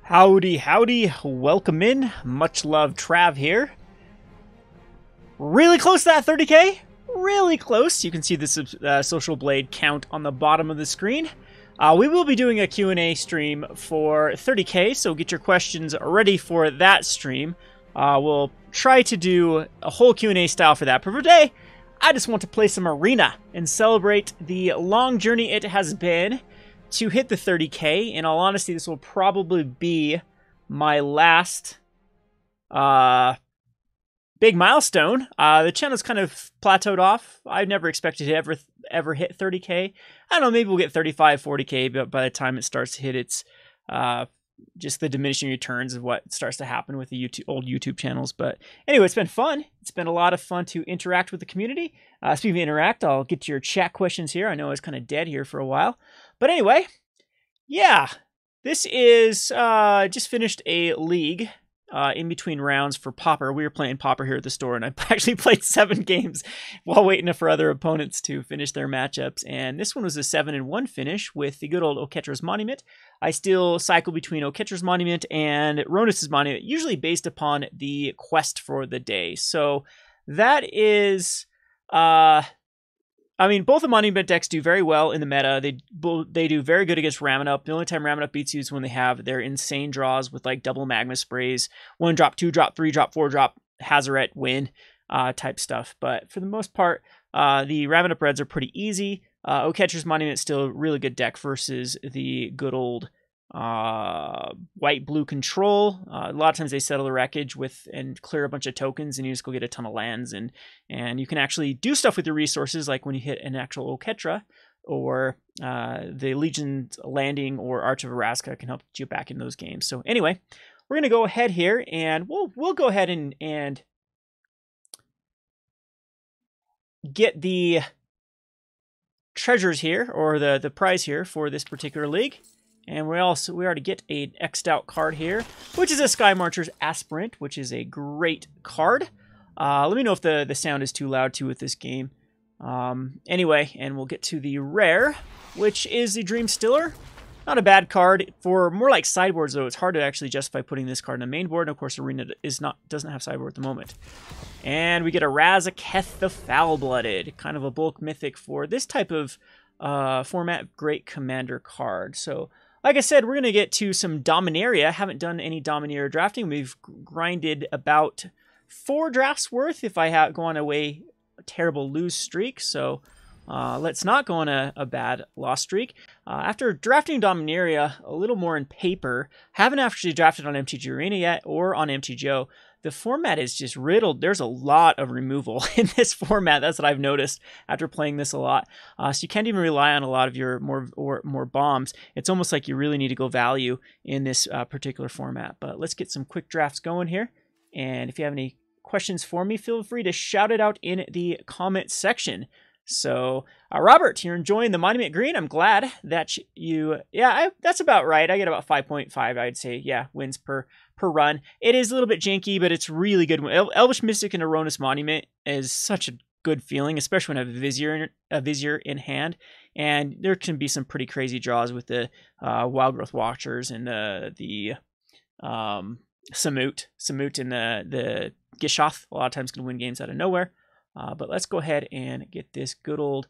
Howdy, howdy, welcome in. Much love, Trav here. Really close to that 30k. Really close. You can see the Social Blade count on the bottom of the screen. We will be doing a Q&A stream for 30k, so get your questions ready for that stream. We'll try to do a whole Q&A style for that. But for today, I just want to play some Arena and celebrate the long journey it has been to hit the 30k. In all honesty, this will probably be my last big milestone. The channel's kind of plateaued off. I never expected to ever hit 30k. I don't know, maybe we'll get 35, 40k, but by the time it starts to hit its just the diminishing returns of what starts to happen with the old YouTube channels. But anyway, it's been fun. It's been a lot of fun to interact with the community. Speaking of interact, I'll get to your chat questions here. I know I was kind of dead here for a while. But anyway, yeah, this is just finished a league in between rounds for Pauper. We were playing Pauper here at the store, and I actually played 7 games while waiting for other opponents to finish their matchups. And this one was a 7-1 finish with the good old Oketra's Monument. I still cycle between Oketra's Monument and Ronus's Monument, usually based upon the quest for the day. So that is... I mean, both the Monument decks do very well in the meta. They do very good against Ramen-Up. The only time Ramen-Up beats you is when they have their insane draws with like double Magma Sprays, 1 drop, 2 drop, 3 drop, 4 drop, Hazaret win type stuff. But for the most part, the Ramen-Up Reds are pretty easy. Oketra's Monument is still a really good deck versus the good old white-blue control. A lot of times they settle the wreckage and clear a bunch of tokens, and you just go get a ton of lands, and you can actually do stuff with your resources, like when you hit an actual Oketra, or the Legion's Landing or Arch of Araska can help you back in those games. So anyway, we're gonna go ahead here, and we'll go ahead and get the treasures here, or the prize here for this particular league. And we already get an X'd out card here, which is a Sky Marcher's Aspirant, which is a great card. Let me know if the sound is too loud too with this game. Anyway, and we'll get to the rare, which is the Dream Stiller. Not a bad card. For more like sideboards though, it's hard to actually justify putting this card on the main board. And of course, Arena doesn't have sideboard at the moment. And we get a Razaketh the Foul-Blooded, kind of a bulk mythic for this type of format. Great commander card. So, like I said, we're going to get to some Dominaria. Haven't done any Dominaria drafting. We've grinded about 4 drafts worth if I go on a terrible lose streak. So let's not go on a bad loss streak. After drafting Dominaria a little more in paper, haven't actually drafted on MTG Arena yet or on MTGO. The format is just riddled. There's a lot of removal in this format. That's what I've noticed after playing this a lot. So you can't even rely on a lot of your more bombs. It's almost like you really need to go value in this particular format. But let's get some quick drafts going here. And if you have any questions for me, feel free to shout it out in the comment section. So, Robert, you're enjoying the Monument Green. I'm glad that that's about right. I get about 5.5, I'd say, wins per run. It is a little bit janky, but it's really good. Elvish Mystic and Aronis Monument is such a good feeling, especially when I have a Vizier in hand. And there can be some pretty crazy draws with the Wild Growth Watchers and the Samut and the Gishoth. A lot of times can win games out of nowhere. But let's go ahead and get this good old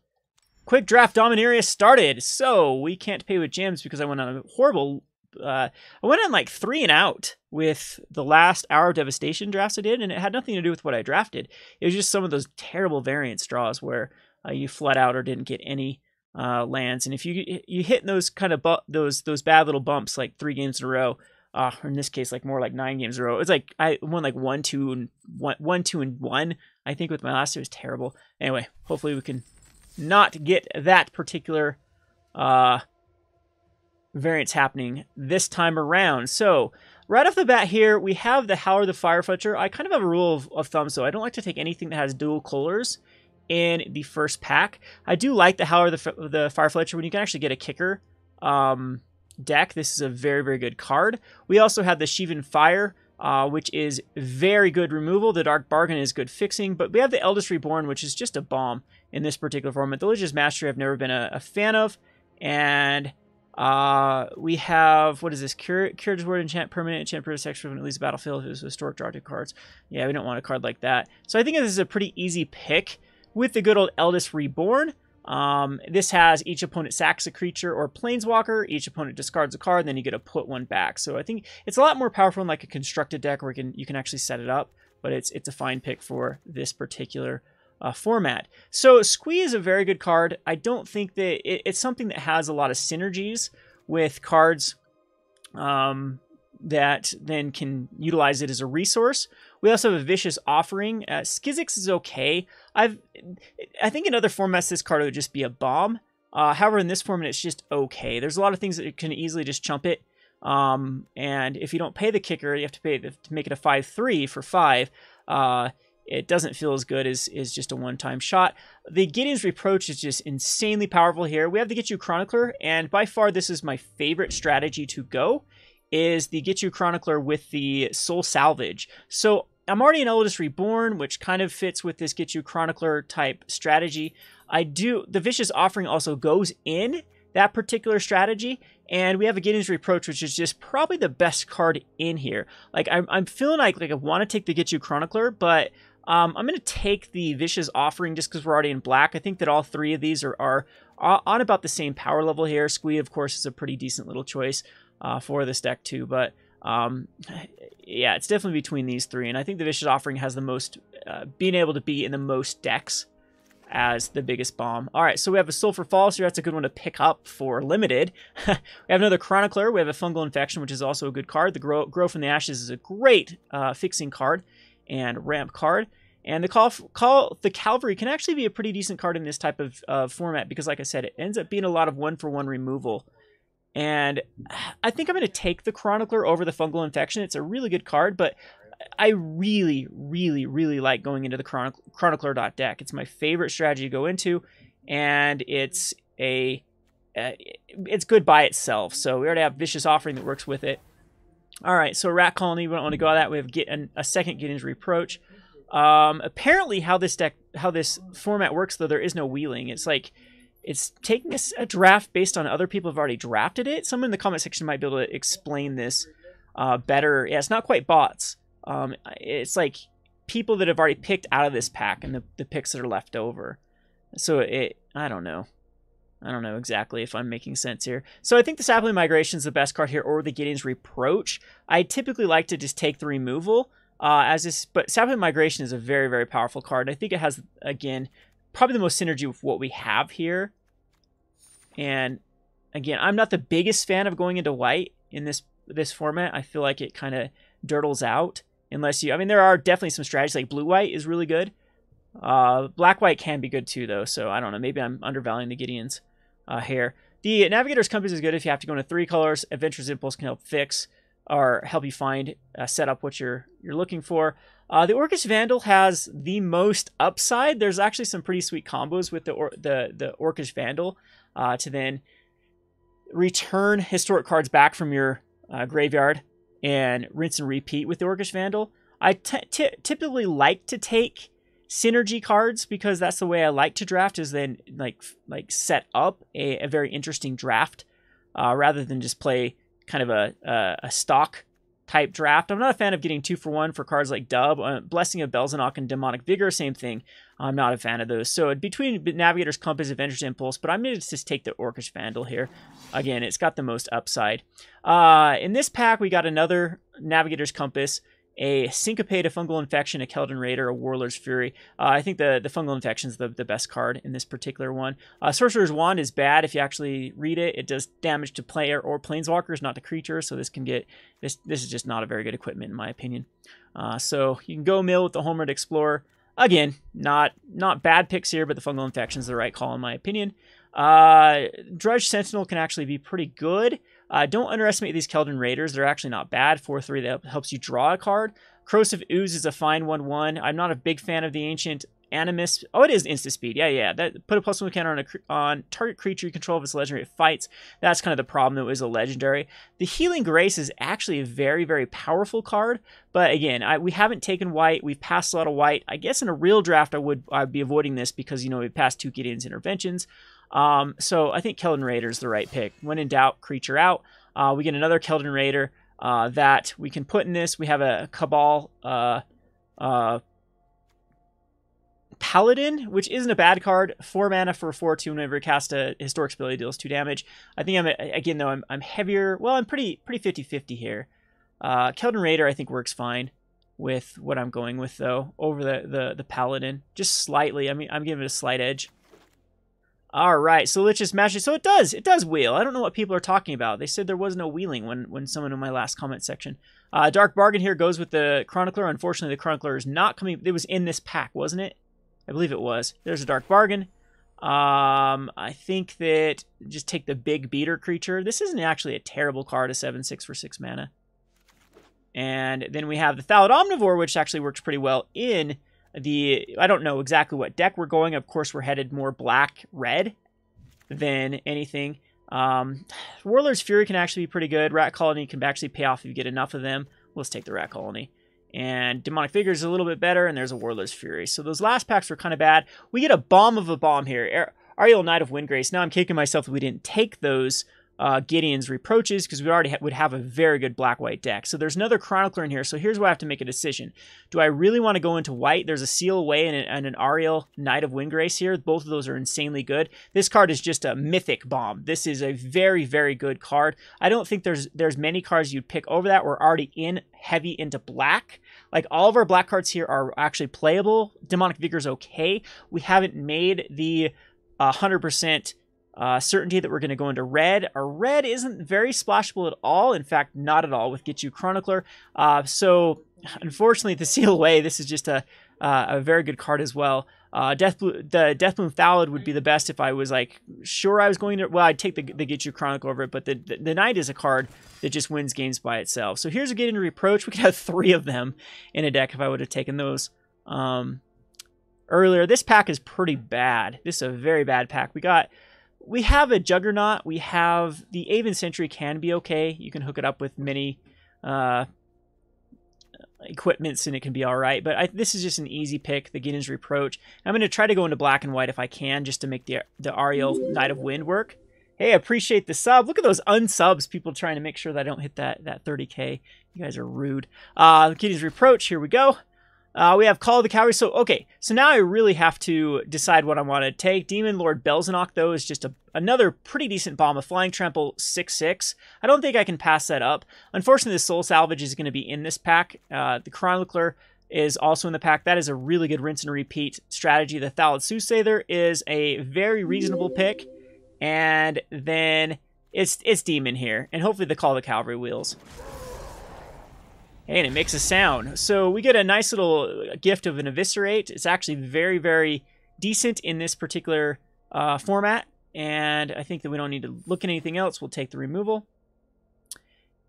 quick draft Dominaria started. So we can't pay with gems because I went on a horrible... I went on like 3 and out with the last Hour of Devastation drafts I did, and it had nothing to do with what I drafted. It was just some of those terrible variance draws where you flat out or didn't get any lands. And if you hit those kind of those bad little bumps like 3 games in a row, or in this case, like more like 9 games in a row. It's like I won like 1, 2, and 1. I think with my last, it was terrible. Anyway, hopefully we can not get that particular variance happening this time around. So right off the bat here, we have the Howler the Firefletcher. I kind of have a rule of thumb, so I don't like to take anything that has dual colors in the first pack. I do like the Howler the Firefletcher when you can actually get a kicker deck. This is a very, very good card. We also have the Shivan Fire, which is very good removal. The Dark Bargain is good fixing, but we have the Eldest Reborn, which is just a bomb in this particular format. The Legion's Mastery I've never been a fan of, and We have, what is this? Curator's Word enchant permanent, enchant per extra when it leaves the battlefield. If it was historic, draw 2 cards. Yeah, we don't want a card like that. So I think this is a pretty easy pick with the good old Eldest Reborn. This has each opponent sacks a creature or planeswalker, each opponent discards a card, and then you get to put one back. So I think it's a lot more powerful in like a constructed deck where you can actually set it up, but it's a fine pick for this particular format. So Squee is a very good card. I don't think that it's something that has a lot of synergies with cards that then can utilize it as a resource. We also have a Vicious Offering. Skizix is okay. I think in other formats this card would just be a bomb. However, in this format it's just okay. There's a lot of things that can easily just chump it. And if you don't pay the kicker, you have to pay to make it a 5/3 for 5. It doesn't feel as good as just a one-time shot. The Gideon's Reproach is just insanely powerful here. We have the Get You Chronicler, and by far this is my favorite strategy to go, is the Get You Chronicler with the Soul Salvage. So I'm already an Eldest Reborn, which kind of fits with this Get You Chronicler type strategy. The Vicious Offering also goes in that particular strategy, and we have a Gideon's Reproach, which is just probably the best card in here. Like I'm feeling like I want to take the Get You Chronicler, but I'm going to take the Vicious Offering just because we're already in black. I think that all three of these are on about the same power level here. Squee, of course, is a pretty decent little choice for this deck too, but yeah, it's definitely between these three, and I think the Vicious Offering has the most, being able to be in the most decks as the biggest bomb. All right, so we have a Sulfur Falls here. That's a good one to pick up for limited. We have another Chronicler. We have a Fungal Infection, which is also a good card. The Grow from the Ashes is a great fixing card and ramp card. And the Cavalry can actually be a pretty decent card in this type of format because, like I said, it ends up being a lot of one-for-one removal. And I think I'm going to take the Chronicler over the Fungal Infection. It's a really good card, but I really, really, really like going into the Chronicler.deck. It's my favorite strategy to go into, and it's good by itself. So we already have Vicious Offering that works with it. All right, so Rat Colony, we don't want to go on that. We have a second Gideon's Reproach. Apparently, how this format works, though, there is no wheeling. It's like it's taking a draft based on other people have already drafted it. Someone in the comment section might be able to explain this better. Yeah, it's not quite bots. It's like people that have already picked out of this pack and the picks that are left over. So I don't know. I don't know exactly if I'm making sense here. So I think the Sapling Migration is the best card here, or the Gideon's Reproach. I typically like to just take the removal but Sapling Migration is a very, very powerful card. I think it has, again, probably the most synergy with what we have here. And again, I'm not the biggest fan of going into white in this format. I feel like it kind of dirtles out unless you, I mean, there are definitely some strategies like blue-white is really good. Black-white can be good too, though, so I don't know. Maybe I'm undervaluing the Gideons here. The Navigator's Compass is good if you have to go into 3 colors. Adventurer's Impulse can help fix or help you find, set up what you're looking for. The Orcish Vandal has the most upside. There's actually some pretty sweet combos with the Orcish Vandal to then return historic cards back from your graveyard and rinse and repeat with the Orcish Vandal. I typically like to take synergy cards because that's the way I like to draft, is then like set up a very interesting draft rather than just play kind of a stock type draft. I'm not a fan of getting 2-for-1 for cards like Dub, Blessing of Belzenok, and Demonic Vigor, same thing. I'm not a fan of those. So between Navigator's Compass, Adventurer's Impulse, but I'm going to just take the Orcish Vandal here. Again, it's got the most upside. In this pack, we got another Navigator's Compass, a Syncopate, a Fungal Infection, a Keldon Raider, a Warlord's Fury. I think the Fungal Infection is the best card in this particular one. Sorcerer's Wand is bad if you actually read it. It does damage to player or planeswalkers, not to creatures, so this can get... This is just not a very good equipment, in my opinion. So you can go mill with the Homered Explorer. Again, not bad picks here, but the Fungal Infection is the right call, in my opinion. Drudge Sentinel can actually be pretty good. Don't underestimate these Keldon Raiders. They're actually not bad. 4/3 that helps you draw a card. Corrosive Ooze is a fine 1/1. I'm not a big fan of the Ancient Animus. Oh, it is instant speed. Yeah. That put a +1 counter on target creature you control if it's legendary it fights. That's kind of the problem, though, is a legendary. The Healing Grace is actually a very, very powerful card. But again, we haven't taken white. We've passed a lot of white. I guess in a real draft, I'd be avoiding this because, you know, we passed 2 Gideon's Interventions. So I think Keldon Raider is the right pick. When in doubt, creature out. We get another Keldon Raider that we can put in this. We have a Cabal Paladin, which isn't a bad card. 4 mana for 4/2 whenever you cast a historic spell, it deals 2 damage. I think I'm heavier. Well, I'm pretty 50-50 here. Keldon Raider I think works fine with what I'm going with though over the Paladin, just slightly. I mean, I'm giving it a slight edge. All right, so let's just match it. So it does wheel. I don't know what people are talking about. They said there was no wheeling when someone in my last comment section. Dark Bargain here goes with the Chronicler. Unfortunately, the Chronicler is not coming. It was in this pack, wasn't it? I believe it was. There's a Dark Bargain. I think that just take the big beater creature. This isn't actually a terrible card, a 7/6 for 6 mana. And then we have the Thallid Omnivore, which actually works pretty well in the... I don't know exactly what deck we're going. Of course, we're headed more black-red than anything. Warlord's Fury can actually be pretty good. Rat Colony can actually pay off if you get enough of them. Let's take the Rat Colony. And Demonic Vigor is a little bit better, and there's a Warlord's Fury. So those last packs were kind of bad. We get a bomb of a bomb here. Ariel Knight of Windgrace. Now I'm kicking myself that we didn't take those Gideon's Reproaches, because we already would have a very good black-white deck. So there's another Chronicler in here. So here's where I have to make a decision. Do I really want to go into white? There's a Seal Away and an Ariel Knight of Windgrace here. Both of those are insanely good. This card is just a mythic bomb. This is a very, very good card. I don't think there's many cards you'd pick over that. We're already heavy into black. Like, all of our black cards here are actually playable. Demonic Vigor is okay. We haven't made the 100% certainty that we're going to go into red. Our red isn't very splashable at all. In fact, not at all with Get You Chronicler. So, unfortunately, the Seal Away, this is just a very good card as well. The Deathbloom Thallid would be the best if I was, like, sure I was going to... Well, I'd take the Get You Chronicle over it, but the Knight is a card that just wins games by itself. So here's a Gideon Reproach. We could have 3 of them in a deck if I would have taken those earlier. This pack is pretty bad. This is a very bad pack. We have a Juggernaut. We have the Aven Sentry can be okay. You can hook it up with many equipments and it can be all right. But this is just an easy pick, the Gideon's Reproach. I'm going to try to go into black and white if I can, just to make the Ariel Knight of Wind work. Hey, I appreciate the sub. Look at those unsubs. People trying to make sure that I don't hit that 30K. You guys are rude. Gideon's Reproach. Here we go. We have Call of the Cavalry. So, okay. So now I really have to decide what I want to take. Demon Lord Belzenok, though, is just another pretty decent bomb. A Flying Trample 6/6. I don't think I can pass that up. Unfortunately, the Soul Salvage is going to be in this pack. The Chronicler is also in the pack. That is a really good rinse and repeat strategy. The Thallid Soothsayer is a very reasonable pick. And then it's Demon here. And hopefully the Call of the Cavalry wheels. And it makes a sound. So we get a nice little gift of an Eviscerate. It's actually very, very decent in this particular format. And I think that we don't need to look at anything else. We'll take the removal.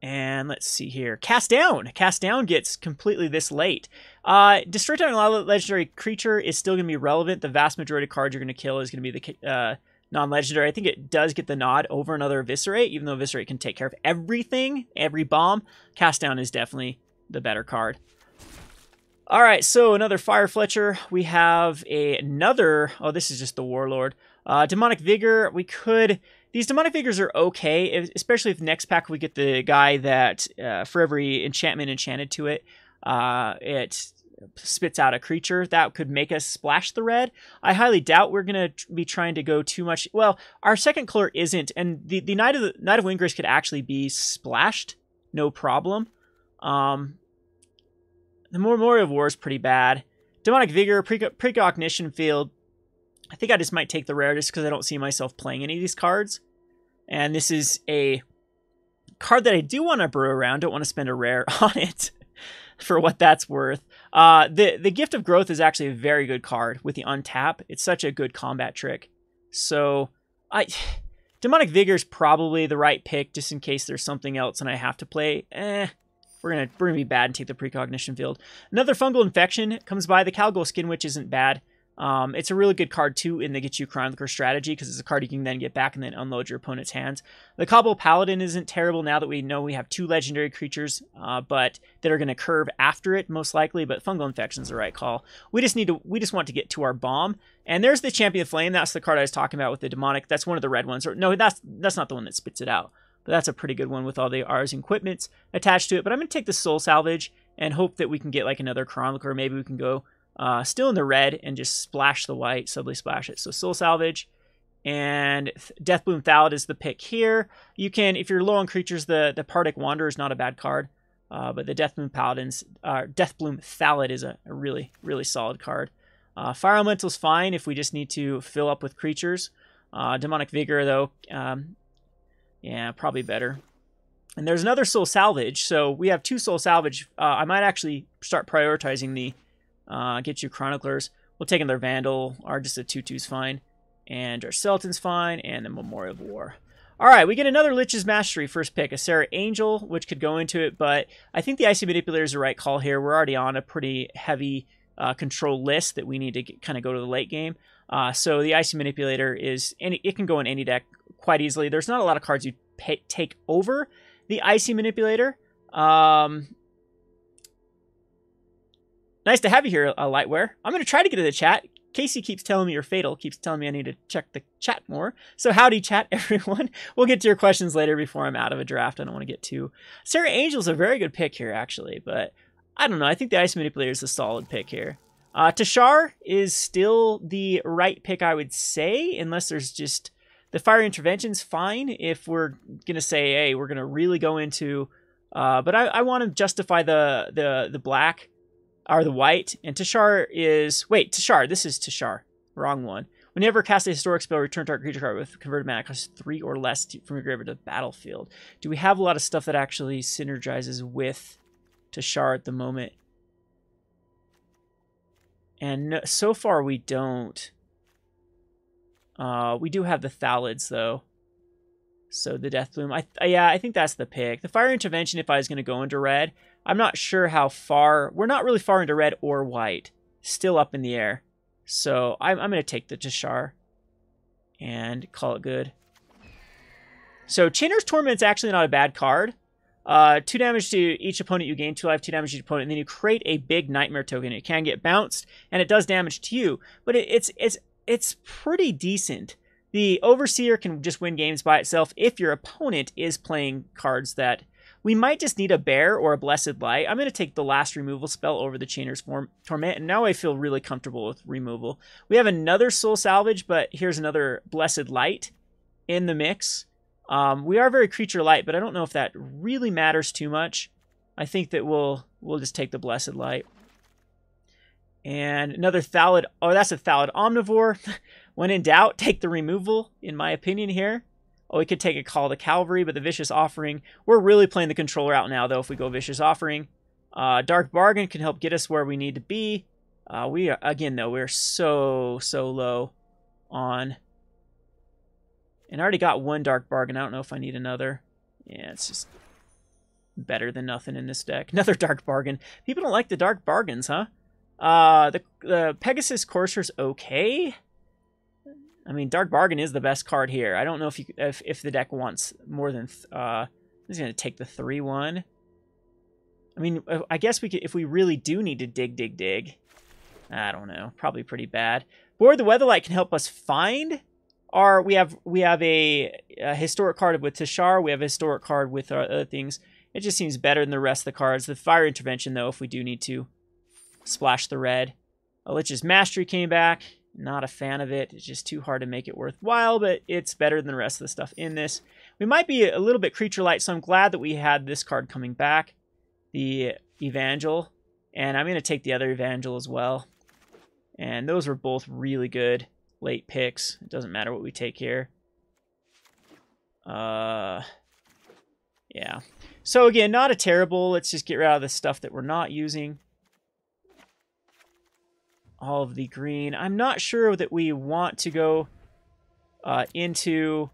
And let's see here. Cast Down. Cast Down gets completely this late. Destroy Target Legendary Creature is still going to be relevant. The vast majority of cards you're going to kill is going to be the non-legendary. I think it does get the nod over another Eviscerate, even though Eviscerate can take care of everything, every bomb. Cast Down is definitely the better card. All right, so another Fire Fletcher. We have another... Oh, this is just the Warlord. Demonic Vigor. We could... These Demonic Vigors are okay, especially if next pack we get the guy that for every enchantment enchanted to it, it spits out a creature. That could make us splash the red. I highly doubt we're going to be trying to go too much... Well, our second color isn't, and the Knight of Windgrace could actually be splashed. No problem. The Memorial of War is pretty bad. Demonic Vigor, Precognition Field. I think I just might take the rare just because I don't see myself playing any of these cards. And this is a card that I do want to brew around. Don't want to spend a rare on it for what that's worth. The Gift of Growth is actually a very good card with the untap. It's such a good combat trick. So Demonic Vigor is probably the right pick just in case there's something else and I have to play. We're gonna be bad and take the Precognition Field. Another Fungal Infection comes by. The Calgo Skin Witch isn't bad. It's a really good card, too, in the Get You Chronicler strategy, because it's a card you can then get back and then unload your opponent's hands. The Cobble Paladin isn't terrible now that we know we have 2 legendary creatures, but that are going to curve after it, most likely, but Fungal Infection's the right call. We just want to get to our bomb. And there's the Champion Flame. That's the card I was talking about with the Demonic. That's one of the red ones. Or, no, that's not the one that spits it out. But that's a pretty good one with all the Ars and equipments attached to it. But I'm going to take the Soul Salvage and hope that we can get like another Chronicler. Maybe we can go still in the red and just splash the white, subtly splash it. So Soul Salvage and Deathbloom Thallid is the pick here. You can, if you're low on creatures, the Pardic Wanderer is not a bad card. But the Deathbloom Thallid is a really, really solid card. Fire Elemental's fine if we just need to fill up with creatures. Demonic Vigor, though, yeah, probably better. And there's another Soul Salvage, so we have 2 Soul Salvage. I might actually start prioritizing the Get You Chroniclers. We'll take another Vandal, or just a 2/2's fine. And our Skeleton's fine, and the Memorial of War. Alright, we get another Lich's Mastery first pick, a Serra Angel, which could go into it, but I think the Icy Manipulator is the right call here. We're already on a pretty heavy control list that we need to kind of go to the late game. So the Icy Manipulator it can go in any deck quite easily. There's not a lot of cards you take over the Icy Manipulator. Nice to have you here, Lightwear. I'm going to try to get to the chat. Casey keeps telling me you're fatal, keeps telling me I need to check the chat more. So howdy chat, everyone. We'll get to your questions later before I'm out of a draft. I don't want to get too... Serra Angel's a very good pick here, actually, but I don't know. I think the Ice Manipulator is a solid pick here. Tashar is still the right pick, I would say, unless there's just... The Fire Intervention's fine if we're going to say, hey, we're going to really go into... but I want to justify the black... Or the white, and Tashar is... Wait, Tashar. This is Tashar. Wrong one. Whenever cast a historic spell, return target creature card with converted mana cost 3 or less from your graveyard to the battlefield. Do we have a lot of stuff that actually synergizes with Tashar at the moment? And no, so far we don't. We do have the Thallids, though. So the Deathbloom. Yeah, I think that's the pick. The Fire Intervention, if I was going to go into red... I'm not sure how far... We're not really far into red or white. Still up in the air. So I'm going to take the Tashar and call it good. So Chainer's Torment's actually not a bad card. 2 damage to each opponent you gain, 2 life, 2 damage to each opponent, and then you create a big Nightmare token. It can get bounced, and it does damage to you. But it's pretty decent. The Overseer can just win games by itself if your opponent is playing cards that... We might just need a Bear or a Blessed Light. I'm going to take the last removal spell over the Chainer's Torment, and now I feel really comfortable with removal. We have another Soul Salvage, but here's another Blessed Light in the mix. We are very creature light, but I don't know if that really matters too much. I think that we'll just take the Blessed Light. And another Thallid. Oh, that's a Thallid Omnivore. When in doubt, take the removal, in my opinion here. Oh, we could take a Call to Cavalry, but the Vicious Offering. We're really playing the controller out now, though, if we go Vicious Offering. Dark Bargain can help get us where we need to be. Again, though, we're so low on... And I already got 1 Dark Bargain. I don't know if I need another. Yeah, it's just better than nothing in this deck. Another Dark Bargain. People don't like the Dark Bargains, huh? The Pegasus Courser's okay. I mean, Dark Bargain is the best card here. I don't know if the deck wants more than... I'm just going to take the 3/1. I mean, I guess we could, if we really do need to dig. I don't know. Probably pretty bad. Board the Weatherlight can help us find... we have a historic card with Tashar. We have a historic card with our other things. It just seems better than the rest of the cards. The Fire Intervention, though, if we do need to splash the red. Lich's Mastery came back. Not a fan of it. It's just too hard to make it worthwhile, but it's better than the rest of the stuff in this. We might be a little bit creature light, so I'm glad that we had this card coming back. The Evangel. And I'm going to take the other Evangel as well. And those were both really good late picks. It doesn't matter what we take here. Yeah. So again, not a terrible. Let's just get rid of the stuff that we're not using. All of the green. I'm not sure that we want to go into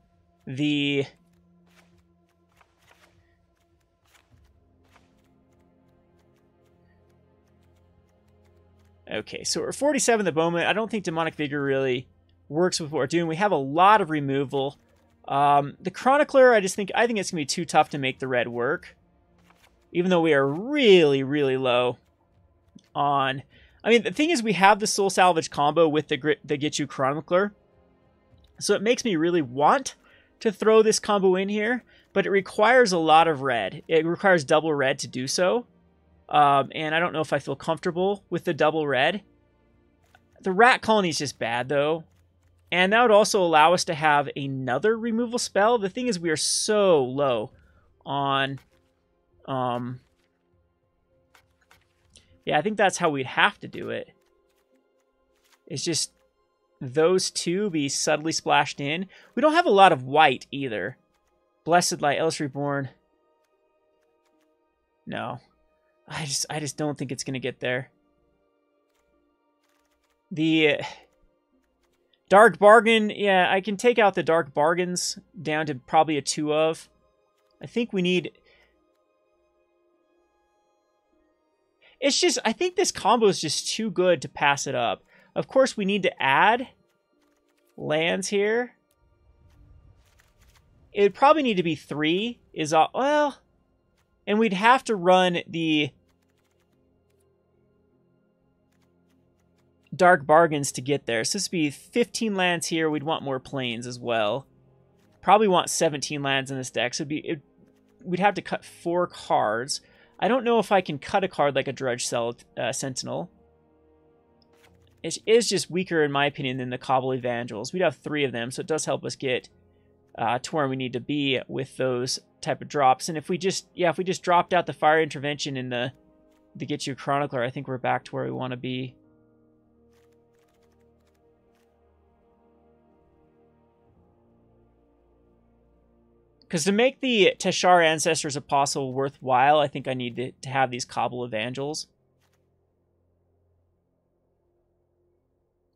the... Okay, so we're 47 at the moment. I don't think Demonic Vigor really works with what we're doing. We have a lot of removal. The Chronicler, I think it's going to be too tough to make the red work. Even though we are really, really low on... I mean, the thing is we have the Soul Salvage combo with the Get-You Chronicler. So it makes me really want to throw this combo in here. But it requires a lot of red. It requires double red to do so. And I don't know if I feel comfortable with the double red. The Rat Colony is just bad, though. And that would also allow us to have another removal spell. The thing is, we are so low on... yeah, I think that's how we'd have to do it. It's just those two be subtly splashed in. We don't have a lot of white, either. Blessed Light, Ellis Reborn. No. I just don't think it's going to get there. The Dark Bargain, yeah, I can take out the Dark Bargains down to probably a 2 of. I think we need... It's just, I think this combo is just too good to pass it up. Of course, we need to add lands here. It would probably need to be 3. Well... And we'd have to run the Dark Bargains to get there. So this would be 15 lands here. We'd want more plains as well. Probably want 17 lands in this deck. So we'd have to cut 4 cards. I don't know if I can cut a card like a Drudge Sentinel. It is just weaker, in my opinion, than the Cobble Evangels. We'd have 3 of them, so it does help us get to where we need to be with those type of drops. And if we just dropped out the Fire Intervention and the Get You Chronicler, I think we're back to where we want to be. Because to make the Teshar Ancestors Apostle worthwhile, I think I need to have these Cobble Evangels.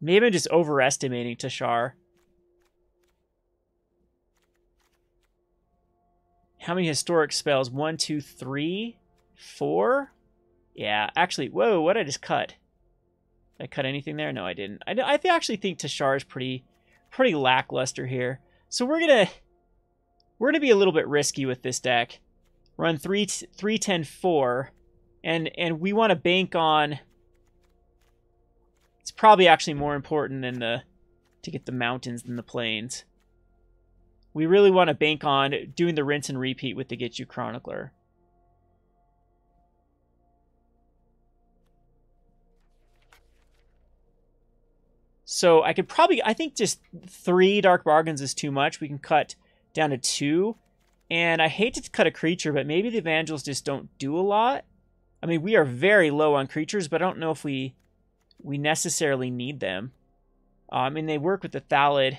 Maybe I'm just overestimating Teshar. How many historic spells? 1, 2, 3, 4? Yeah, actually, whoa, what did I just cut? Did I cut anything there? No, I didn't. I actually think Teshar is pretty lackluster here. So we're gonna be a little bit risky with this deck. Run 3, 10, 4, and we want to bank on. It's probably actually more important than to get the mountains than the plains. We really want to bank on doing the rinse and repeat with the Get You Chronicler. So I think just 3 Dark Bargains is too much. We can cut down to 2. And I hate to cut a creature, but maybe the Evangels just don't do a lot. I mean, we are very low on creatures, but I don't know if we necessarily need them. I mean, they work with the Thallid.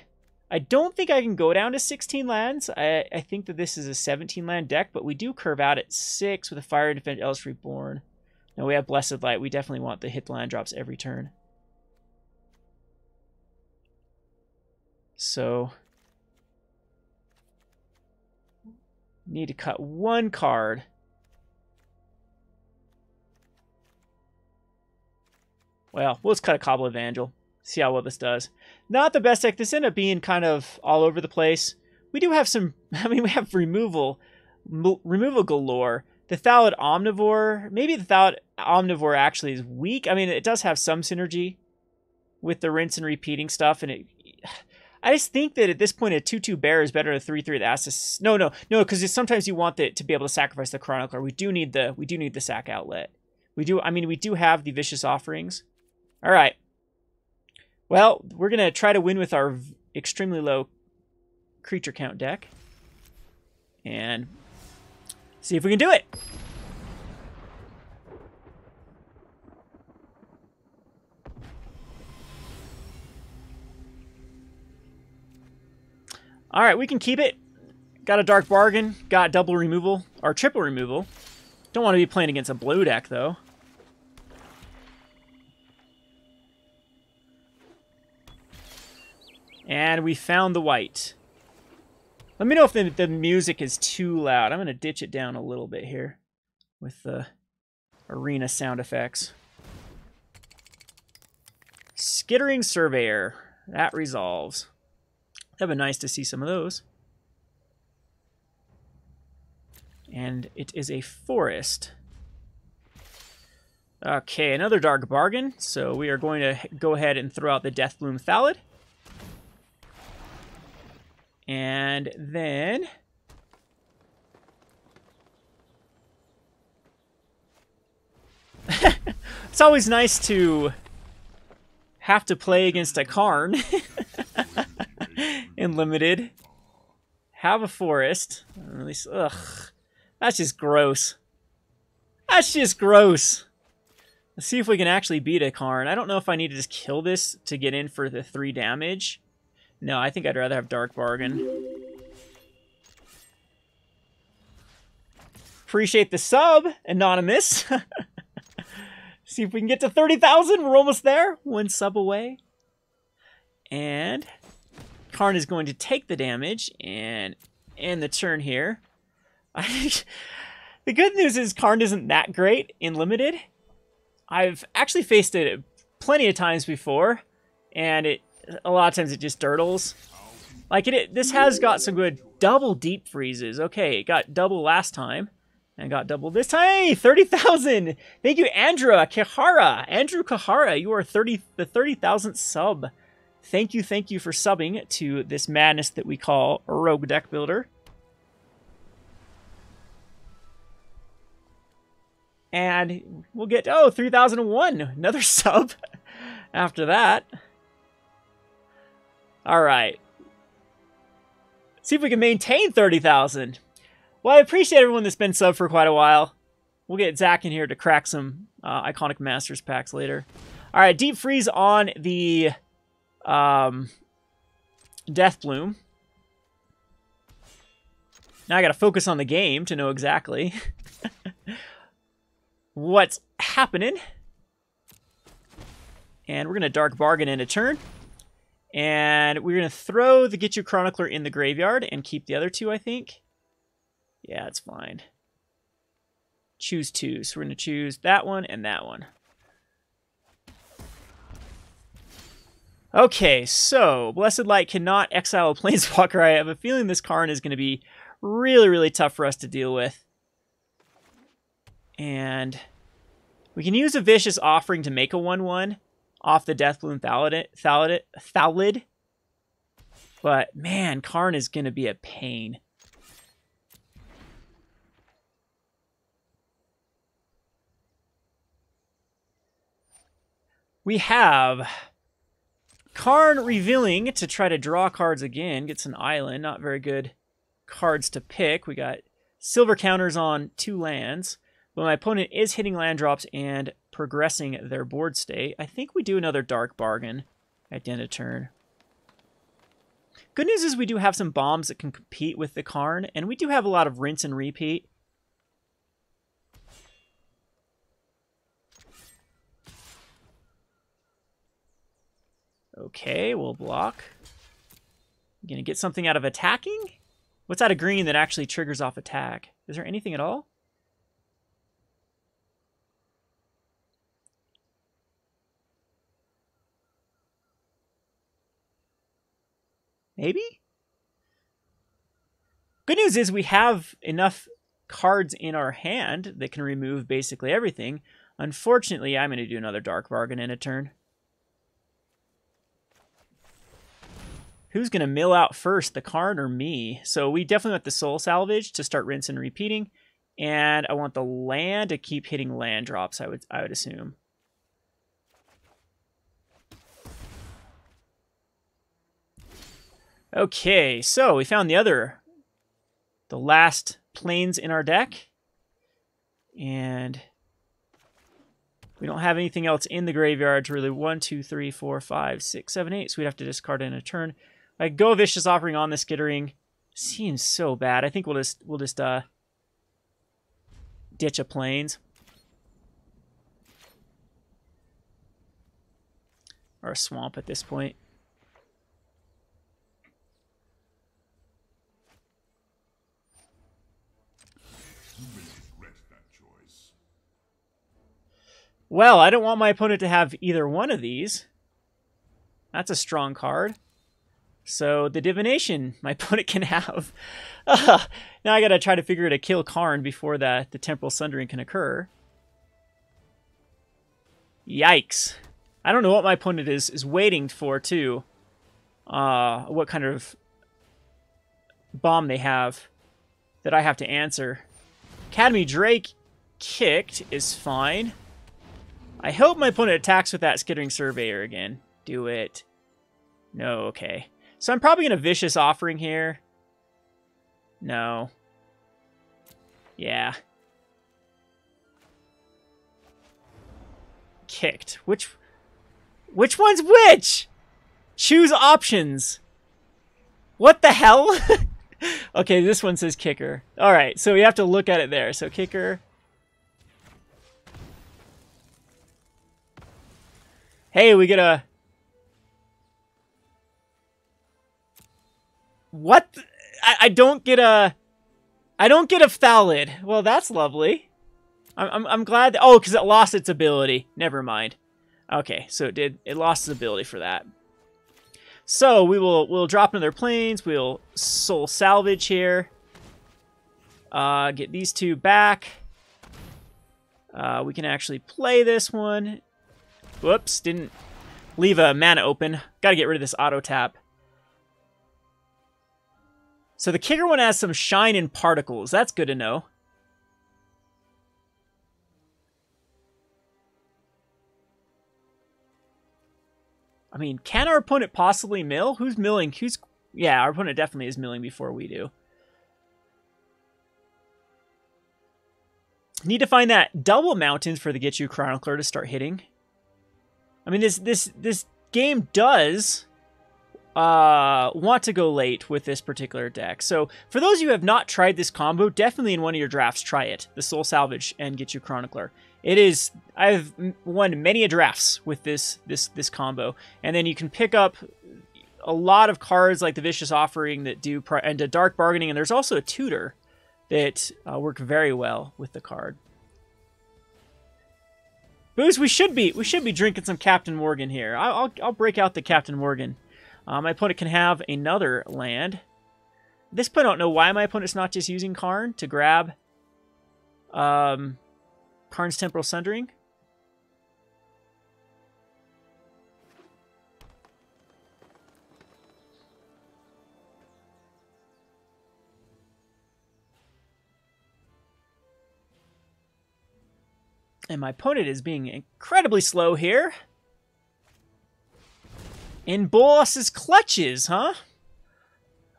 I don't think I can go down to 16 lands. I think that this is a 17 land deck, but we do curve out at 6 with a Fire Defense, Ellis Reborn. No, we have Blessed Light. We definitely want the hit land drops every turn. So, need to cut 1 card. Well, let's cut a Cobble Evangel. See how well this does. Not the best deck. This ended up being kind of all over the place. We do have some... I mean, we have removal galore. The Thallid Omnivore... Maybe the Thallid Omnivore actually is weak. I mean, it does have some synergy with the rinse and repeating stuff. And I just think that at this point, a 2/2 bear is better than a 3/3 that has to... No, because sometimes you want to be able to sacrifice the Chronicler. We do need the sack outlet. We do have the Vicious Offerings. All right. Well, we're going to try to win with our extremely low creature count deck. And see if we can do it. All right, we can keep it. Got a Dark Bargain. Got double removal, or triple removal. Don't want to be playing against a blue deck, though. And we found the white. Let me know if the music is too loud. I'm going to ditch it down a little bit here with the arena sound effects. Skittering Surveyor. That resolves. That'd be nice to see some of those. And it is a forest. Okay, another Dark Bargain. So we are going to go ahead and throw out the Deathbloom Thallid. And then... it's always nice to have to play against a Karn in Limited. Have a forest. At least, ugh. That's just gross. That's just gross. Let's see if we can actually beat a Karn. I don't know if I need to just kill this to get in for the 3 damage. No, I think I'd rather have Dark Bargain. Appreciate the sub, Anonymous. See if we can get to 30,000. We're almost there. 1 sub away. And Karn is going to take the damage and end the turn here. The good news is Karn isn't that great in Limited. I've actually faced it plenty of times before, and a lot of times it just dirtles. Like this has got some good double deep freezes. Okay, it got double last time. And got double this time. Hey, 30,000! Thank you, Andrew Kahara. Andrew Kahara, you are the 30,000th sub. Thank you for subbing to this madness that we call Rogue Deck Builder. And we'll get, 3001. Another sub after that. All right. See if we can maintain 30,000. Well, I appreciate everyone that's been subbed for quite a while. We'll get Zach in here to crack some Iconic Masters packs later. All right, Deep Freeze on the Deathbloom. Now I got to focus on the game to know exactly what's happening. And we're going to Dark Bargain in a turn. And we're going to throw the Get You Chronicler in the graveyard and keep the other 2, I think. Yeah, it's fine. Choose 2. So we're going to choose that one and that one. Okay, so Blessed Light cannot exile a Planeswalker. I have a feeling this Karn is going to be really, really tough for us to deal with. And we can use a Vicious Offering to make a 1/1 off the Deathbloom Thallid. But, man, Karn is going to be a pain. We have Karn revealing to try to draw cards again. Gets an island. Not very good cards to pick. We got silver counters on 2 lands. But my opponent is hitting land drops and progressing their board state. I think we do another Dark Bargain at the end of turn. Good news is we do have some bombs that can compete with the Karn. And we do have a lot of rinse and repeat. Okay, we'll block. Gonna get something out of attacking? What's out of green that actually triggers off attack? Is there anything at all? Maybe? Good news is we have enough cards in our hand that can remove basically everything. Unfortunately, I'm going to do another Dark Bargain in a turn. Who's going to mill out first, the Karn or me? So we definitely want the Soul Salvage to start rinse and repeating. And I want the land to keep hitting land drops, I would assume. Okay, so we found the last planes in our deck. And we don't have anything else in the graveyard to really 1, 2, 3, 4, 5, 6, 7, 8. So we'd have to discard it in a turn. Like go Vicious Offering on the Skittering seems so bad. I think we'll just ditch a planes. Or a swamp at this point. Well, I don't want my opponent to have either one of these. That's a strong card. So the divination my opponent can have. Now I gotta try to figure out a kill Karn before the temporal sundering can occur. Yikes. I don't know what my opponent is waiting for, too. What kind of bomb they have that I have to answer. Academy Drake kicked is fine. I hope my opponent attacks with that Skittering Surveyor again. Do it. No, okay. So I'm probably going to Vicious Offering here. No. Yeah. Kicked. Which one's which? Choose options. What the hell? Okay, this one says kicker. All right, so we have to look at it there. So kicker. Hey, we get a... What? I don't get a... I don't get a Phthalid. Well, that's lovely. I'm glad that... Oh, because it lost its ability. Never mind. Okay, so it did. It lost its ability for that. So we'll drop into their planes. We'll soul salvage here. Get these two back. We can actually play this one. Whoops, didn't leave a mana open. Got to get rid of this auto tap. So the kicker one has some shine and particles. That's good to know. I mean, can our opponent possibly mill? Who's milling? Yeah, our opponent definitely is milling before we do. Need to find that double mountains for the Get You Chronicler to start hitting. I mean, this game does want to go late with this particular deck. So for those of you who have not tried this combo, definitely in one of your drafts, try it. The Soul Salvage and Get You Chronicler. It is, I've won many a drafts with this combo. And then you can pick up a lot of cards like the Vicious Offering that do, and a Dark Bargaining, and there's also a Tutor that work very well with the card. Booze, we should be drinking some Captain Morgan here. I'll break out the Captain Morgan. My opponent can have another land. At this point, I don't know why my opponent's not just using Karn to grab Karn's Temporal Sundering. And my opponent is being incredibly slow here. In Bolas's clutches, huh?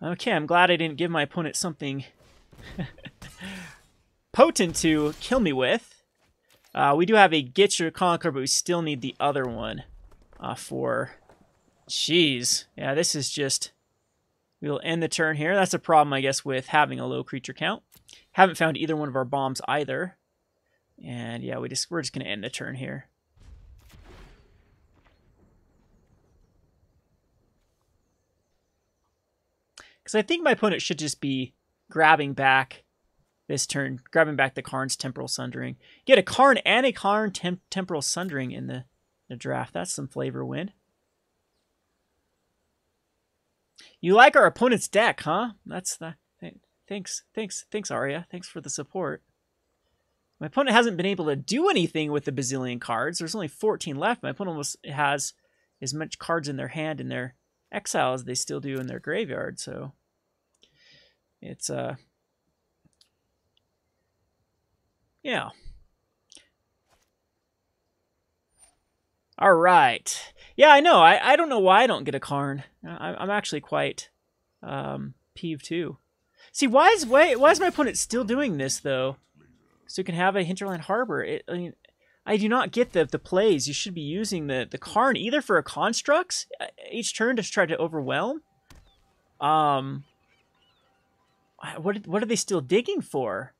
Okay, I'm glad I didn't give my opponent something potent to kill me with. We do have a Get Your Conquer, but we still need the other one for... Jeez. Yeah, this is just... We'll end the turn here. That's a problem, I guess, with having a low creature count. Haven't found either one of our bombs either. And yeah, we're just going to end the turn here. Because I think my opponent should just be grabbing back this turn, grabbing back the Karn's Temporal Sundering. Get a Karn and a Karn Temporal Sundering in the draft. That's some flavor win. You like our opponent's deck, huh? That's the... Thanks, Arya. Thanks for the support. My opponent hasn't been able to do anything with the bazillion cards. There's only 14 left. My opponent almost has as much cards in their hand in their exile as they still do in their graveyard. So it's yeah. All right. Yeah, I know. I don't know why I don't get a Karn. I'm actually quite peeved too. See, why is my opponent still doing this though? So you can have a Hinterland Harbor. I mean, I do not get the plays. You should be using the Karn either for a constructs each turn to try to overwhelm. What are they still digging for?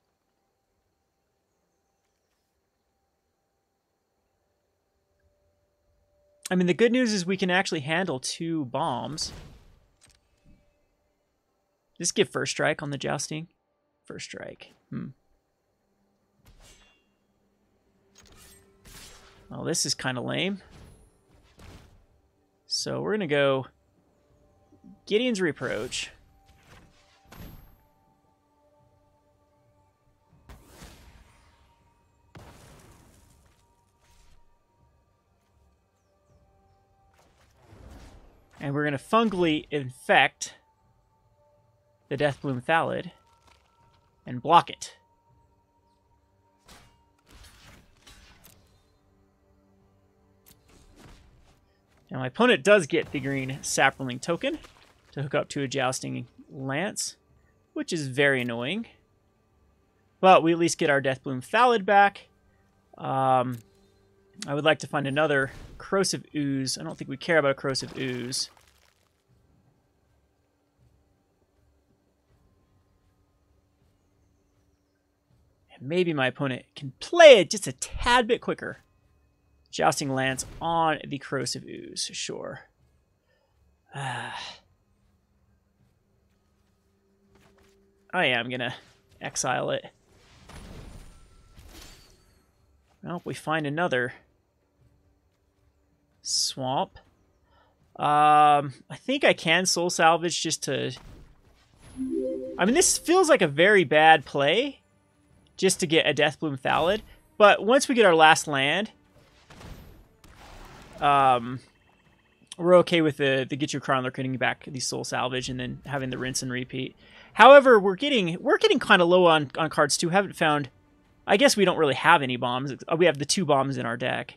I mean, the good news is we can actually handle 2 bombs. Just give first strike on the jousting. First strike. Well, this is kind of lame. So we're going to go Gideon's Reproach. And we're going to fungally infect the Deathbloom Thallid and block it. Now my opponent does get the green Saproling token to hook up to a Jousting Lance, which is very annoying. But we at least get our Deathbloom Thallid back. I would like to find another Corrosive Ooze. I don't think we care about a Corrosive Ooze. And maybe my opponent can play it just a tad bit quicker. Jousting Lance on the Corrosive Ooze, sure. Oh yeah, I'm gonna exile it. Well, we find another swamp. I think I can soul salvage just to... I mean, this feels like a very bad play just to get a Deathbloom Thallid. But once we get our last land, we're okay with the Get Your Crown Lord getting back the soul salvage and then having the rinse and repeat. However, we're getting kind of low on cards too. Haven't found... I guess we don't really have any bombs. We have the 2 bombs in our deck.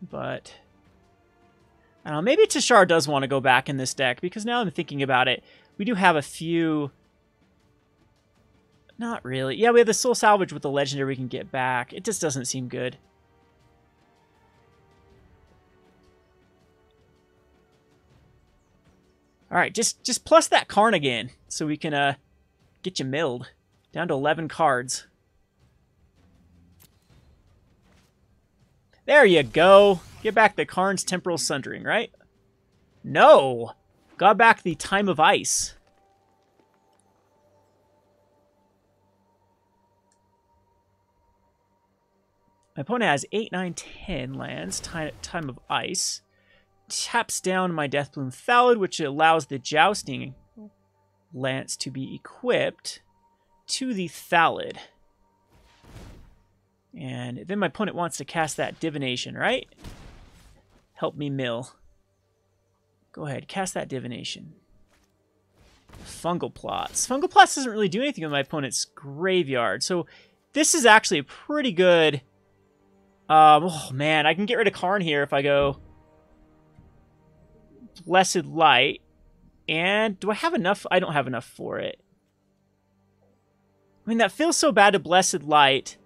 But I don't know, maybe Tashar does want to go back in this deck, because now I'm thinking about it, we do have a few... Not really. Yeah, we have the Soul Salvage with the Legendary we can get back. It just doesn't seem good. Alright, just plus that Karn again, so we can get you milled. Down to 11 cards. There you go. Get back the Karn's Temporal Sundering, right? No! Got back the Time of Ice. My opponent has 8, 9, 10 lands. Time of Ice. Taps down my Deathbloom Thallid, which allows the Jousting Lance to be equipped to the Thallid. And then my opponent wants to cast that Divination, right? Help me mill. Go ahead, cast that Divination. Fungal Plots. Fungal Plots doesn't really do anything with my opponent's graveyard, so this is actually a pretty good... oh man, I can get rid of Karn here if I go... Blessed Light. And do I have enough? I don't have enough for it. I mean, that feels so bad to Blessed Light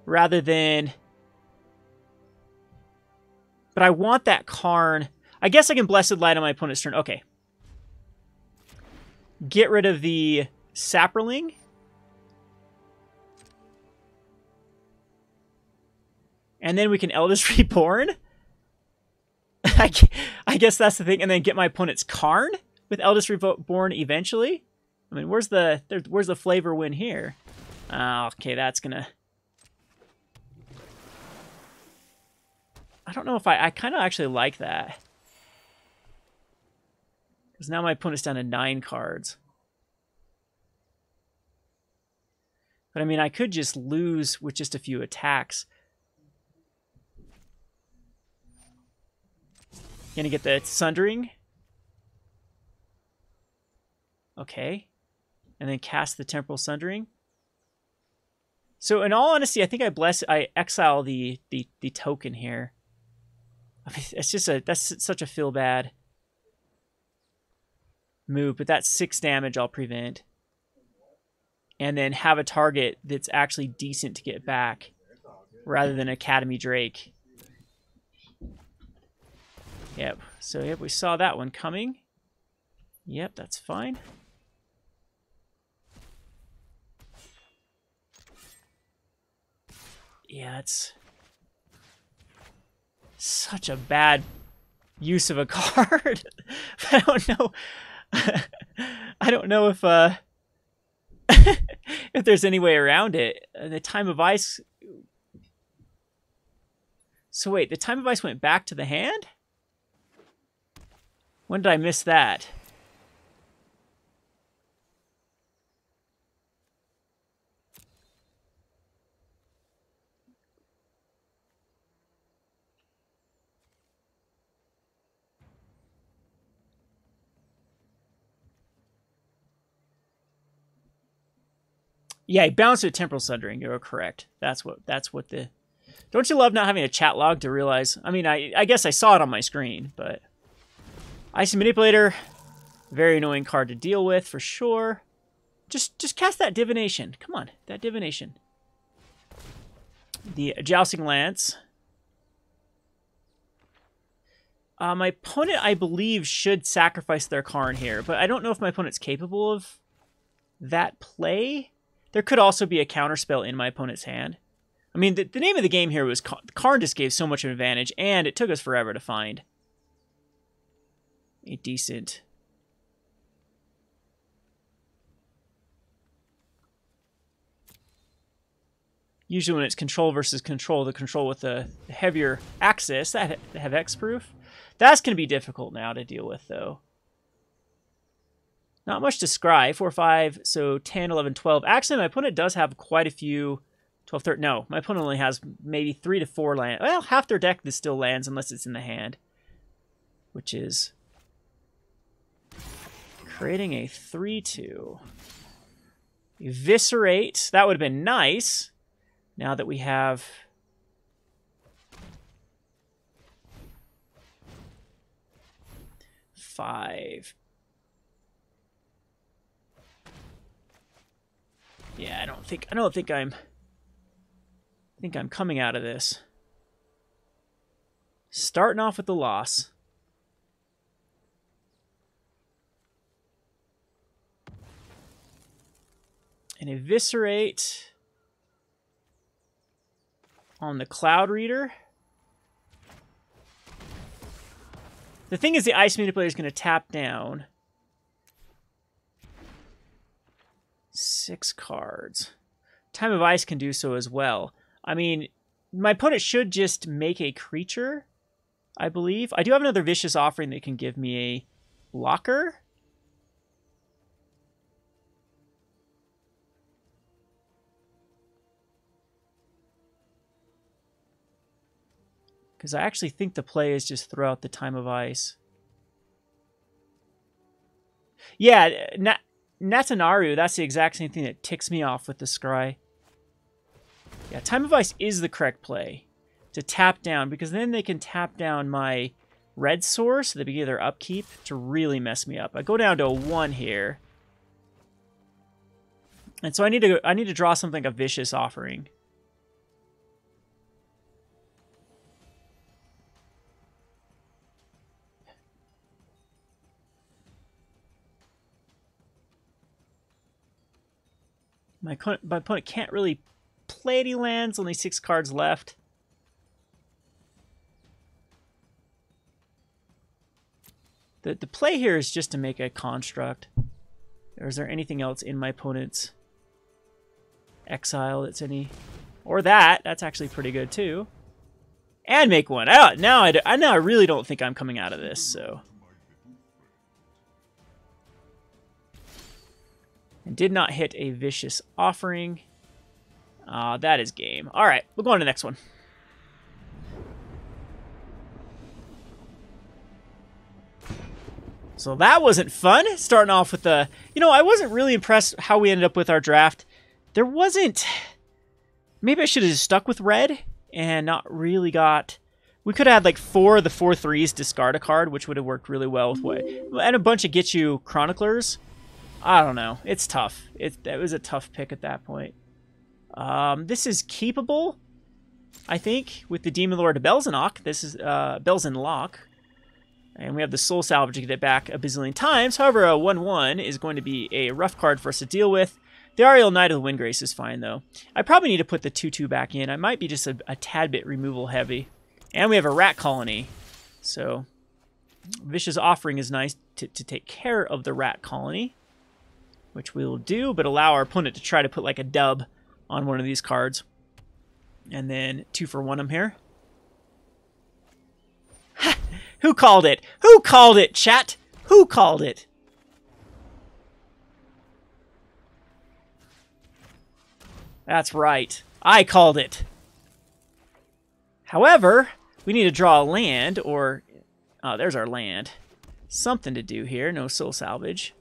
rather than... But I want that Karn. I guess I can Blessed Light on my opponent's turn. Okay. Get rid of the Saproling. And then we can Eldest Reborn. I guess that's the thing. And then get my opponent's Karn with Eldest Reborn eventually. I mean, where's the flavor win here? Okay, that's gonna... I don't know if I kind of actually like that. Because now my opponent's down to 9 cards. But I mean, I could just lose with just a few attacks. Gonna get the Sundering. Okay. And then cast the Temporal Sundering. So in all honesty, I think I exile the token here. I mean, that's such a feel bad move, but that's 6 damage I'll prevent. And then have a target that's actually decent to get back rather than Academy Drake. Yep, so yep, we saw that one coming. Yep, that's fine. Yeah, it's such a bad use of a card. I don't know. I don't know if if there's any way around it. The Time of Ice. So wait, the Time of Ice went back to the hand? When did I miss that? Yeah, he bounced with Temporal Sundering. You're correct. That's what the... Don't you love not having a chat log to realize? I mean, I guess I saw it on my screen, but... Icy Manipulator, very annoying card to deal with, for sure. Just cast that Divination. Come on, that Divination. The Jousting Lance. My opponent, I believe, should sacrifice their Karn here, but I don't know if my opponent's capable of that play. There could also be a counterspell in my opponent's hand. I mean, the name of the game here was Karn just gave so much of an advantage, and it took us forever to find a decent... Usually when it's control versus control, the control with the heavier axis, that have hexproof, that's going to be difficult now to deal with, though. Not much to scry. 4, 5, so 10, 11, 12. Actually, my opponent does have quite a few... 12, 13. No, my opponent only has maybe 3 to 4 lands. Well, half their deck is still lands unless it's in the hand. Which is... creating a 3-2. Eviscerate. That would have been nice. Now that we have... five. Yeah, I don't think I'm coming out of this. Starting off with the loss. And Eviscerate on the Cloud Reader. The thing is, the Ice Manipulator is going to tap down 6 cards. Time of Ice can do so as well. I mean, my opponent should just make a creature, I believe. I do have another Vicious Offering that can give me a blocker. Because I actually think the play is just throw out the Time of Ice. Yeah, Natanaru, that's the exact same thing that ticks me off with the Scry. Yeah, Time of Ice is the correct play to tap down, because then they can tap down my red source at the beginning of their upkeep to really mess me up. I go down to a 1 here. And so I need to draw something like a Vicious Offering. My opponent can't really play any lands, only 6 cards left. The play here is just to make a construct. Or is there anything else in my opponent's exile that's any... Or that's actually pretty good too. And make one. Now I really don't think I'm coming out of this, so... And did not hit a Vicious Offering. That is game. All right, we'll go on to the next one. So that wasn't fun, starting off with the... You know, I wasn't really impressed how we ended up with our draft. There wasn't... Maybe I should have just stuck with red and not really got... We could have had like 4 of the 4/3s discard a card, which would have worked really well with what... And a bunch of Get You Chroniclers. I don't know. It's tough. That was a tough pick at that point. This is keepable, I think, with the Demon Lord of Belzenok. This is Belzenlock. And we have the Soul Salvage to get it back a bazillion times. However, a 1/1 is going to be a rough card for us to deal with. The Ariel Knight of the Windgrace is fine, though. I probably need to put the 2/2 back in. I might be just a tad bit removal heavy. And we have a Rat Colony. So, Vicious Offering is nice to take care of the Rat Colony, which we will do, but allow our opponent to try to put like a dub on one of these cards. And then 2 for 1 them here. Who called it? Who called it, chat? Who called it? That's right. I called it. However, we need to draw a land, or... Oh, there's our land. Something to do here. No soul salvage.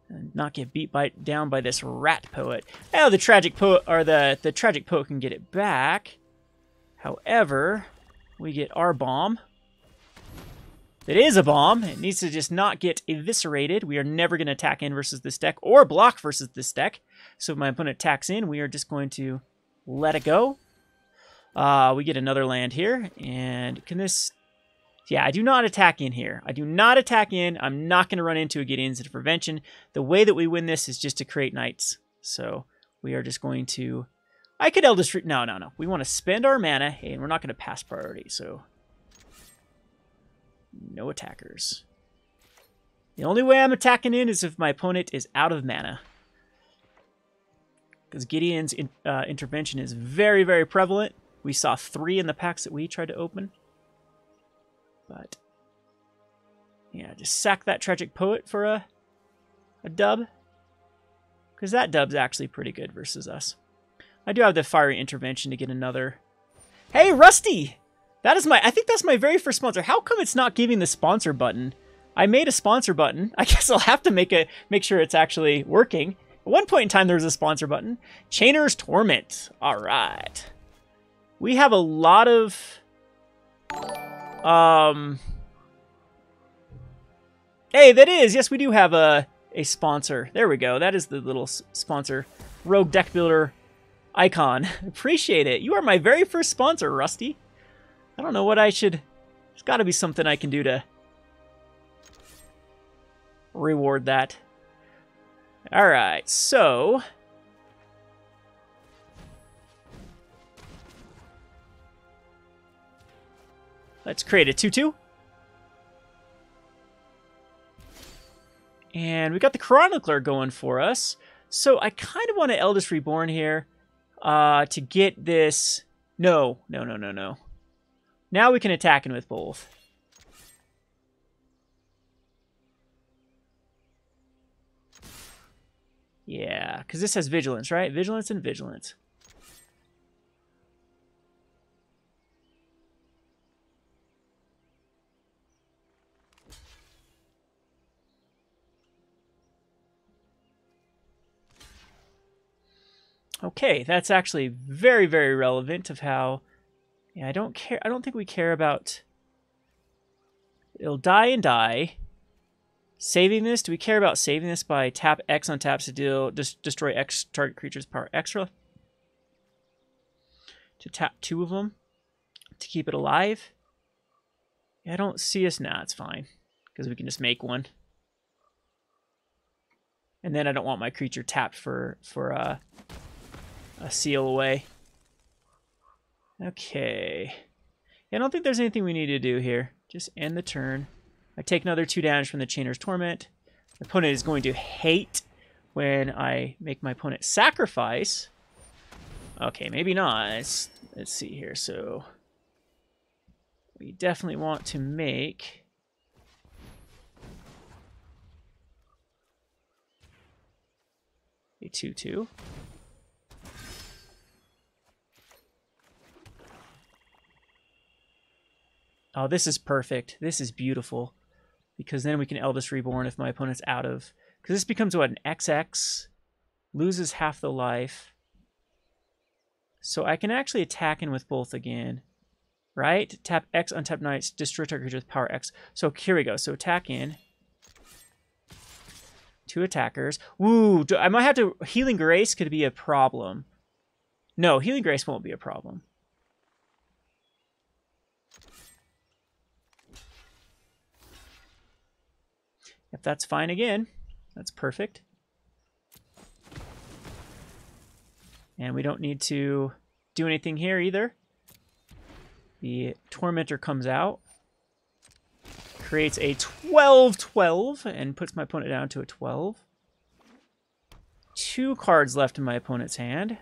And not get beat down by this rat poet. Oh, the tragic poet, or the tragic poet can get it back. However, we get our bomb. It is a bomb. It needs to just not get eviscerated. We are never going to attack in versus this deck, or block versus this deck. So if my opponent attacks in, we are just going to let it go. We get another land here, and can this... Yeah, I do not attack in here. I do not attack in. I'm not going to run into a get into prevention. The way that we win this is just to create knights. So we are just going to... I could Eldest... No. We want to spend our mana, and we're not going to pass priority, so... No attackers. The only way I'm attacking in is if my opponent is out of mana. Because Gideon's intervention is very, very prevalent. We saw 3 in the packs that we tried to open. But, yeah, just sack that Tragic Poet for a dub. Because that dub's actually pretty good versus us. I do have the Fiery Intervention to get another... Hey, Rusty! That is I think that's my very first sponsor. How come it's not giving the sponsor button? I made a sponsor button. I guess I'll have to make sure it's actually working. At one point in time, there was a sponsor button. Chainer's Torment. All right. We have a lot of... Hey, that is. Yes, we do have a sponsor. There we go. That is the little sponsor. Rogue Deck Builder icon. Appreciate it. You are my very first sponsor, Rusty. I don't know what I should... There's got to be something I can do to reward that. Alright, so... Let's create a 2/2. And we got the Chronicler going for us. So I kind of want to Eldest Reborn here to get this... No. Now we can attack in with both. Yeah, because this has Vigilance, right? Vigilance and Vigilance. Okay, that's actually very, very relevant of how... Yeah, I don't care. I don't think we care about... It'll die and die. Saving this? Do we care about saving this by tap X on taps to destroy X target creature's power extra? To tap 2 of them? To keep it alive? Yeah, I don't see us... Nah, it's fine. Because we can just make one. And then I don't want my creature tapped for a seal away. Okay. Yeah, I don't think there's anything we need to do here. Just end the turn. I take another 2 damage from the Chainer's Torment. My opponent is going to hate when I make my opponent sacrifice. Okay, maybe not. Let's see here. So we definitely want to make... a 2/2. Oh, this is perfect. This is beautiful. Because then we can Eldest Reborn if my opponent's out of... Because this becomes, what, an XX? Loses half the life. So I can actually attack in with both again. Right? Tap X, untap Knights, destroy target creature with power X. So here we go. So attack in. 2 attackers. Ooh, I might have to... Healing Grace could be a problem. No, Healing Grace won't be a problem. If that's fine again, that's perfect. And we don't need to do anything here either. The Tormentor comes out, creates a 12/12, and puts my opponent down to a 12. 2 cards left in my opponent's hand.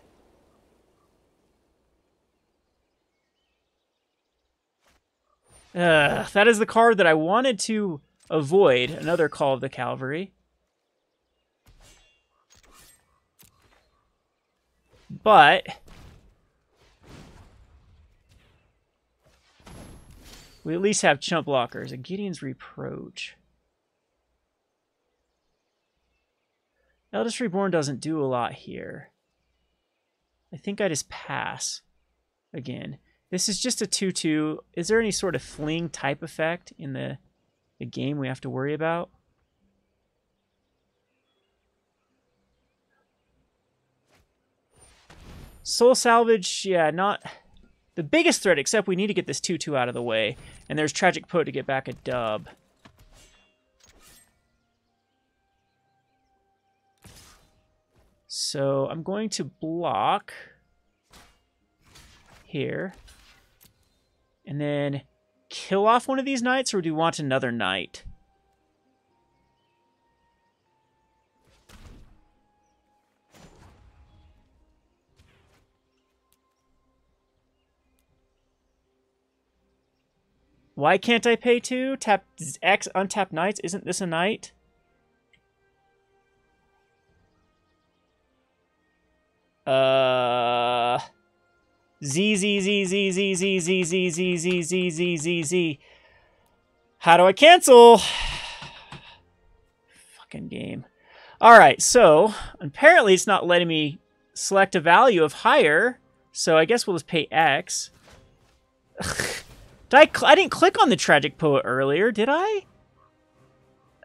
That is the card that I wanted to avoid. Another Call of the Cavalry. But we at least have chump blockers. A Gideon's Reproach. Eldest Reborn doesn't do a lot here. I think I just pass again. This is just a 2/2. Is there any sort of fling type effect in the game we have to worry about? Soul Salvage, yeah, not the biggest threat, except we need to get this 2/2 out of the way. And there's Tragic Poet to get back a dub. So I'm going to block here. And then kill off one of these knights, or do you want another knight? Why can't I pay 2? Tap X, untap knights. Isn't this a knight? Z Z Z Z Z Z Z Z Z Z Z Z Z Z. How do I cancel? Fucking game. Alright, so apparently it's not letting me select a value of higher, so I guess we'll just pay X. I didn't click on the Tragic Poet earlier, did I?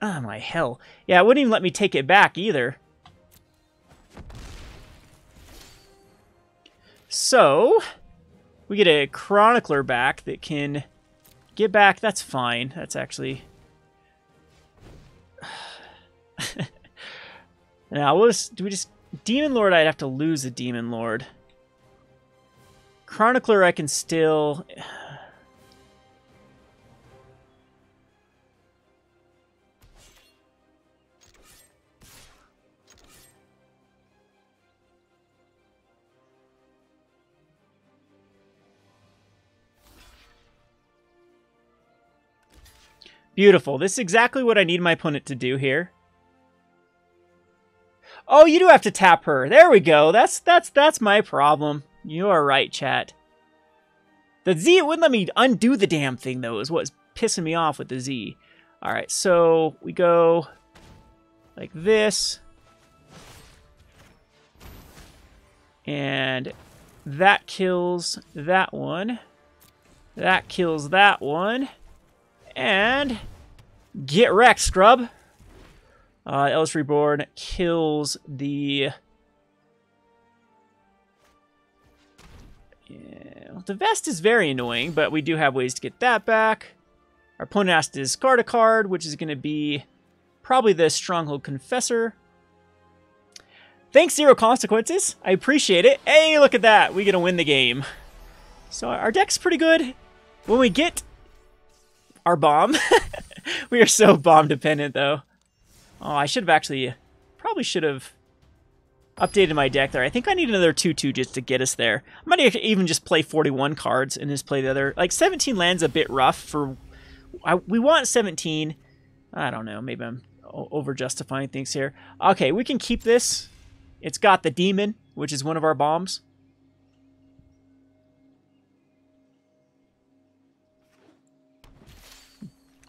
Oh my hell. Yeah, it wouldn't even let me take it back either. So, we get a Chronicler back that can get back. That's fine. That's actually... Now, do we just... Demon Lord, I'd have to lose a Demon Lord. Chronicler, I can still... Beautiful. This is exactly what I need my opponent to do here. Oh, you do have to tap her. There we go. That's my problem. You are right, chat. The Z, it wouldn't let me undo the damn thing, though, is what's pissing me off with the Z. All right, so we go like this. And that kills that one. That kills that one. And get wrecked, scrub. Eldest Reborn kills the... Yeah, the Vest is very annoying, but we do have ways to get that back. Our opponent has to discard a card, which is going to be probably the Stronghold Confessor. Thanks, Zero Consequences. I appreciate it. Hey, look at that. We're going to win the game. So our deck's pretty good. When we get... our bomb. We are so bomb dependent, though. Oh, I should have actually... Probably should have updated my deck there. I think I need another 2/2 just to get us there. I might even just play 41 cards and just play the other... Like, 17 lands a bit rough for... we want 17. I don't know. Maybe I'm over-justifying things here. Okay, we can keep this. It's got the Demon, which is one of our bombs.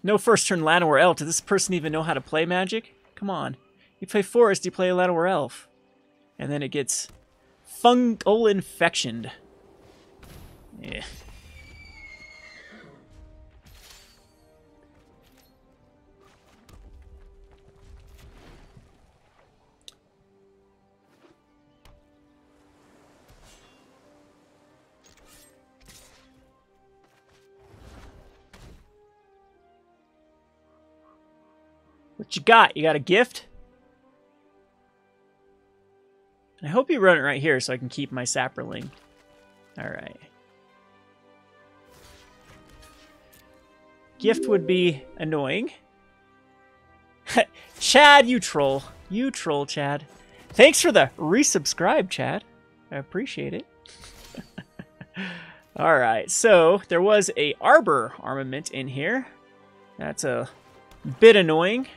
No first turn Llanowar Elf. Does this person even know how to play Magic? Come on. You play Forest, you play Llanowar Elf. And then it gets fungal infectioned. Yeah. What you got? You got a gift? I hope you run it right here so I can keep my Saproling. Alright. Gift would be annoying. Chad, you troll. You troll, Chad. Thanks for the resubscribe, Chad. I appreciate it. All right, so there was a Arbor armament in here. That's a bit annoying.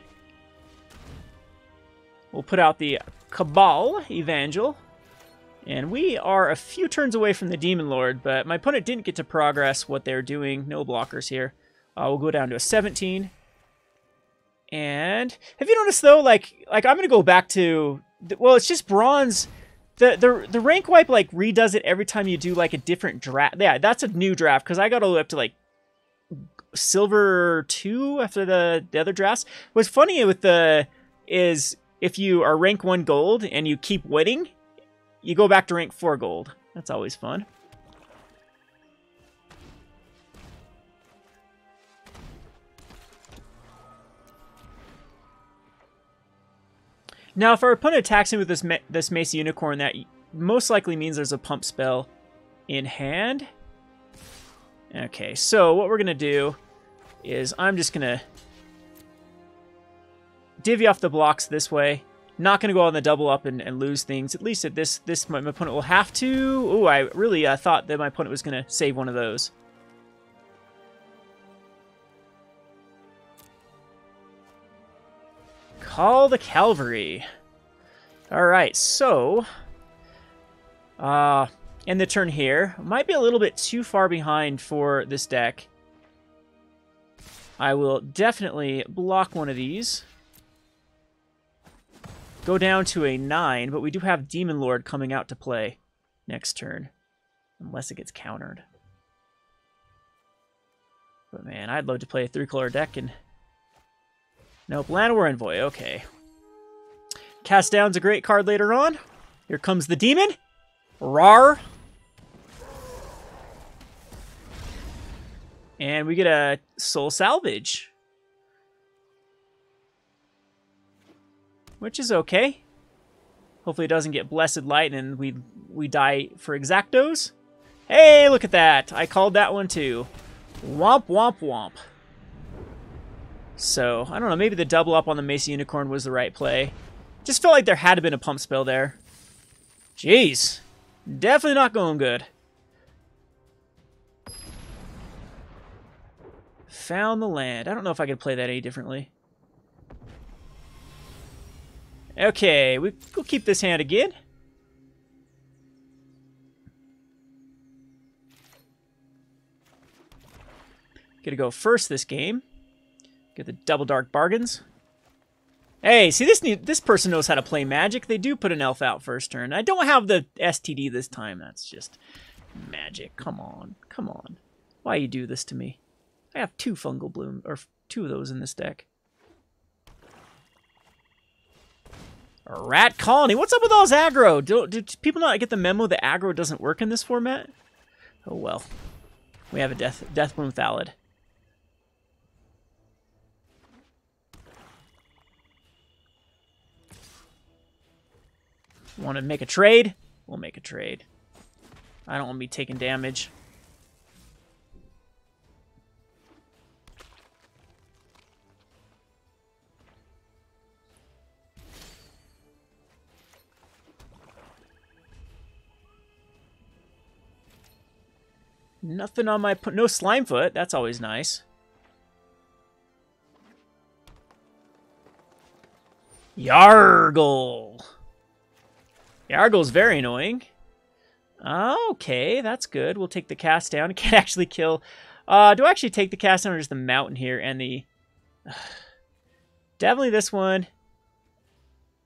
We'll put out the Cabal Evangel. And we are a few turns away from the Demon Lord, but my opponent didn't get to progress what they're doing. No blockers here. We'll go down to a 17. And have you noticed, though, like I'm going to go back to... Well, it's just bronze... The rank wipe, like, redoes it every time you do, like, a different draft. Yeah, that's a new draft, because I got all the way up to, like, silver 2 after the other drafts. What's funny with is if you are rank 1 gold and you keep winning, you go back to rank 4 gold. That's always fun. Now, if our opponent attacks him with this Mace Unicorn, that most likely means there's a pump spell in hand. Okay, so what we're going to do is I'm just going to divvy off the blocks this way. Not going to go on the double up and lose things. At least at this my opponent will have to. Oh, I really thought that my opponent was going to save one of those. Call the Cavalry. Alright, so... in the turn here, might be a little bit too far behind for this deck. I will definitely block one of these. Go down to a 9, but we do have Demon Lord coming out to play next turn. Unless it gets countered. But man, I'd love to play a 3-color deck and... Nope, Llanowar Envoy, okay. Cast Down's a great card later on. Here comes the Demon. Rawr. And we get a Soul Salvage. Which is okay. Hopefully it doesn't get Blessed Light and we die for Exactos. Hey, look at that. I called that one too. Womp, womp, womp. So, I don't know, maybe the double up on the Mace Unicorn was the right play. Just felt like there had to been a pump spell there. Jeez. Definitely not going good. Found the land. I don't know if I could play that any differently. Okay, we'll keep this hand again. Gonna go first this game. Get the double dark bargains. Hey, see, this person knows how to play Magic. They do put an elf out first turn. I don't have the STD this time. That's just Magic. Come on. Come on. Why you do this to me? I have 2 Fungal Bloom, or 2 of those in this deck. A Rat Colony. What's up with all this aggro? Do people not get the memo that aggro doesn't work in this format? Oh well. We have a Death Bloom Thallid. Want to make a trade? We'll make a trade. I don't want to be taking damage. Nothing on my... No Slimefoot. That's always nice. Yargle. Yargle's very annoying. Okay, that's good. We'll take the cast down. Can't actually kill... do I actually take the cast down or just the mountain here and the... Definitely this one.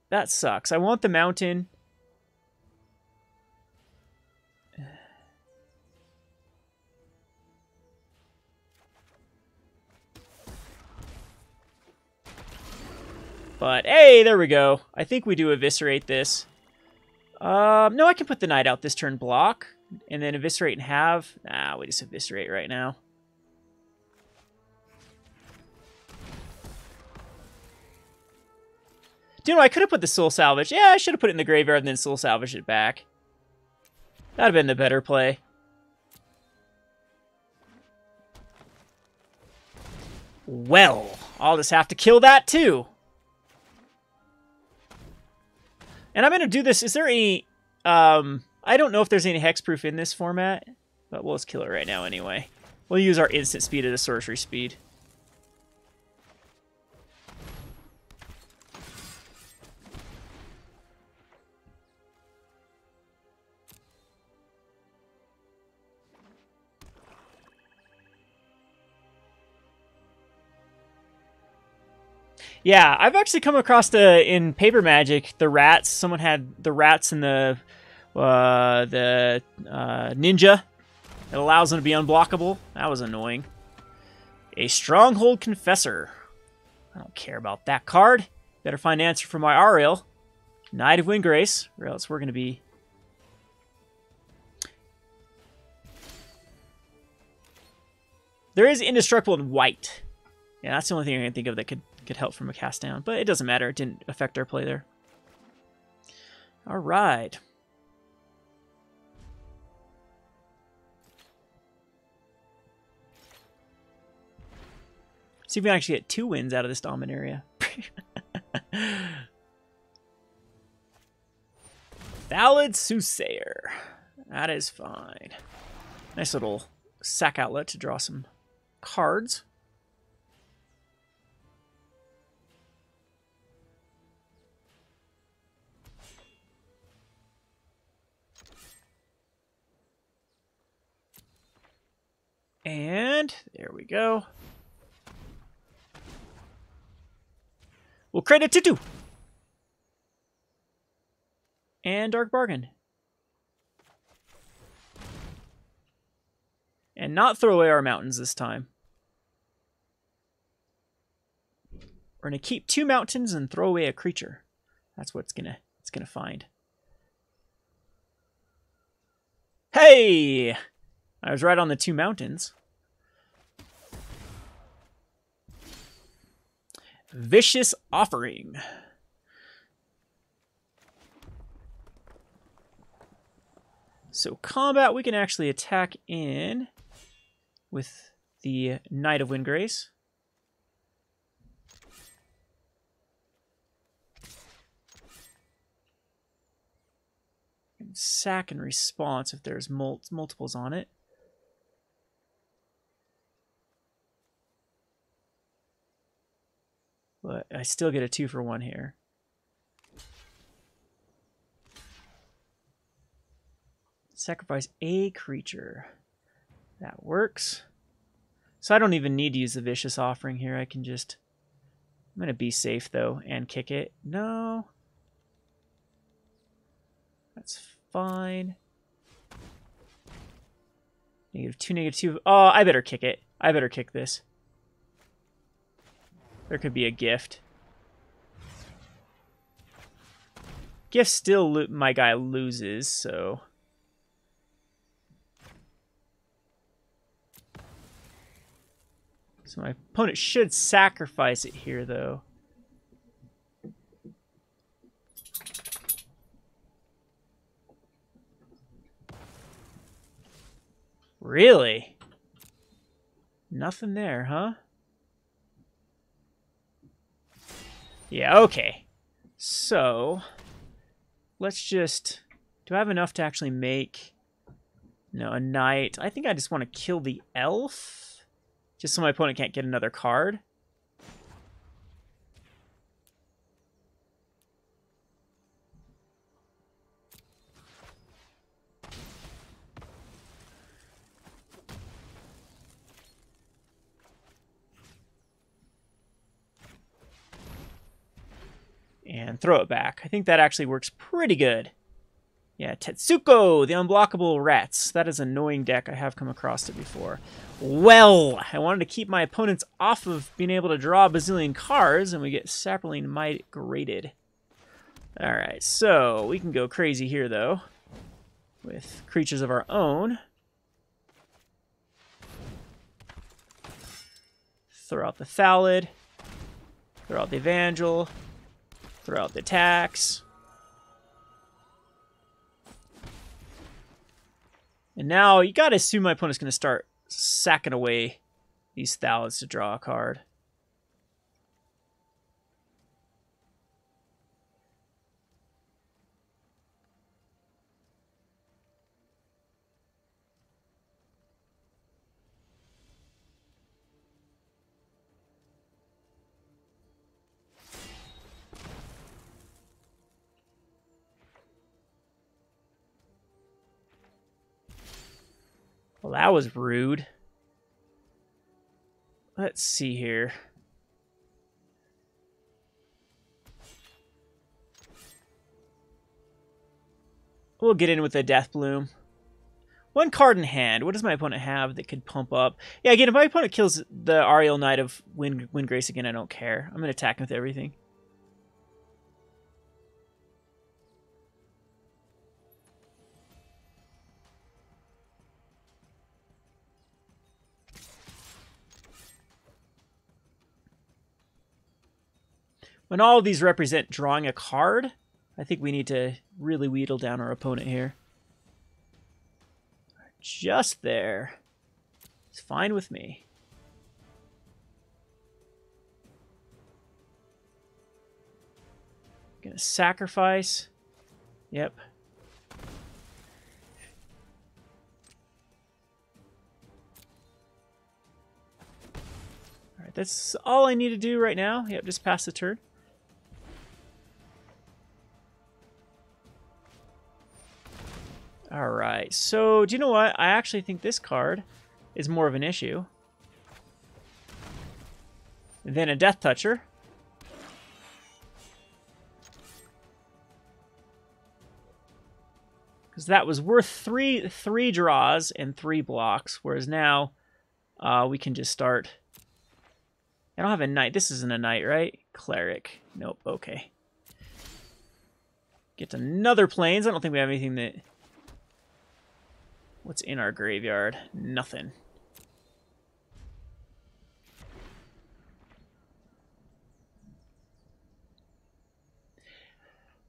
That sucks. I want the mountain. But, hey, there we go. I think we do eviscerate this. No, I can put the knight out this turn, block, and then eviscerate and have. Nah, we just eviscerate right now. Dude, I could have put the Soul Salvage. Yeah, I should have put it in the graveyard and then Soul Salvage it back. That'd have been the better play. Well, I'll just have to kill that too. And I'm going to do this. Is there any... I don't know if there's any hexproof in this format. But we'll just kill it right now anyway. We'll use our instant speed at a sorcery speed. Yeah, I've actually come across in Paper Magic the rats. Someone had the rats and the ninja. It allows them to be unblockable. That was annoying. A Stronghold Confessor. I don't care about that card. Better find an answer for my Ariel. Knight of Windgrace, or else we're going to be... There is Indestructible in white. Yeah, that's the only thing I can think of that could help from a cast down. But it doesn't matter. It didn't affect our play there. All right. See if we can actually get 2 wins out of this Dominaria. Valid Soothsayer. That is fine. Nice little sack outlet to draw some cards. And there we go. We'll create a tutu. And Dark Bargain. And not throw away our mountains this time. We're gonna keep 2 mountains and throw away a creature. That's what it's gonna find. Hey! I was right on the 2 mountains. Vicious Offering. So combat, we can actually attack in with the Knight of Windgrace. And sack in response if there's multiples on it. But I still get a 2-for-1 here. Sacrifice a creature. That works. So I don't even need to use the Vicious Offering here. I can just... I'm going to be safe, though, and kick it. No. That's fine. -2, -2. Oh, I better kick it. I better kick this. There could be a gift. Gift still my guy loses, so... So my opponent should sacrifice it here, though. Really? Nothing there, huh? Yeah, okay. So, let's just... Do I have enough to actually make... No, a knight. I think I just want to kill the elf. Just so my opponent can't get another card. And throw it back. I think that actually works pretty good. Yeah, Tetsuko, the Unblockable Rats. That is an annoying deck. I have come across it before. Well, I wanted to keep my opponents off of being able to draw a bazillion cards, and we get Saproline Migrated. Alright, so we can go crazy here, though, with creatures of our own. Throw out the Thallid. Throw out the Evangel. Throw out the tax. And now you gotta assume my opponent's gonna start sacking away these Thallids to draw a card. Well, that was rude. Let's see here. We'll get in with the Death Bloom. One card in hand. What does my opponent have that could pump up? Yeah, again, if my opponent kills the Ariel Knight of Windgrace again, I don't care. I'm going to attack him with everything. When all of these represent drawing a card, I think we need to really wheedle down our opponent here. Just there. It's fine with me. Gonna sacrifice. Yep. Alright, that's all I need to do right now. Yep, just pass the turn. Alright, so do you know what? I actually think this card is more of an issue than a Death Toucher. Because that was worth three draws and 3 blocks, whereas now we can just start. I don't have a knight. This isn't a knight, right? Cleric. Nope, okay. Get another plains. I don't think we have anything that... What's in our graveyard? Nothing.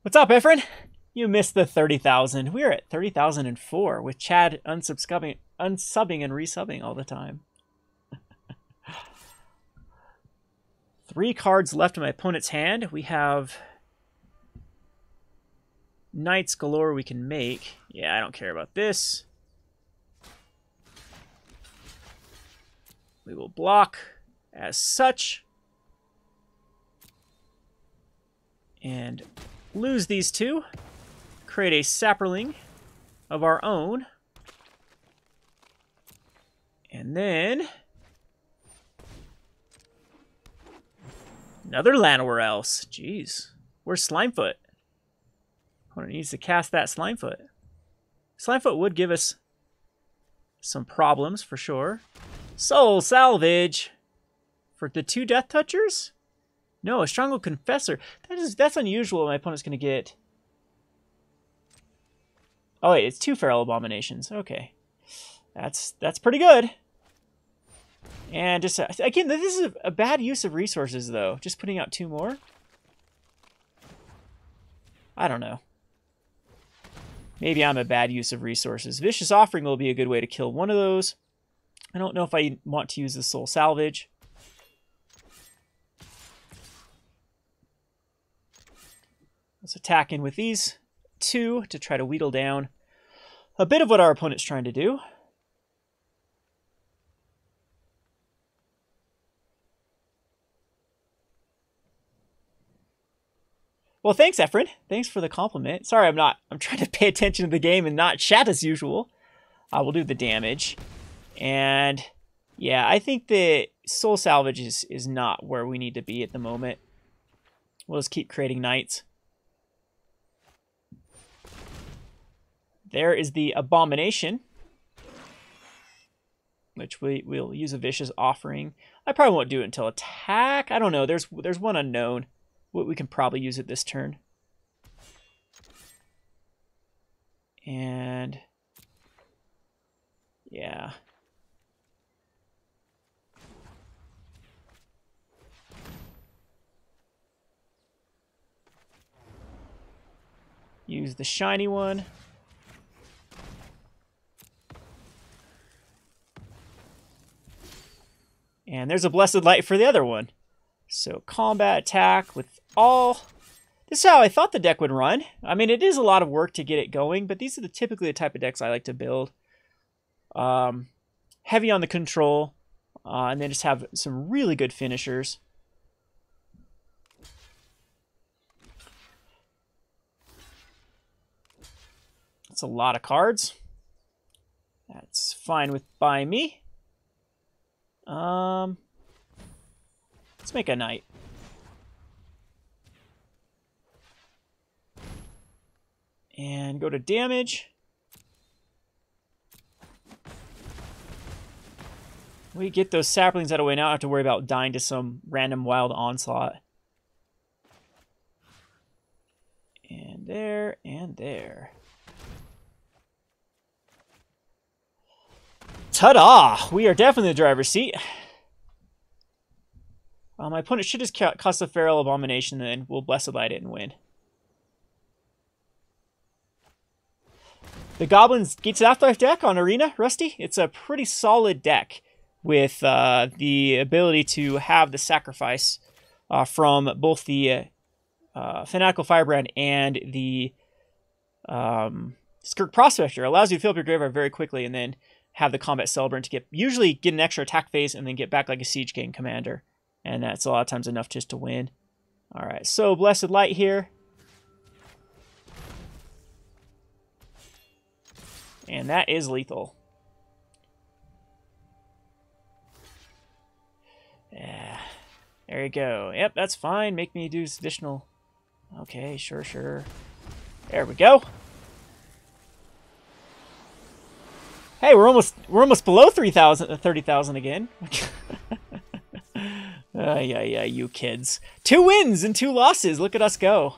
What's up, Efren? You missed the 30,000. We're at 30,004 with Chad unsubbing and resubbing all the time. 3 cards left in my opponent's hand. We have knights galore we can make. Yeah, I don't care about this. We will block as such. And lose these 2. Create a sapperling of our own. And then... another Llanowar Else. Jeez. Where's Slimefoot? Opponent needs to cast that Slimefoot. Slimefoot would give us some problems for sure. Soul Salvage for the 2 Death Touchers? No, a Stronghold Confessor. That's unusual. My opponent's going to get... oh wait, it's 2 Feral Abominations. Okay, that's pretty good. And just again, this is a bad use of resources, though. Just putting out 2 more. I don't know. Maybe I'm a bad use of resources. Vicious Offering will be a good way to kill one of those. I don't know if I want to use the Soul Salvage. Let's attack in with these 2 to try to wheedle down a bit of what our opponent's trying to do. Well, thanks, Efren. Thanks for the compliment. Sorry, I'm trying to pay attention to the game and not chat as usual. We'll do the damage. And yeah, I think the Soul Salvage is not where we need to be at the moment. We'll just keep creating knights. There is the Abomination, which we'll use a Vicious Offering. I probably won't do it until attack. I don't know. There's one unknown. We can probably use it this turn. And yeah. Use the shiny one. And there's a Blessed Light for the other one. So combat attack with all... This is how I thought the deck would run. I mean, it is a lot of work to get it going, but these are typically the type of decks I like to build. Heavy on the control, and then just have some really good finishers. That's a lot of cards. That's fine by me. Let's make a knight. And go to damage. We get those saplings out of the way now. I don't have to worry about dying to some random wild onslaught. And there, and there. Ta-da! We are definitely in the driver's seat. My opponent should just cast a Feral Abomination, and then we'll Blessed Light it and win. The Goblins Gates of Afterlife deck on Arena, Rusty. It's a pretty solid deck with the ability to have the sacrifice from both the Fanatical Firebrand and the Skirk Prospector. It allows you to fill up your graveyard very quickly and then have the Combat Celebrant to usually get an extra attack phase and then get back like a Siege King Commander. And that's a lot of times enough just to win. Alright, so Blessed Light here. And that is lethal. Yeah, there you go. Yep, that's fine. Make me do additional. Okay, sure. There we go. Hey, we're almost below 30,000 again. Yeah, you kids. 2 wins and 2 losses. Look at us go.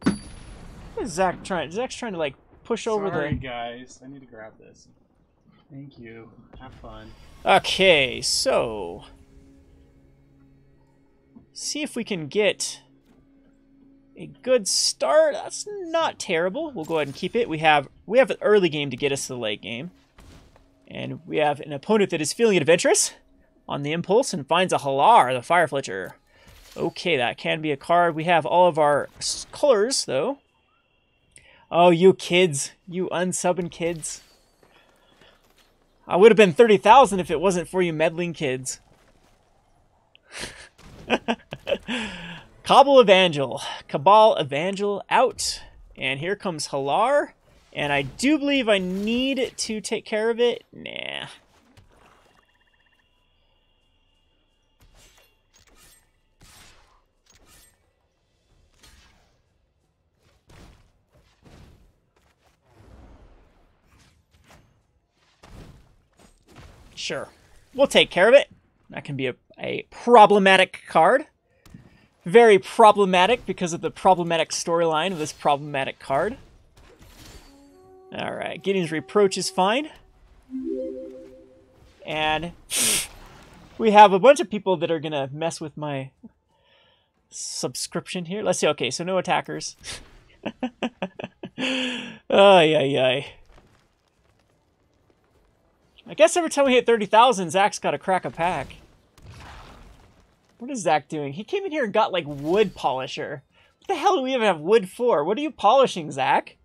What is Zach trying? Zach's trying to like push over the. Sorry, guys. I need to grab this. Thank you. Have fun. Okay, so see if we can get a good start. That's not terrible. We'll go ahead and keep it. We have an early game to get us to the late game. And we have an opponent that is feeling adventurous on the impulse and finds a Halar, the Fire Fletcher. Okay, that can be a card. We have all of our colors, though. Oh, you kids. You unsubbing kids. I would have been 30,000 if it wasn't for you meddling kids. Cabal Evangel out. And here comes Halar. And I do believe I need to take care of it. Nah. Sure. We'll take care of it. That can be a problematic card. Very problematic because of the problematic storyline of this problematic card. Alright, Gideon's Reproach is fine. And we have a bunch of people that are going to mess with my subscription here. Let's see. Okay, so no attackers. Ay. I guess every time we hit 30,000, Zach's got to crack a pack. What is Zach doing? He came in here and got, like, wood polisher. What the hell do we even have wood for? What are you polishing, Zach?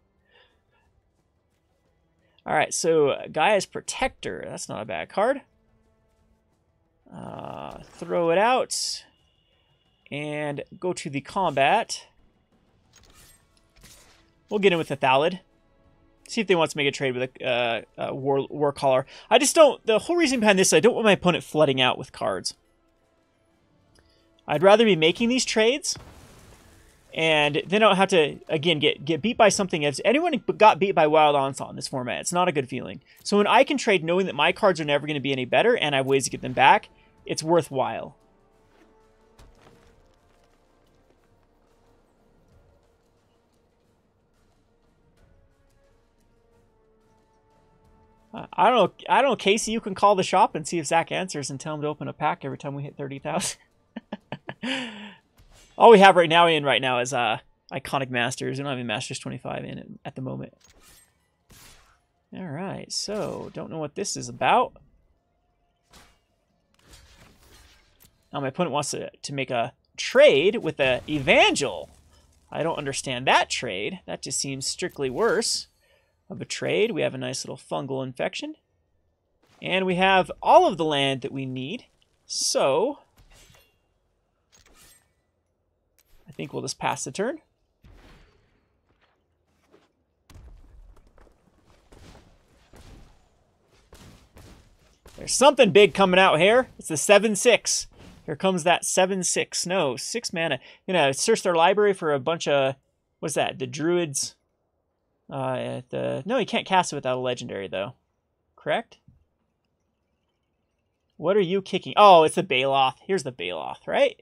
Alright, so Gaia's Protector. That's not a bad card. Throw it out. And go to the combat. We'll get in with a Thallid. See if they want to make a trade with a war caller. I just don't. The whole reason behind this is I don't want my opponent flooding out with cards. I'd rather be making these trades, and then I don't have to again get beat by something. If anyone got beat by Wild Onslaught in this format, it's not a good feeling. So when I can trade knowing that my cards are never going to be any better, and I have ways to get them back, it's worthwhile. I don't know, Casey, you can call the shop and see if Zach answers and tell him to open a pack every time we hit 30,000. All we have right now is Iconic Masters. We don't have any Masters 25 in it at the moment. Alright, so don't know what this is about. Now my opponent wants to make a trade with a Evangel. I don't understand that trade. That just seems strictly worse of a trade. We have a nice little fungal infection. And we have all of the land that we need. So I think we'll just pass the turn. There's something big coming out here. It's the 7/6. Here comes that 7/6. No, 6 mana. Gonna search their library for a bunch of, what's that? The druids. No, you can't cast it without a legendary though. Correct? What are you kicking? Oh, it's the Baloth. Here's the Baloth, right?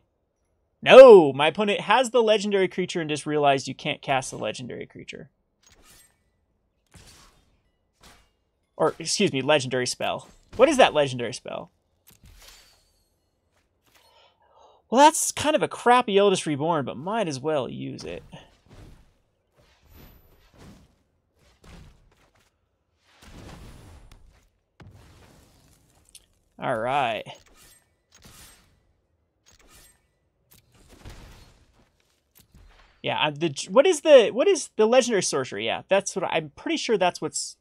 No, my opponent has the legendary creature and just realized you can't cast the legendary creature. Or, excuse me, legendary spell. What is that legendary spell? Well, that's kind of a crappy Eldest Reborn, but might as well use it. All right. Yeah, what is the legendary sorcery? Yeah, that's what I'm pretty sure that's what's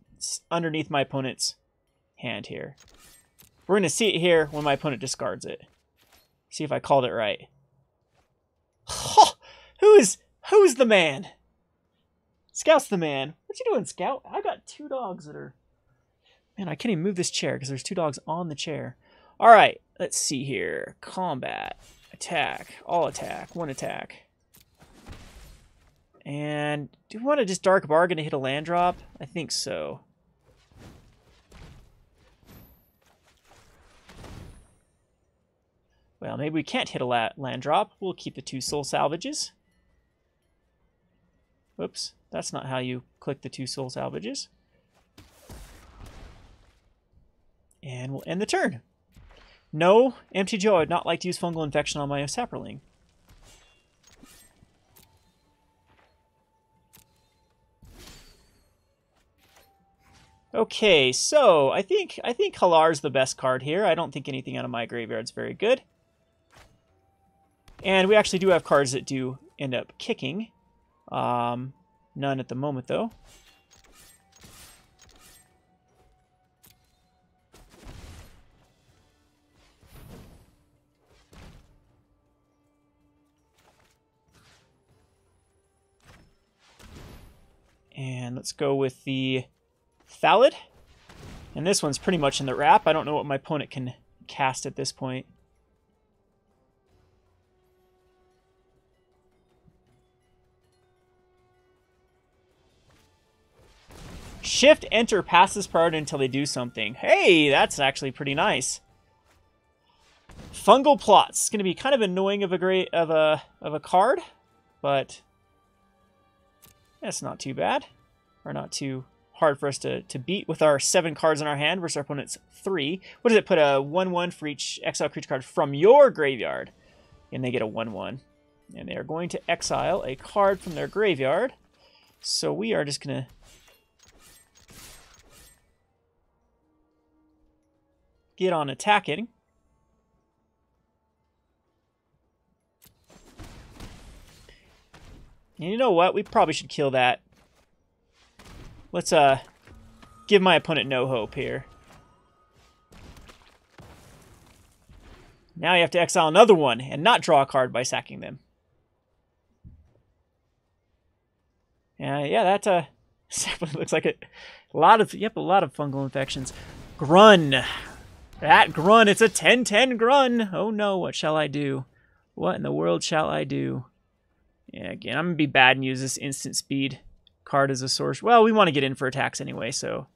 underneath my opponent's hand here. We're gonna see it here when my opponent discards it. See if I called it right. Who's the man? Scout's the man. What you doing, Scout? I got 2 dogs that are... Man, I can't even move this chair because there's 2 dogs on the chair. All right, let's see here. Combat, attack, all attack, 1 attack. And do we want to just Dark Bargain to hit a land drop? I think so. Well, maybe we can't hit a land drop. We'll keep the 2 soul salvages. Whoops, that's not how you click the 2 soul salvages. And we'll end the turn. No, MTG, I would not like to use fungal infection on my sapperling. Okay, so I think Halar's the best card here. I don't think anything out of my graveyard's very good. And we actually do have cards that do end up kicking. None at the moment, though. And let's go with the Thallid. And this one's pretty much in the wrap. I don't know what my opponent can cast at this point. Shift, enter, pass this priority until they do something. Hey, that's actually pretty nice. Fungal Plots. It's going to be kind of annoying of a card, but that's not too bad, or not too hard for us to beat with our 7 cards in our hand versus our opponent's 3. What does it put? A 1/1 for each exile creature card from your graveyard, and they get a 1/1, and they are going to exile a card from their graveyard. So we are just going to get on attacking. And you know what? We probably should kill that. Let's give my opponent no hope here. Now you have to exile another one and not draw a card by sacking them. Yeah, that looks like a lot of fungal infections. Grun. That Grun, it's a 10/10 Grun. Oh no, what shall I do? What in the world shall I do? Yeah, again, I'm going to be bad and use this instant speed card as a source. Well, we want to get in for attacks anyway, so.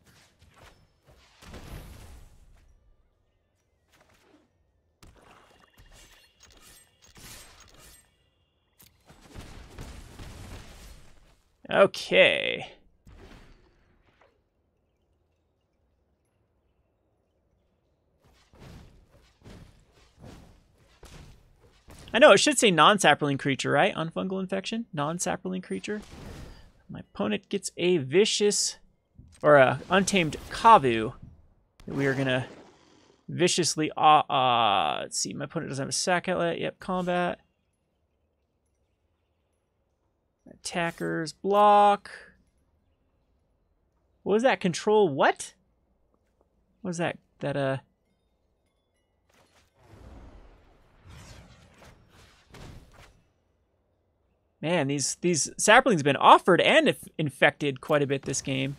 Okay. I know, it should say non-sapperling creature, right? On fungal infection? Non-sapperling creature. My opponent gets a vicious, or a untamed Kavu that we are going to viciously... let's see, my opponent doesn't have a sack outlet. Yep, combat. Attackers, block. What was that? Control what? What was that? Man, these sapperlings have been offered and infected quite a bit this game.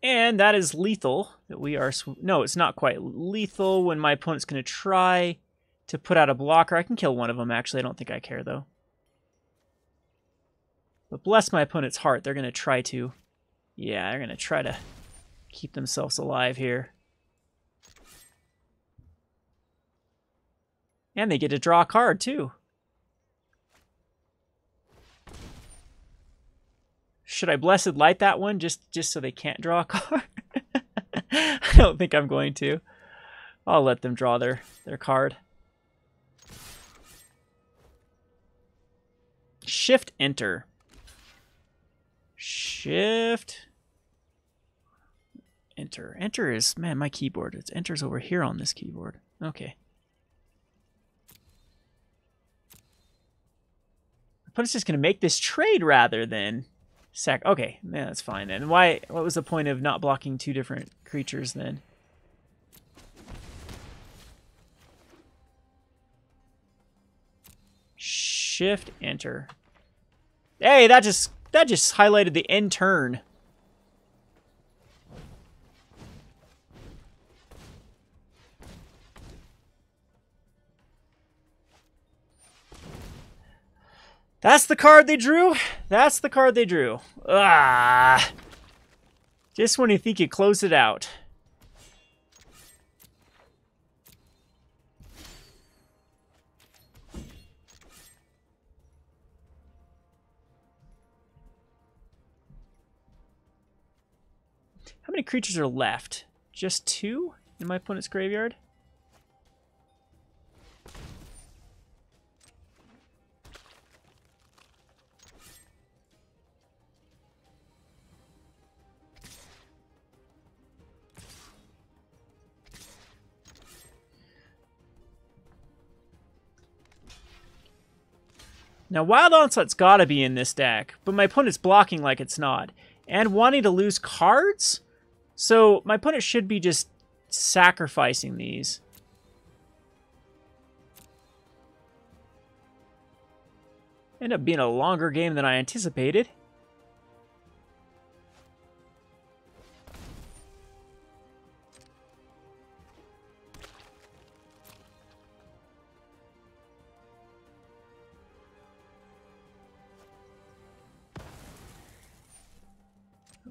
And that is lethal. That we are... No, it's not quite lethal when my opponent's going to try to put out a blocker. I can kill one of them, actually. I don't think I care, though. But bless my opponent's heart. They're going to try to... Yeah, they're going to try to keep themselves alive here. And they get to draw a card, too. Should I Blessed Light that one just so they can't draw a card? I don't think I'm going to. I'll let them draw their card. Shift Enter. Shift Enter. Enter is, man, my keyboard. It's Enter's over here on this keyboard. Okay. My opponent's just going to make this trade rather than... Okay, yeah, that's fine then. What was the point of not blocking two different creatures then? Shift Enter. Hey, that just highlighted the end turn. That's the card they drew? That's the card they drew. Ah! Just when you think you closed it out. How many creatures are left? Just 2 in my opponent's graveyard? Now, Wild Onslaught's gotta be in this deck, but my opponent's blocking like it's not. And wanting to lose cards? So, my opponent should be just sacrificing these. End up being a longer game than I anticipated.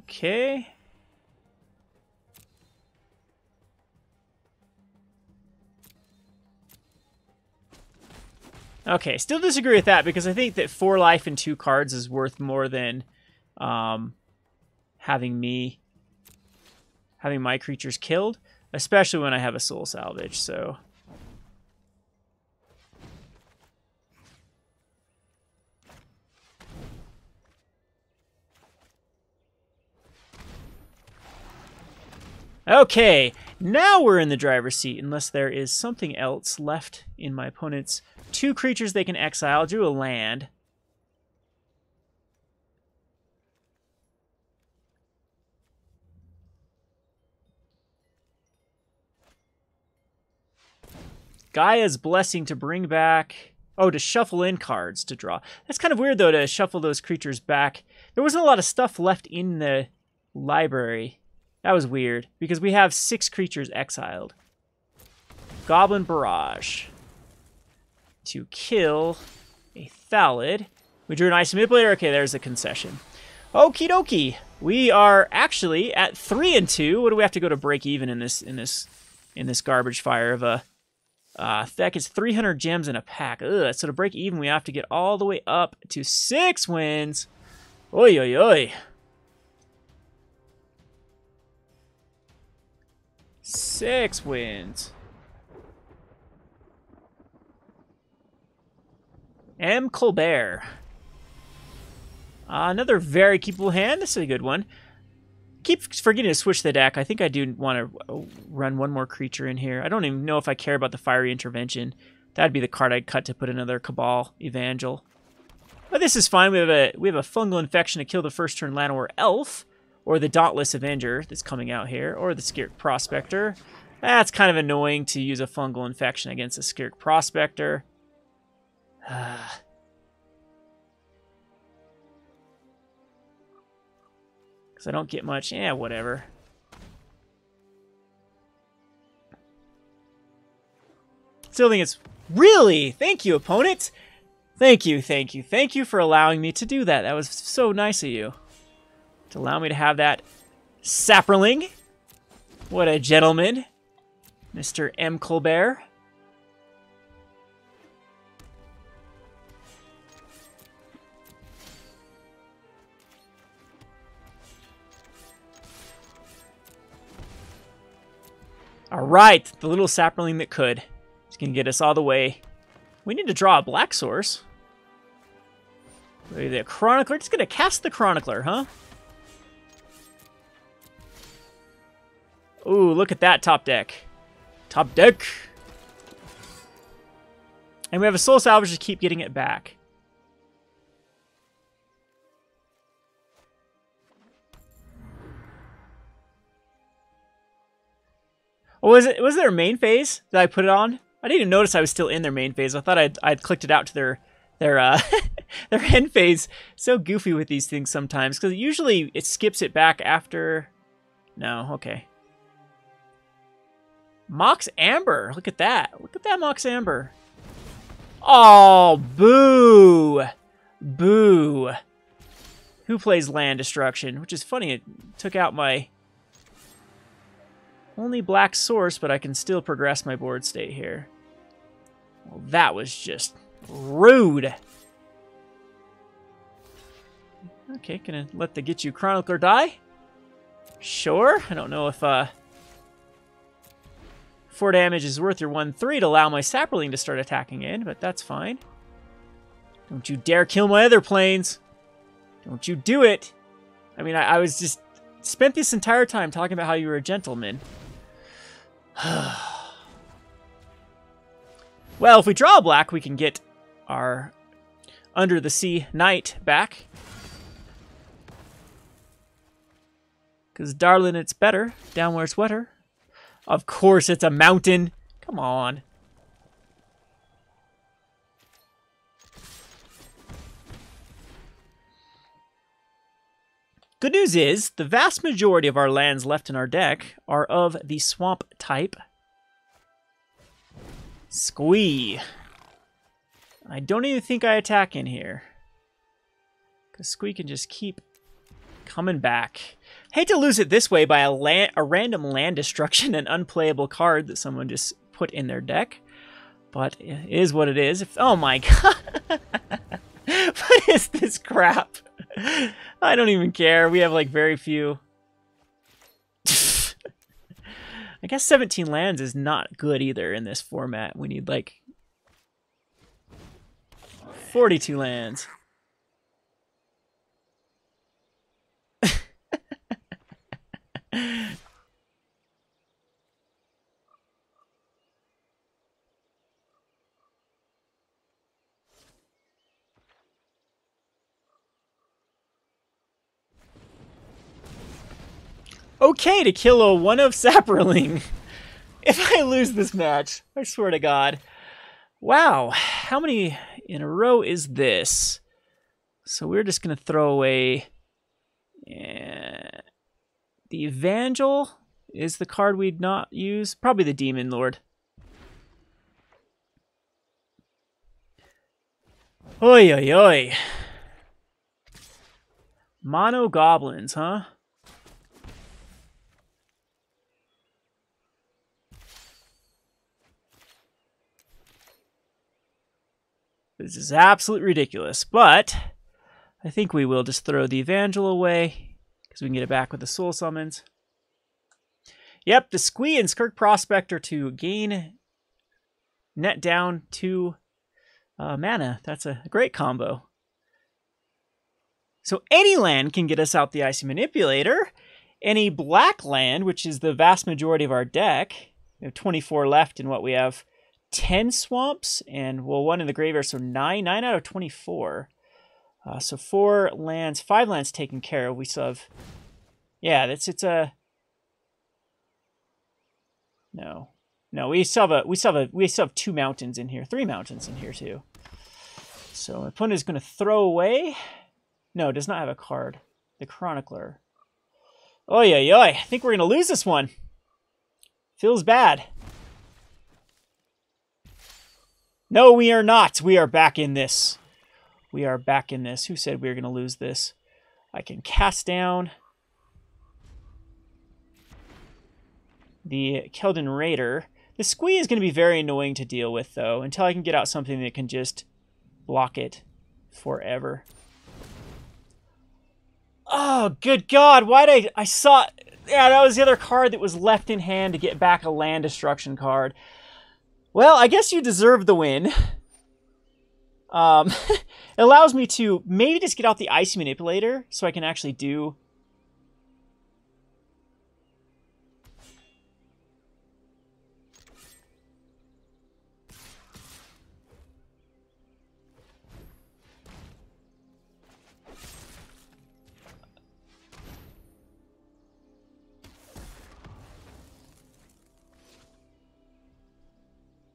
Okay. Okay, still disagree with that because I think that 4 life and 2 cards is worth more than having my creatures killed, especially when I have a soul salvage, so... Okay, now we're in the driver's seat, unless there is something else left in my opponent's 2 creatures they can exile. Drew a land. Gaia's Blessing to bring back... Oh, to shuffle in cards to draw. That's kind of weird, though, to shuffle those creatures back. There wasn't a lot of stuff left in the library. That was weird, because we have 6 creatures exiled. Goblin Barrage. To kill a Thallid. We drew an Ice Manipulator. Okay, there's a concession. Okie dokie. We are actually at 3-2. What do we have to go to break even in this garbage fire of a deck? It's 300 gems in a pack. Ugh, so to break even, we have to get all the way up to 6 wins. Oi, oi, oi. 6 wins. M. Colbert. Another very keepable hand. This is a good one. Keep forgetting to switch the deck. I think I do want to run one more creature in here. I don't even know if I care about the Fiery Intervention. That'd be the card I'd cut to put another Cabal Evangel. But this is fine. We have a Fungal Infection to kill the first turn Llanowar Elf, or the Dauntless Avenger that's coming out here, or the Skirk Prospector. That's kind of annoying to use a Fungal Infection against a Skirk Prospector. Because I don't get much. Yeah, whatever. still think it's really... Thank you, opponent. Thank you, thank you. Thank you for allowing me to do that. That was so nice of you. To allow me to have that sapperling. What a gentleman. Mr. M. Colbert. All right, the little sapperling that could. It's going to get us all the way. We need to draw a black source. The Chronicler, just going to cast the Chronicler, huh? Ooh, look at that top deck. Top deck. And we have a Soul Salvage to keep getting it back. Oh, was it their main phase that I put it on? I didn't even notice I was still in their main phase. I thought I'd clicked it out to their their end phase. So goofy with these things sometimes, because usually it skips it back after. No, okay. Mox Amber, look at that. Look at that Mox Amber. Oh, boo, boo. Who plays land destruction? Which is funny. It took out my only black source, but I can still progress my board state here. Well, that was just rude. Okay, gonna let the Get You Chronicler die? Sure. I don't know if 4 damage is worth your 1/3 to allow my Sapperling to start attacking in, but that's fine. Don't you dare kill my other planes. Don't you do it. I mean, I was just spent this entire time talking about how you were a gentleman. Well, if we draw a black, we can get our Under the Sea Knight back. Because, darling, it's better. Down where it's wetter. Of course, it's a mountain. Come on. Good news is, the vast majority of our lands left in our deck are of the swamp type. Squee. I don't even think I attack in here. Because Squee can just keep coming back. Hate to lose it this way by a random land destruction and unplayable card that someone just put in their deck. But it is what it is. Oh my god. What is this crap? I don't even care. We have like very few. I guess 17 lands is not good either in this format. We need like 42 lands. Okay, to kill a 1-of Sapperling. If I lose this match, I swear to God. Wow, how many in a row is this? So we're just going to throw away... The Evangel is the card we'd not use. Probably the Demon Lord. Oi, oi, oi. Mono Goblins, huh? This is absolutely ridiculous, but I think we will just throw the Evangel away because we can get it back with the Soul Summons. Yep, the Squee and Skirk Prospector to gain net down 2 mana. That's a great combo. So any land can get us out the Icy Manipulator. Any black land, which is the vast majority of our deck, we have 24 left in what we have 10 swamps, and well, 1 in the graveyard, so 9 out of 24. So 4 lands, 5 lands taken care of. We still have, yeah, it's a no, we still have 2 mountains in here, 3 mountains in here too. So my opponent is going to throw away. No, does not have a card. The Chronicler. Oh yeah, I think we're going to lose this one. Feels bad. No, we are not. We are back in this. We are back in this. Who said we were going to lose this? I can cast down the Keldon Raider. The Squee is going to be very annoying to deal with, though, until I can get out something that can just block it forever. Oh, good God. Why'd I saw... Yeah, that was the other card that was left in hand to get back a land destruction card. Well, I guess you deserve the win. It allows me to maybe just get out the Icy Manipulator so I can actually do...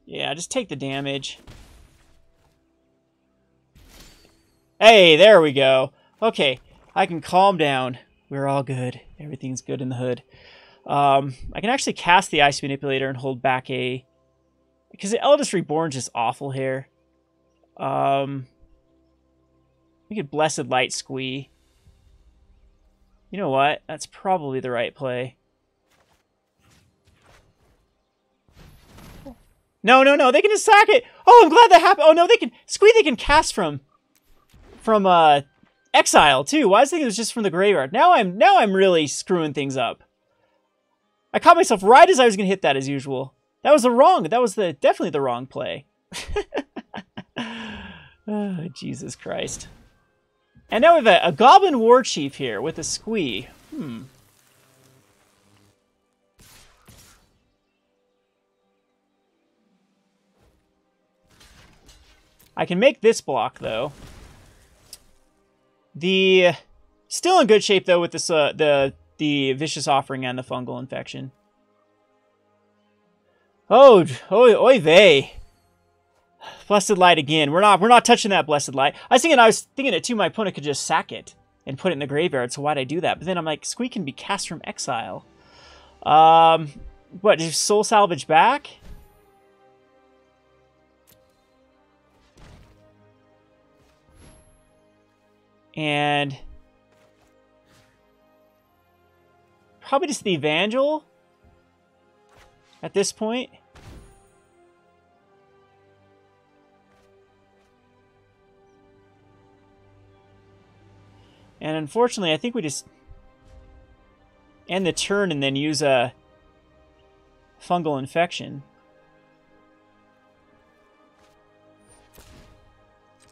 Yeah, just take the damage. Hey, there we go. Okay, I can calm down. We're all good. Everything's good in the hood. I can actually cast the Ice Manipulator and hold back a... Because the Eldest Reborn's just awful here. We could Blessed Light Squee. You know what? That's probably the right play. No, no, no. They can just sack it. Oh, I'm glad that happened. Oh, no, they can... Squee they can cast from exile, too. Why was I thinking it was just from the graveyard? Now I'm really screwing things up. I caught myself right as I was going to hit that, as usual. That was definitely the wrong play. Oh, Jesus Christ. And now we have a Goblin War Chief here with a Squee. I can make this block, though. Still in good shape, though, with this the Vicious Offering and the Fungal Infection. Oh, oy vey. Blessed Light again. We're not touching that Blessed Light. I was thinking it too. My opponent could just sack it and put it in the graveyard. So why'd I do that? But then I'm like, Squee can be cast from exile. What? Does Soul Salvage back? And probably just the Evangel at this point. And unfortunately, I think we just end the turn and then use a Fungal Infection.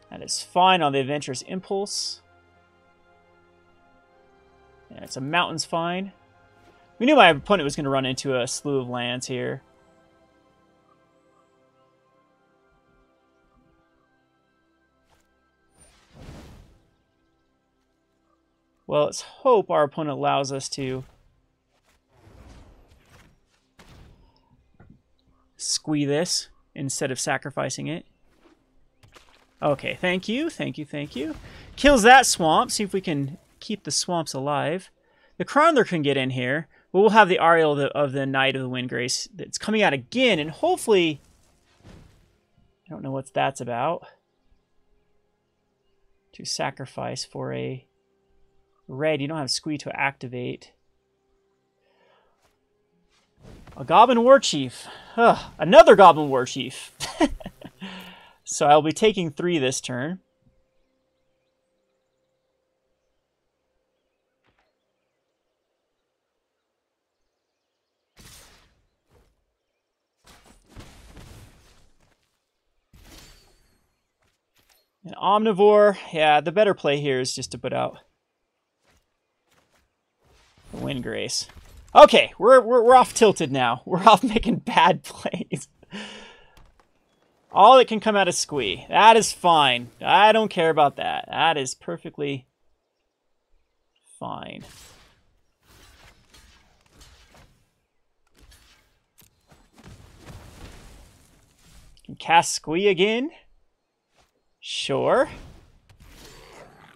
That is fine on the Adventurous Impulse. Yeah, it's a Mountain's fine. We knew my opponent was going to run into a slew of lands here. Well, let's hope our opponent allows us to squee this instead of sacrificing it. Okay, thank you, thank you, thank you. Kills that swamp. See if we can keep the swamps alive. The Chronicler can get in here. But we'll have the Ariel of the Knight of the Windgrace that's coming out again, and hopefully... I don't know what that's about. To sacrifice for a red. You don't have Squee to activate. A Goblin War Chief. Ugh, another Goblin War Chief. So I'll be taking 3 this turn. An Omnivore. Yeah, the better play here is just to put out the Windgrace. Okay, we're off tilted now. We're off making bad plays. All that can come out is Squee. That is fine. I don't care about that. That is perfectly fine. Can cast Squee again. Sure.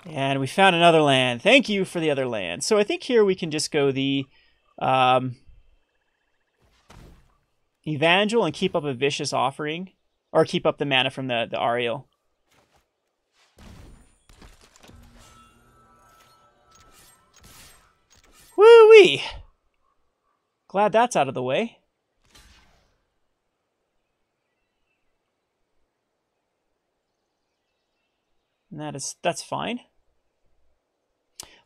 And we found another land. Thank you for the other land. So I think here we can just go the Evangel and keep up a Vicious Offering. or keep up the mana from the Ariel. Woo-wee! Glad that's out of the way. And that's fine.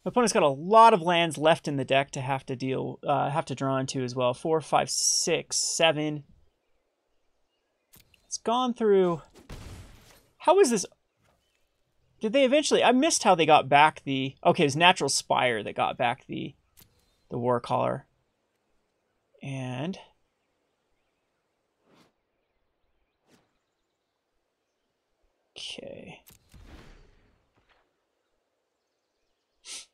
My opponent's got a lot of lands left in the deck to have to draw into as well. 4, 5, 6, 7. It's gone through. How is this? Did they eventually? I missed how they got back the. Okay, it was Natural Spire that got back the Warcaller. And okay.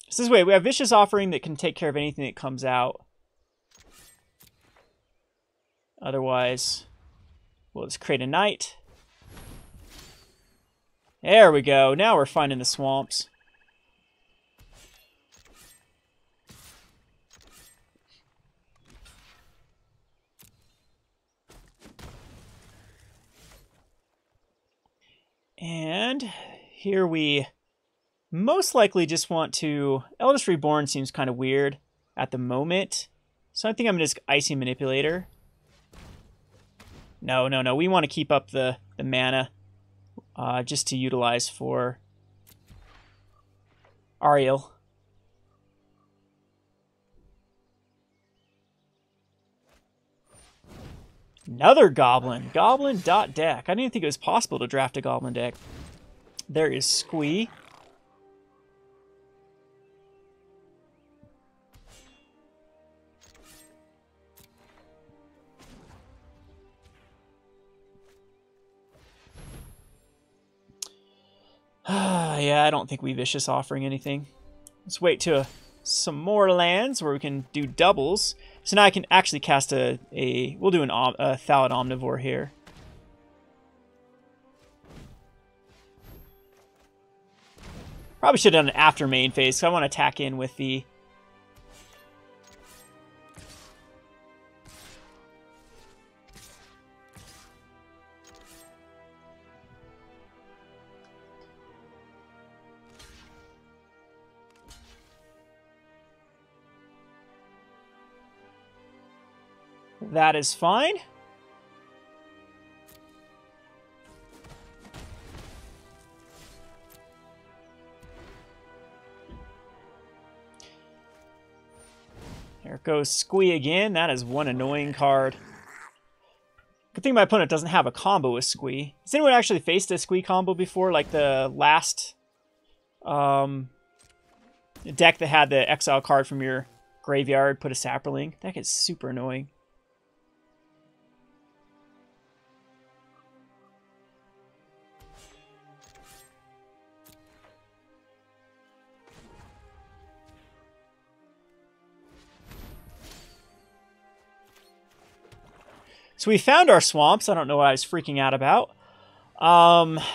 So this way, we have Vicious Offering that can take care of anything that comes out. Otherwise, we'll just create a Knight. There we go. Now we're finding the swamps. And here we most likely just want to... Eldest Reborn seems kind of weird at the moment. So I think I'm just Icy Manipulator. No. We want to keep up the mana just to utilize for Ariel. Another Goblin. Goblin.deck. I didn't think it was possible to draft a Goblin deck. There is Squee. Yeah, I don't think we Vicious Offering anything. Let's wait to some more lands where we can do doubles. So now I can actually cast we'll do a Thallid Omnivore here. Probably should have done an after main phase, so I want to attack in with the... That is fine. There goes Squee again. That is one annoying card. Good thing my opponent doesn't have a combo with Squee. Has anyone actually faced a Squee combo before? Like the last deck that had the exile card from your graveyard, put a Saproling. That gets super annoying. So we found our swamps. I don't know what I was freaking out about. I'm going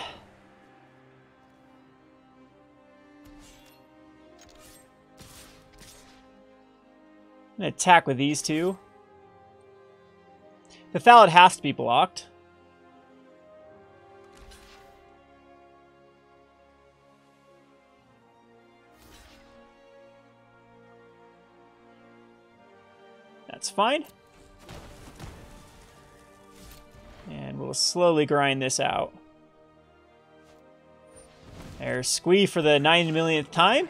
to attack with these two. The Thallid has to be blocked. That's fine. And we'll slowly grind this out. There's Squee for the 9 millionth time.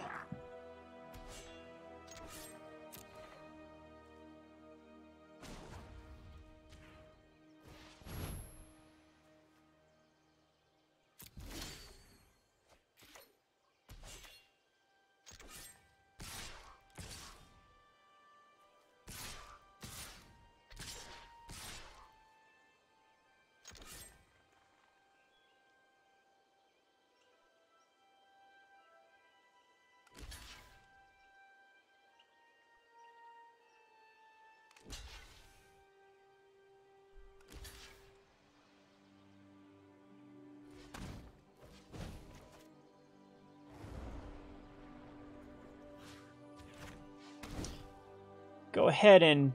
Go ahead and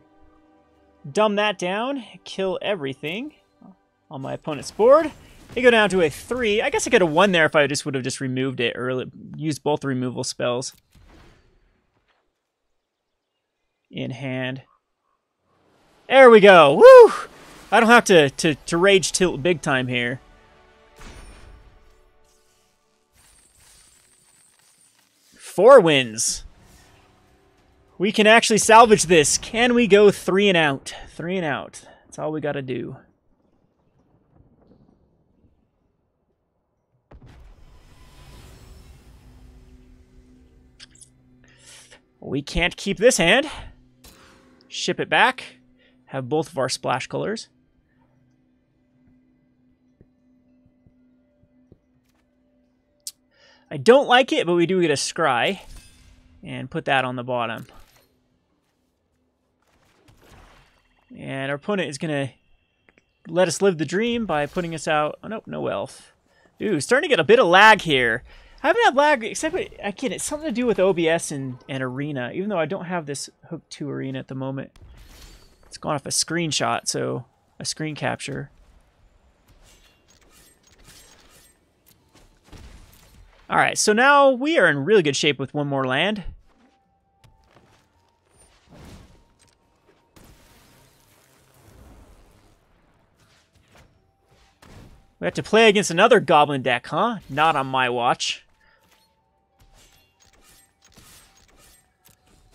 dumb that down, kill everything. on my opponent's board. They go down to a 3. I guess I could have won there if I just would have just removed it or used both removal spells in hand. There we go. Woo! I don't have to rage tilt big time here. Four wins. We can actually salvage this. Can we go 3 and out? 3 and out. That's all we got to do. We can't keep this hand. Ship it back. Have both of our splash colors. I don't like it, but we do get a scry. And put that on the bottom. And our opponent is going to let us live the dream by putting us out. Oh, nope, no elf. Ooh, starting to get a bit of lag here. I haven't had lag, except, again, it's something to do with OBS and Arena, even though I don't have this hooked to Arena at the moment. It's gone off a screenshot, so a screen capture. All right, so now we are in really good shape with one more land. We have to play against another goblin deck, huh? Not on my watch.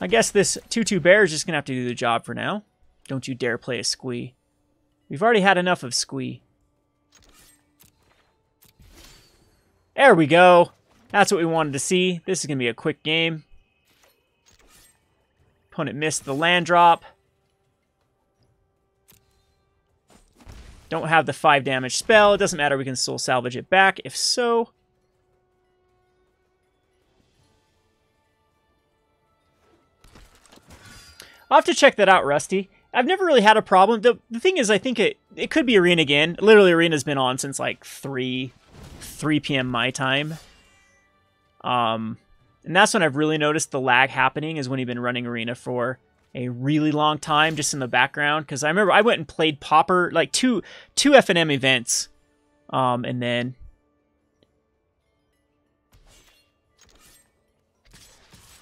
I guess this 2/2 bear is just going to have to do the job for now. Don't you dare play a squee. We've already had enough of squee. There we go. That's what we wanted to see. This is going to be a quick game. Opponent missed the land drop. Don't have the 5 damage spell. It doesn't matter. We can still salvage it back if so. I'll have to check that out, Rusty. I've never really had a problem. The thing is, I think it could be Arena again. Literally, Arena's been on since like 3 p.m. my time. And that's when I've really noticed the lag happening, is when you've been running Arena for a really long time just in the background. Because I remember I went and played Pauper, like two FNM events. And then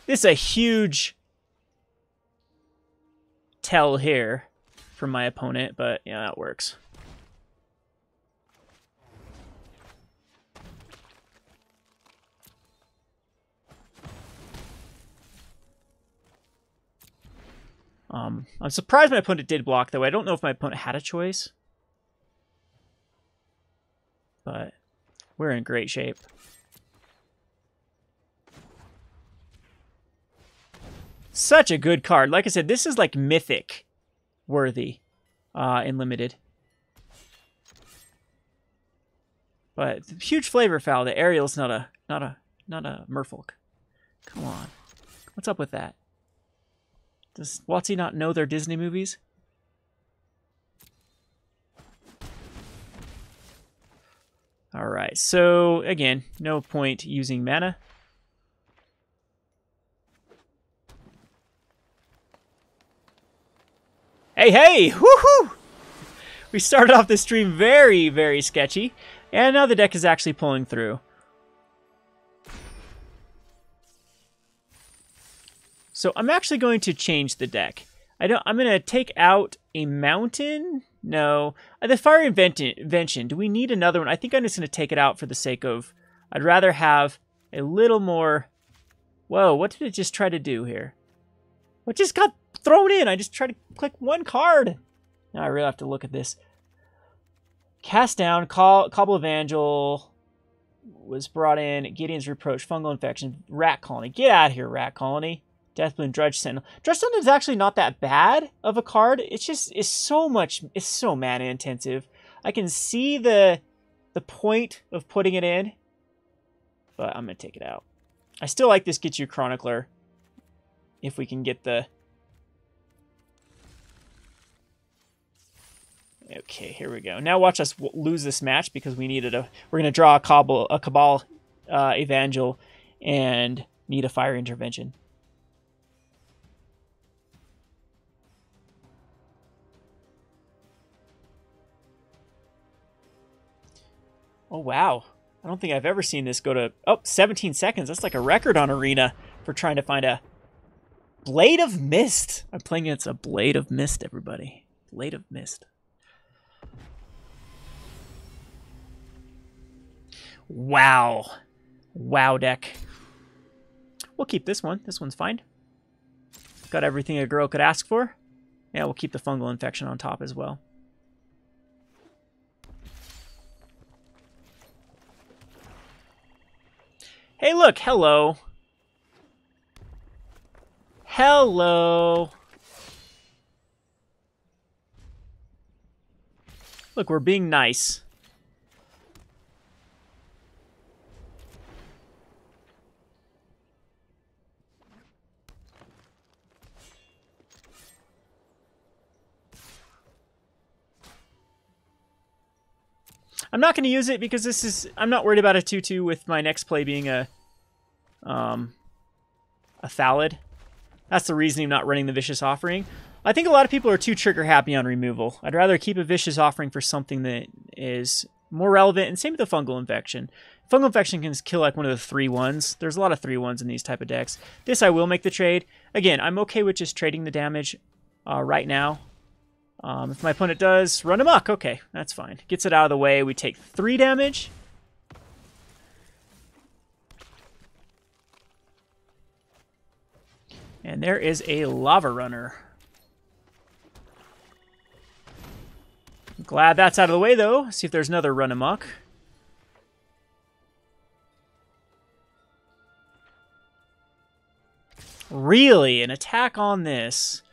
this is a huge tell here from my opponent, but yeah, that works. I'm surprised my opponent did block, though. I don't know if my opponent had a choice. But we're in great shape. Such a good card. Like I said, this is like mythic worthy in Limited. But huge flavor foul. The Ariel's not a merfolk. Come on. What's up with that? Does WotC not know their Disney movies? Alright, so again, no point using mana. Hey! Woohoo! We started off this stream very, very sketchy, and now the deck is actually pulling through. So I'm actually going to change the deck. I'm going to take out a mountain. No, the Fire Invention. Do we need another one? I think I'm just going to take it out for the sake of. I'd rather have a little more. Whoa! What did it just try to do here? What just got thrown in? I just tried to click one card. Now I really have to look at this. Cast down. Cobble Evangel was brought in. Gideon's Reproach. Fungal Infection. Rat Colony. Get out of here, Rat Colony. Deathbloom, Drudge Sentinel. Drudge Sentinel is actually not that bad of a card. It's just, it's so mana intensive. I can see the point of putting it in, but I'm going to take it out. I still like this Get You Chronicler, if we can get the... Okay, here we go. Now watch us lose this match because we needed we're going to draw a Cabal Evangel and need a Fire Intervention. Oh, wow. I don't think I've ever seen this go to... Oh, 17 seconds. That's like a record on Arena for trying to find a Blade of Mist. I'm playing against a Blade of Mist, everybody. Blade of Mist. Wow. Wow deck. We'll keep this one. This one's fine. Got everything a girl could ask for. Yeah, we'll keep the fungal infection on top as well. Hey, look. Hello. Hello. Look, we're being nice. I'm not going to use it because this is... I'm not worried about a 2-2 with my next play being a Thallid. That's the reason I'm not running the Vicious Offering. I think a lot of people are too trigger happy on removal. I'd rather keep a Vicious Offering for something that is more relevant, and same with the Fungal Infection. Fungal Infection can kill like one of the 3-1s. There's a lot of 3-1s in these type of decks. This I will make the trade. Again, I'm okay with just trading the damage right now. If my opponent does run amok, okay, that's fine. Gets it out of the way. We take 3 damage. And there is a Lava Runner. Glad that's out of the way, though. See if there's another run amok. Really? An attack on this?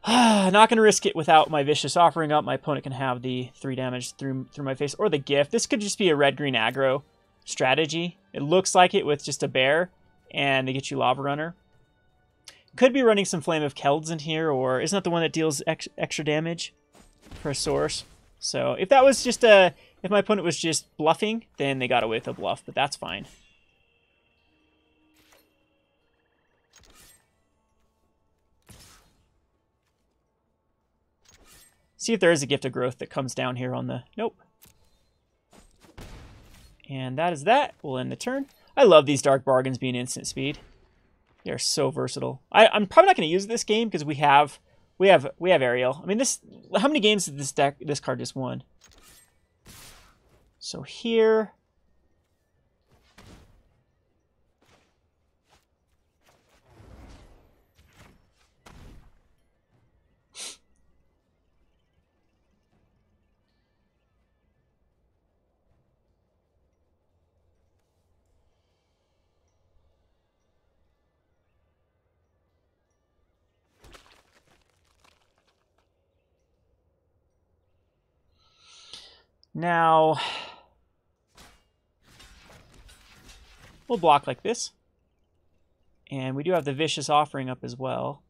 Not going to risk it without my Vicious Offering up. My opponent can have the 3 damage through my face. Or the gift. This could just be a red-green aggro strategy. It looks like it with just a bear. And they get you Lava Runner. Could be running some Flame of Kelds in here. Or isn't that the one that deals extra damage for a source? So if that was just a... If my opponent was just bluffing, then they got away with a bluff. But that's fine. See if there is a Gift of Growth that comes down here on the... Nope. And that is that. We'll end the turn. I love these Dark Bargains being instant speed. They are so versatile. I'm probably not going to use this game because we have Ariel. I mean, this... How many games did this card just won? So here... Now, we'll block like this. And we do have the Vicious Offering up as well.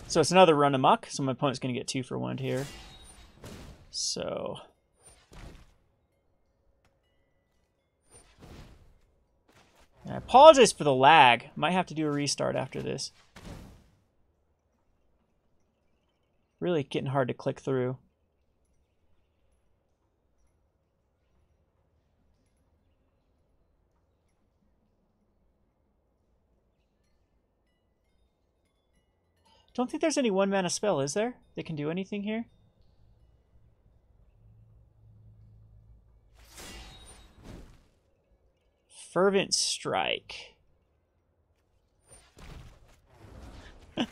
So it's another run amok. So my opponent's going to get 2 for 1 here. So... I apologize for the lag. Might have to do a restart after this. Really getting hard to click through. Don't think there's any 1-mana spell, is there? That can do anything here? Fervent Strike. That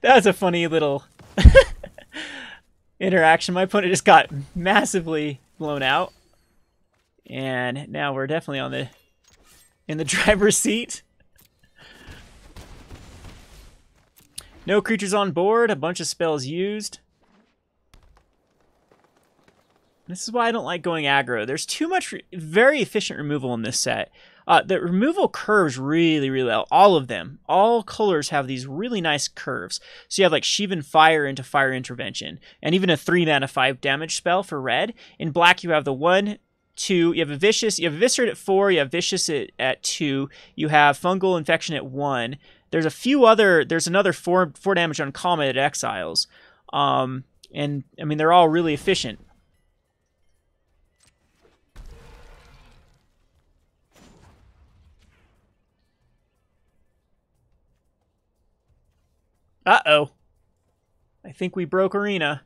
was a funny little interaction. My opponent just got massively blown out. And now we're definitely in the driver's seat. No creatures on board, a bunch of spells used. This is why I don't like going aggro. There's too much very efficient removal in this set. The removal curves really, really well. All of them. All colors have these really nice curves. So you have like Shivan Fire into Fire Intervention. And even a 3-mana 5 damage spell for red. In black you have the 1, 2. You have a Vicious. You have Eviscerate at 4. You have Vicious at 2. You have Fungal Infection at 1. There's a few other... There's another 4 damage on Comet at Exiles. And, I mean, they're all really efficient. Uh-oh. I think we broke arena.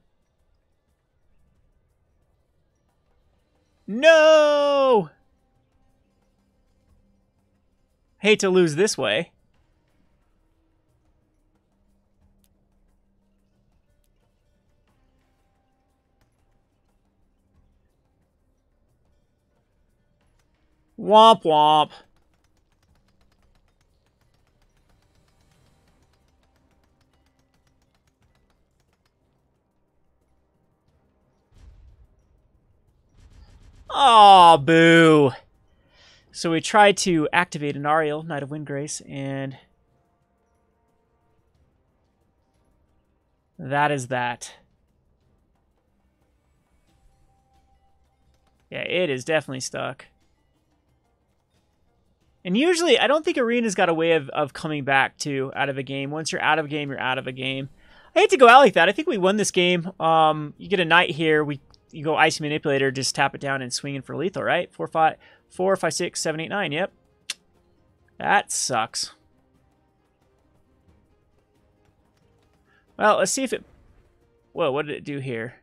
No! Hate to lose this way. Womp womp. Aw, boo. So we tried to activate an Ariel, Knight of Windgrace, and that is that. Yeah, it is definitely stuck. And usually, I don't think Arena's got a way of coming back, too, out of a game. Once you're out of a game, you're out of a game. I hate to go out like that. I think we won this game. You get a knight here. You go Icy Manipulator, just tap it down and swing in for lethal, right? 4, 5, 6, 7, 8, 9. Yep. That sucks. Well, let's see if it... Whoa, what did it do here?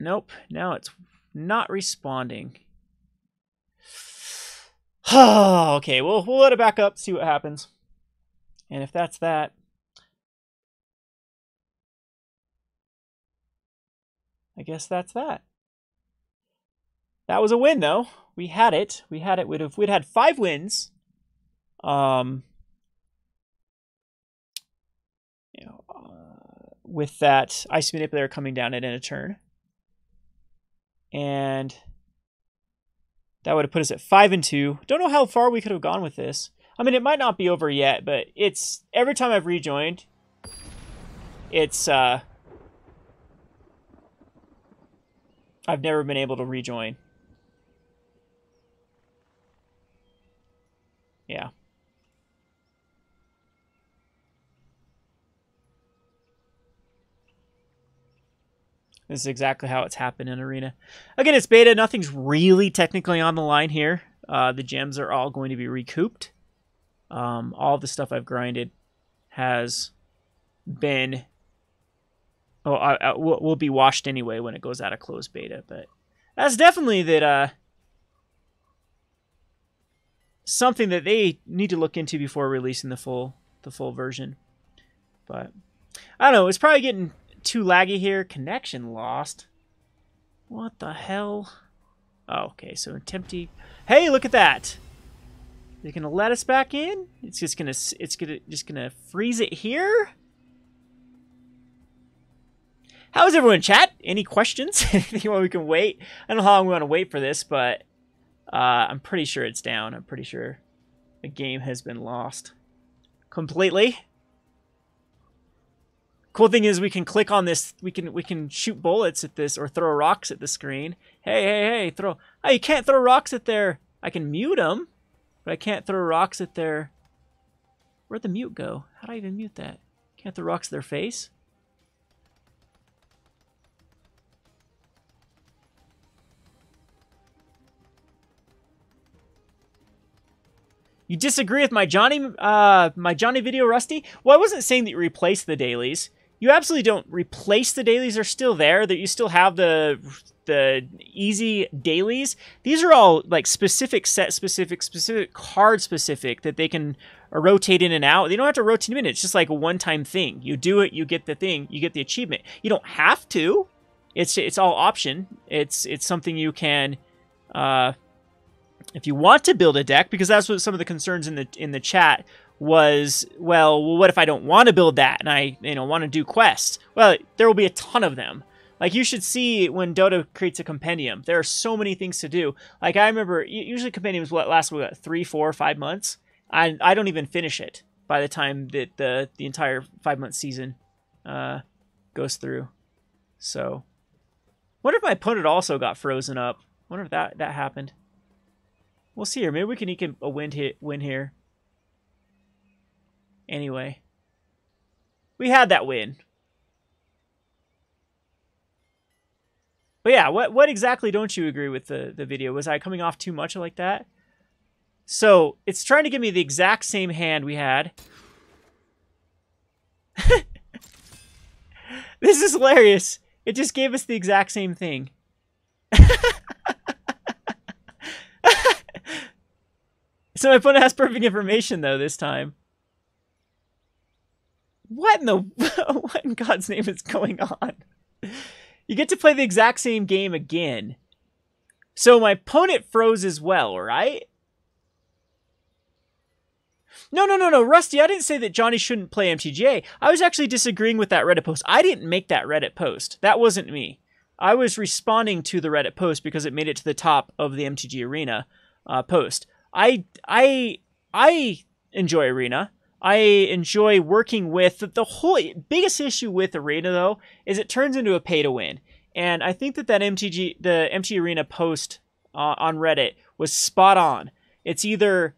Nope. Now it's not responding. Okay, we'll let it back up, see what happens. And if that's that... I guess that's that. That was a win, though. We had it. We had it. We'd had 5 wins. With that Ice Manipulator coming down at end of turn. And that would have put us at 5-2. Don't know how far we could have gone with this. I mean, it might not be over yet, but it's every time I've rejoined, it's I've never been able to rejoin. Yeah. This is exactly how it's happened in Arena. Again, it's beta. Nothing's really technically on the line here. The gems are all going to be recouped. All the stuff I've grinded has been... will be washed anyway when it goes out of closed beta. But that's definitely something that they need to look into before releasing the full version. But I don't know. It's probably getting too laggy here. Connection lost. What the hell? Oh, okay. So Tempty. Hey, look at that. They're gonna let us back in. It's just gonna freeze it here. How's everyone in chat? Any questions? Anything while we can wait? I don't know how long we want to wait for this, but I'm pretty sure it's down. I'm pretty sure the game has been lost completely. Cool thing is we can click on this. We can shoot bullets at this or throw rocks at the screen. Hey, throw. Oh, you can't throw rocks at their. I can mute them, but I can't throw rocks at their. Where'd the mute go? How do I even mute that? Can't throw rocks at their face. You disagree with my Johnny video, Rusty? Well, I wasn't saying that you replace the dailies. You absolutely don't replace the dailies. They're still there. That you still have the easy dailies. These are all like specific, set specific, card specific that they can rotate in and out. They don't have to rotate them in. It's just like a one-time thing. You do it, you get the thing, you get the achievement. You don't have to. It's all option. It's something you can. If you want to build a deck, because that's what some of the concerns in the chat was, well, what if I don't want to build that and I want to do quests? Well, there will be a ton of them. Like, you should see when Dota creates a compendium. There are so many things to do. Like, I remember, usually compendiums last, 3, 4, 5 months. I don't even finish it by the time that the entire 5-month season goes through. So, wonder if my opponent also got frozen up. Wonder if that happened. We'll see here. Maybe we can eke a win here. Anyway. We had that win. But yeah, what exactly don't you agree with the video? Was I coming off too much like that? So, it's trying to give me the exact same hand we had. This is hilarious. It just gave us the exact same thing. So my opponent has perfect information, though, this time. What in the... what in God's name is going on? You get to play the exact same game again. So my opponent froze as well, right? No, Rusty, I didn't say that Johnny shouldn't play MTGA. I was actually disagreeing with that Reddit post. I didn't make that Reddit post. That wasn't me. I was responding to the Reddit post because it made it to the top of the MTG Arena post. I enjoy Arena. I enjoy working with the whole biggest issue with Arena, though, is it turns into a pay to win. And I think that the MTG Arena post on Reddit was spot on. It's either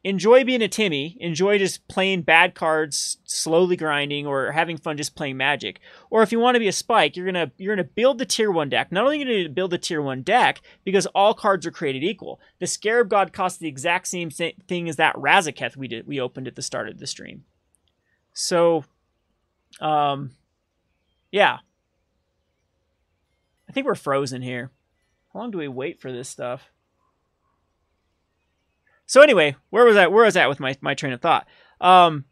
enjoy being a Timmy, enjoy just playing bad cards, slowly grinding, or having fun just playing Magic. Or if you want to be a Spike, you're gonna build the Tier 1 deck. Not only are you going to build the Tier 1 deck, because all cards are created equal. The Scarab God costs the exact same thing as that Razaketh we opened at the start of the stream. So, yeah. I think we're frozen here. How long do we wait for this stuff? So anyway, where was I at with my train of thought? I've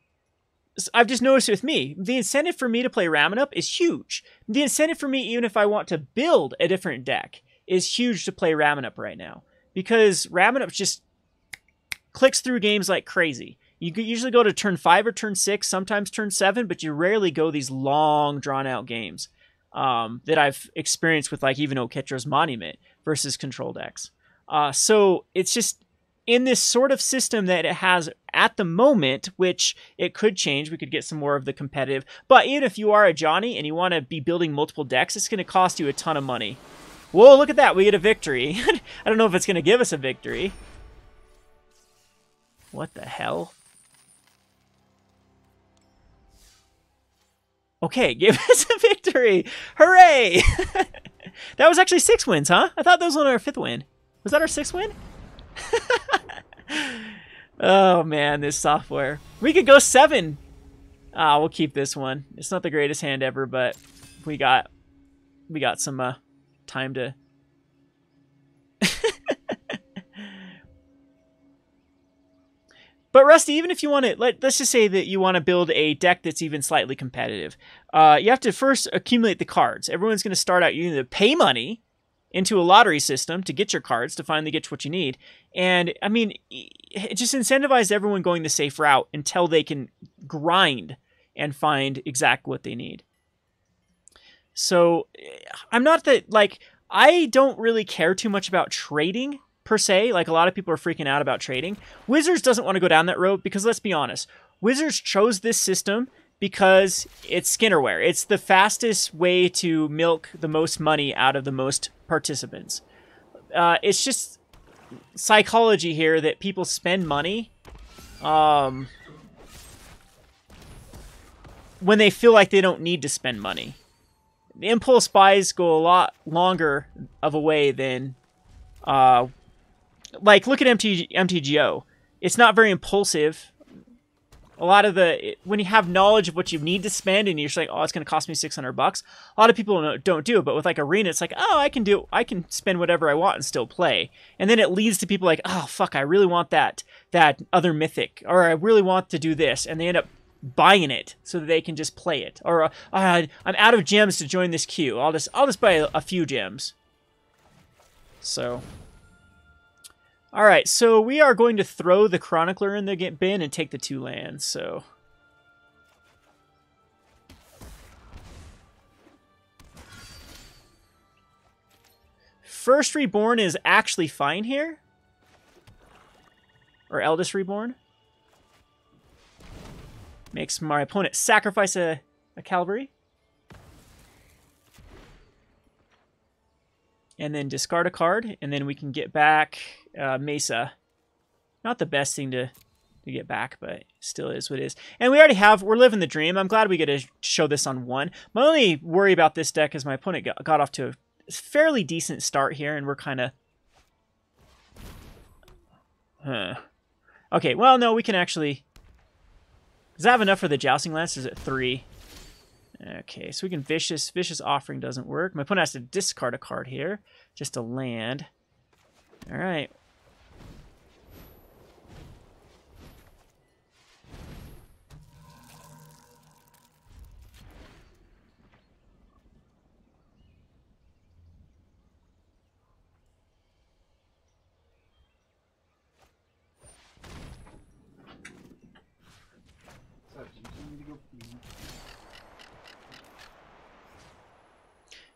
just noticed with me, the incentive for me to play Ramen Up is huge. The incentive for me, even if I want to build a different deck, is huge to play Ramen Up right now. Because Ramen Up just clicks through games like crazy. You usually go to turn 5 or turn 6, sometimes turn 7, but you rarely go these long, drawn-out games that I've experienced with like even Oketra's Monument versus control decks. So it's just... in this sort of system that it has at the moment, which it could change, we could get some more of the competitive. But even if you are a Johnny and you want to be building multiple decks, it's going to cost you a ton of money. Whoa, look at that. We get a victory. I don't know if it's going to give us a victory. What the hell? Okay, give us a victory. Hooray! That was actually 6 wins, huh? I thought that was our 5th win. Was that our 6th win? Oh man, this software. We could go 7. We'll keep this one. It's not the greatest hand ever, but we got some time to... But Rusty, even if you want to, let's just say that you want to build a deck that's even slightly competitive, you have to first accumulate the cards. Everyone's going to start out, you need to pay money into a lottery system to get your cards, to finally get what you need. And, I mean, it just incentivizes everyone going the safe route until they can grind and find exactly what they need. So, I'm not that, like, I don't really care too much about trading, per se. Like, a lot of people are freaking out about trading. Wizards doesn't want to go down that road because, let's be honest, Wizards chose this system because it's Skinnerware. It's the fastest way to milk the most money out of the most participants. It's just psychology here that people spend money when they feel like they don't need to spend money. The impulse buys go a lot longer of a way than... like, look at MTGO. It's not very impulsive. A lot of when you have knowledge of what you need to spend and you're just like, oh, it's going to cost me $600, a lot of people don't do it. But with like Arena, it's like, oh, I can spend whatever I want and still play. And then it leads to people like, oh, fuck, I really want that other mythic, or I really want to do this. And they end up buying it so that they can just play it. Or I'm out of gems to join this queue. I'll just buy a few gems. So... all right, so we are going to throw the Chronicler in the bin and take the 2 lands, so... First Reborn is actually fine here. Or Eldest Reborn. Makes my opponent sacrifice a Cavalry. And then discard a card, and then we can get back Mesa. Not the best thing to get back, but still is what it is. And we already we're living the dream. I'm glad we get to show this on 1. My only worry about this deck is my opponent got off to a fairly decent start here, and we're kind of... Okay, well, no, we can actually... Does that have enough for the Jousting Lance? Or is it 3? Okay, so we can Vicious. Vicious Offering doesn't work. My opponent has to discard a card here. Just a land. All right.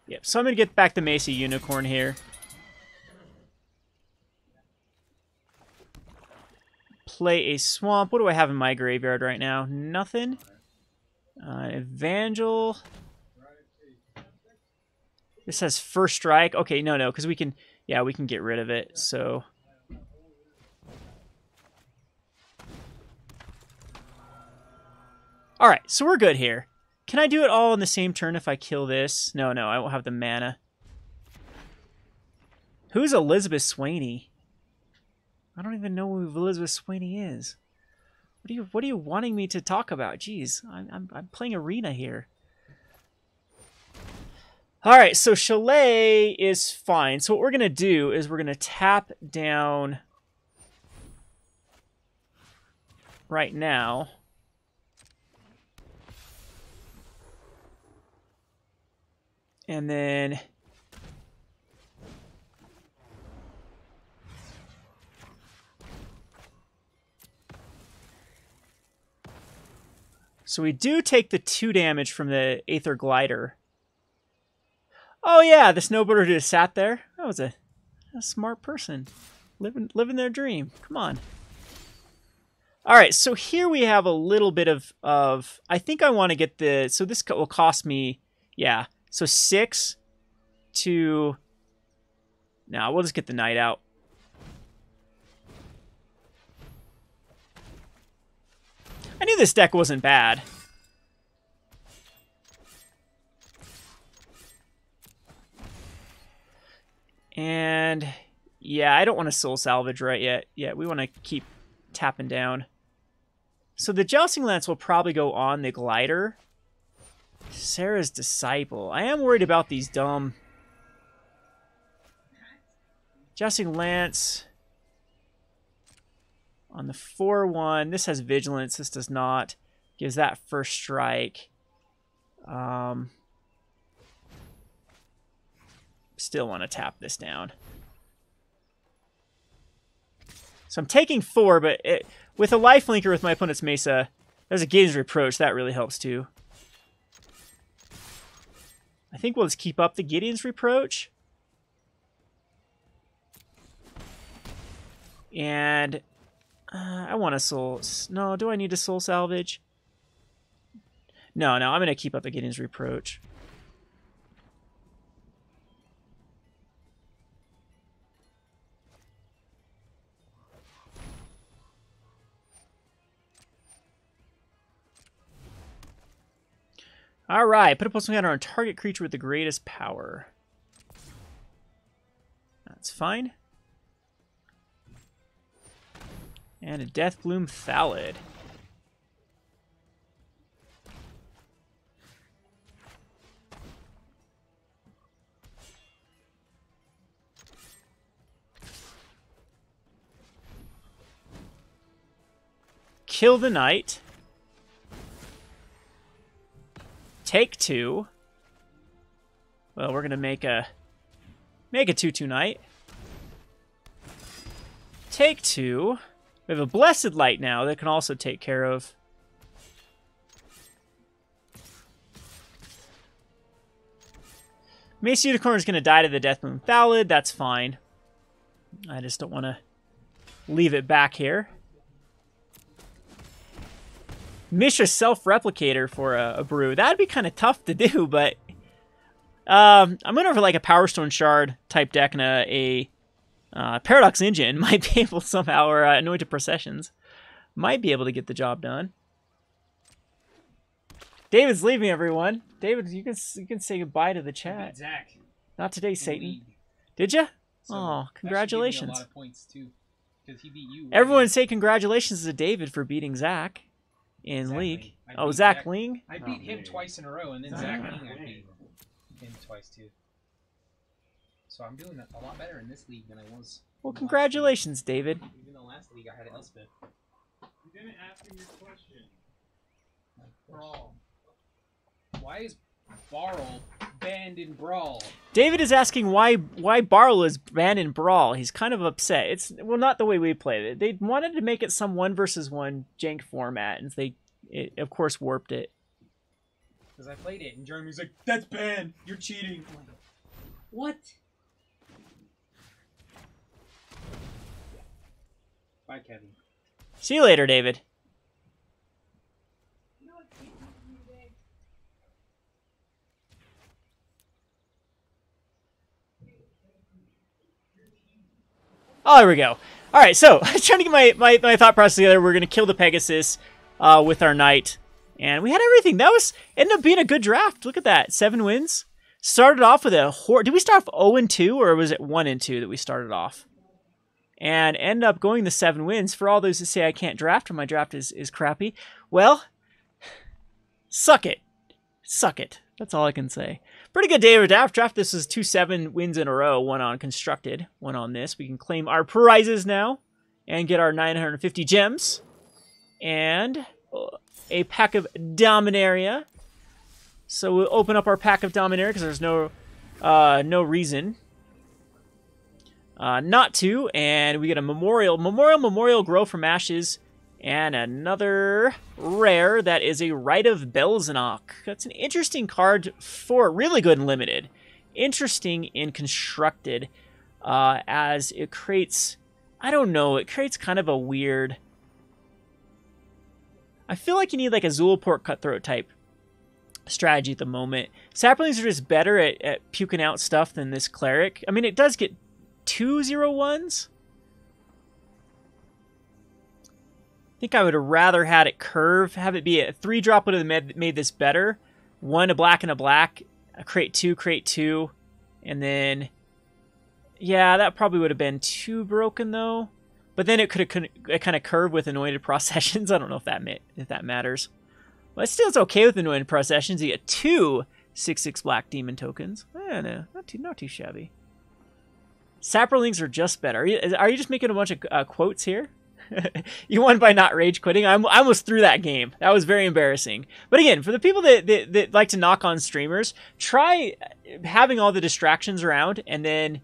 Yep, so I'm going to get back the Mesa Unicorn here. Play a Swamp. What do I have in my graveyard right now? Nothing. Evangel. This has First Strike. Okay, no, because we can get rid of it, so... Alright, so we're good here. Can I do it all in the same turn if I kill this? No, I won't have the mana. Who's Elizabeth Swaney? I don't even know who Elizabeth Swaney is. What are you wanting me to talk about? Jeez, I'm playing Arena here. Alright, so Chalet is fine. So what we're gonna do is we're gonna tap down right now. And then so we do take the 2 damage from the Aether Glider. Oh yeah, the snowboarder just sat there. That was a smart person. Living their dream. Come on. Alright, so here we have a little bit of I think I want to get the... So this will cost me... Yeah. So 6 to... Now we'll just get the Knight out. I knew this deck wasn't bad. And yeah, I don't want to Soul Salvage right yet. Yeah, we want to keep tapping down. So the Jousting Lance will probably go on the Glider. Sarah's Disciple. I am worried about these dumb... Jousting Lance on the 4/1. This has Vigilance. This does not. Gives that First Strike. Still want to tap this down. So I'm taking 4, but with a lifelinker with my opponent's Mesa, there's a Gideon's Reproach. That really helps too. I think we'll just keep up the Gideon's Reproach. And I want a Soul... No, do I need a Soul Salvage? No, I'm going to keep up the Gideon's Reproach. Alright, put a plus 1 counter on target creature with the greatest power. That's fine. And a Deathbloom Thallid. Kill the Knight. Take 2. Well, we're gonna make a 2/2 Knight. Take 2. We have a Blessed Light now that can also take care of. Mesa Unicorn is gonna die to the Deathbloom Thallid. That's fine. I just don't want to leave it back here. Mishra Self-Replicator for a brew. That'd be kind of tough to do, but I'm going for like a Power Stone Shard type deck and a Paradox Engine might be able somehow, or Anointed Processions might be able to get the job done. David's leaving, everyone. David, you can say goodbye to the chat. Zach. Not today, Satan. Did you? So oh, congratulations! That should give me a lot of points too, because he beat you. Everyone say congratulations to David for beating Zach in Zach League. Ling. I Oh, beat Zach Zach- Ling? I beat him yeah. twice in a row, and then Zach Ling I beat him twice too. So I'm doing a lot better in this league than I was. Well, in the last congratulations, David. league. Even the last league I had Elspeth. You didn't ask him your question. Brawl. Why is Barl banned in Brawl? David is asking why Barl is banned in Brawl. He's kind of upset. It's, well, not the way we played it. They wanted to make it some 1 versus 1 jank format, and it of course warped it. Because I played it, and Jeremy's like, "That's banned. You're cheating." I'm like, what? Bye, Kevin. See you later, David. Oh, there we go. All right, so I was trying to get my thought process together. We're going to kill the Pegasus with our knight. And we had everything. That ended up being a good draft. Look at that. 7 wins. Started off with a Did we start off 0-2, or was it 1-2 that we started off? And end up going the 7 wins. For all those that say I can't draft or my draft is crappy, well, suck it. Suck it. That's all I can say. Pretty good day of draft. This is 2 7 wins in a row. 1 on Constructed, 1 on this. We can claim our prizes now and get our 950 gems. And a pack of Dominaria. So we'll open up our pack of Dominaria because there's no reason not to. And we get a Memorial Grow from Ashes. And another rare that is a Rite of Belzenok. That's an interesting card for really good in Limited. Interesting in Constructed, as it creates, I don't know, it creates kind of a weird... I feel like you need like a Zulaport Cutthroat type strategy at the moment. Saplings are just better at puking out stuff than this Cleric. I mean, it does get 2 0/1s. I think I would have rather had it curve, have it be a 3-drop would have made this better. 1, a black and a black, a create 2, and then, yeah, that probably would have been too broken though. But then it could have kind of curved with Anointed Processions. I don't know if that matters. But it's okay with Anointed Processions. You get 2 6/6 black demon tokens. No, not too shabby. Saprolings are just better. Are you just making a bunch of quotes here? You won by not rage quitting. I almost threw that game. That was very embarrassing. But again, for the people that like to knock on streamers, try having all the distractions around and then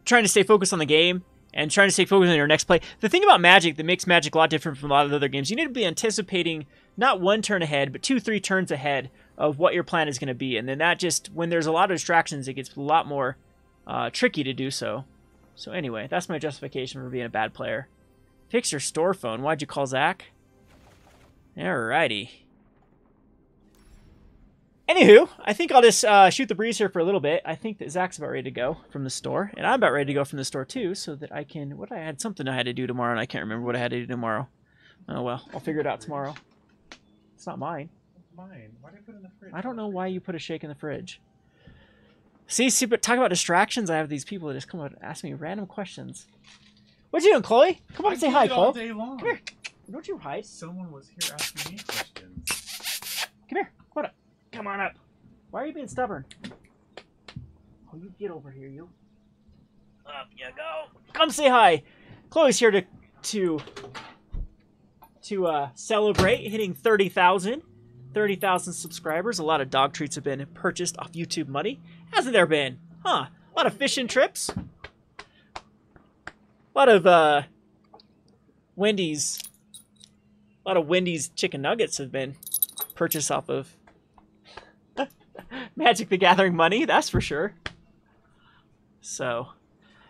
trying to stay focused on the game and trying to stay focused on your next play. The thing about Magic that makes Magic a lot different from a lot of the other games, you need to be anticipating not 1 turn ahead, but 2-3 turns ahead of what your plan is going to be. And then that just, when there's a lot of distractions, it gets a lot more tricky to do so. So anyway, that's my justification for being a bad player. Fix your store phone. Why'd you call Zach? Alrighty. Anywho, I think I'll just shoot the breeze here for a little bit. I think that Zach's about ready to go from the store, and I'm about ready to go from the store too, so that I can... I had something I had to do tomorrow, and I can't remember what I had to do tomorrow. Oh well, I'll figure it out tomorrow. It's not mine. Mine. Why did I put it in the fridge? I don't know why you put a shake in the fridge. See, but talk about distractions. I have these people that just come up and ask me random questions. What you doing, Chloe? Come on and say hi, Chloe. All day long. Come here. Don't you hide. Someone was here asking me questions. Come here. Come on up. Come on up. Why are you being stubborn? Oh, you get over here, you. Up you go. Come say hi. Chloe's here to celebrate hitting 30,000. 30,000 subscribers. A lot of dog treats have been purchased off YouTube money. Hasn't there been? Huh. A lot of fishing trips. A lot of Wendy's chicken nuggets have been purchased off of Magic the Gathering money, that's for sure. So,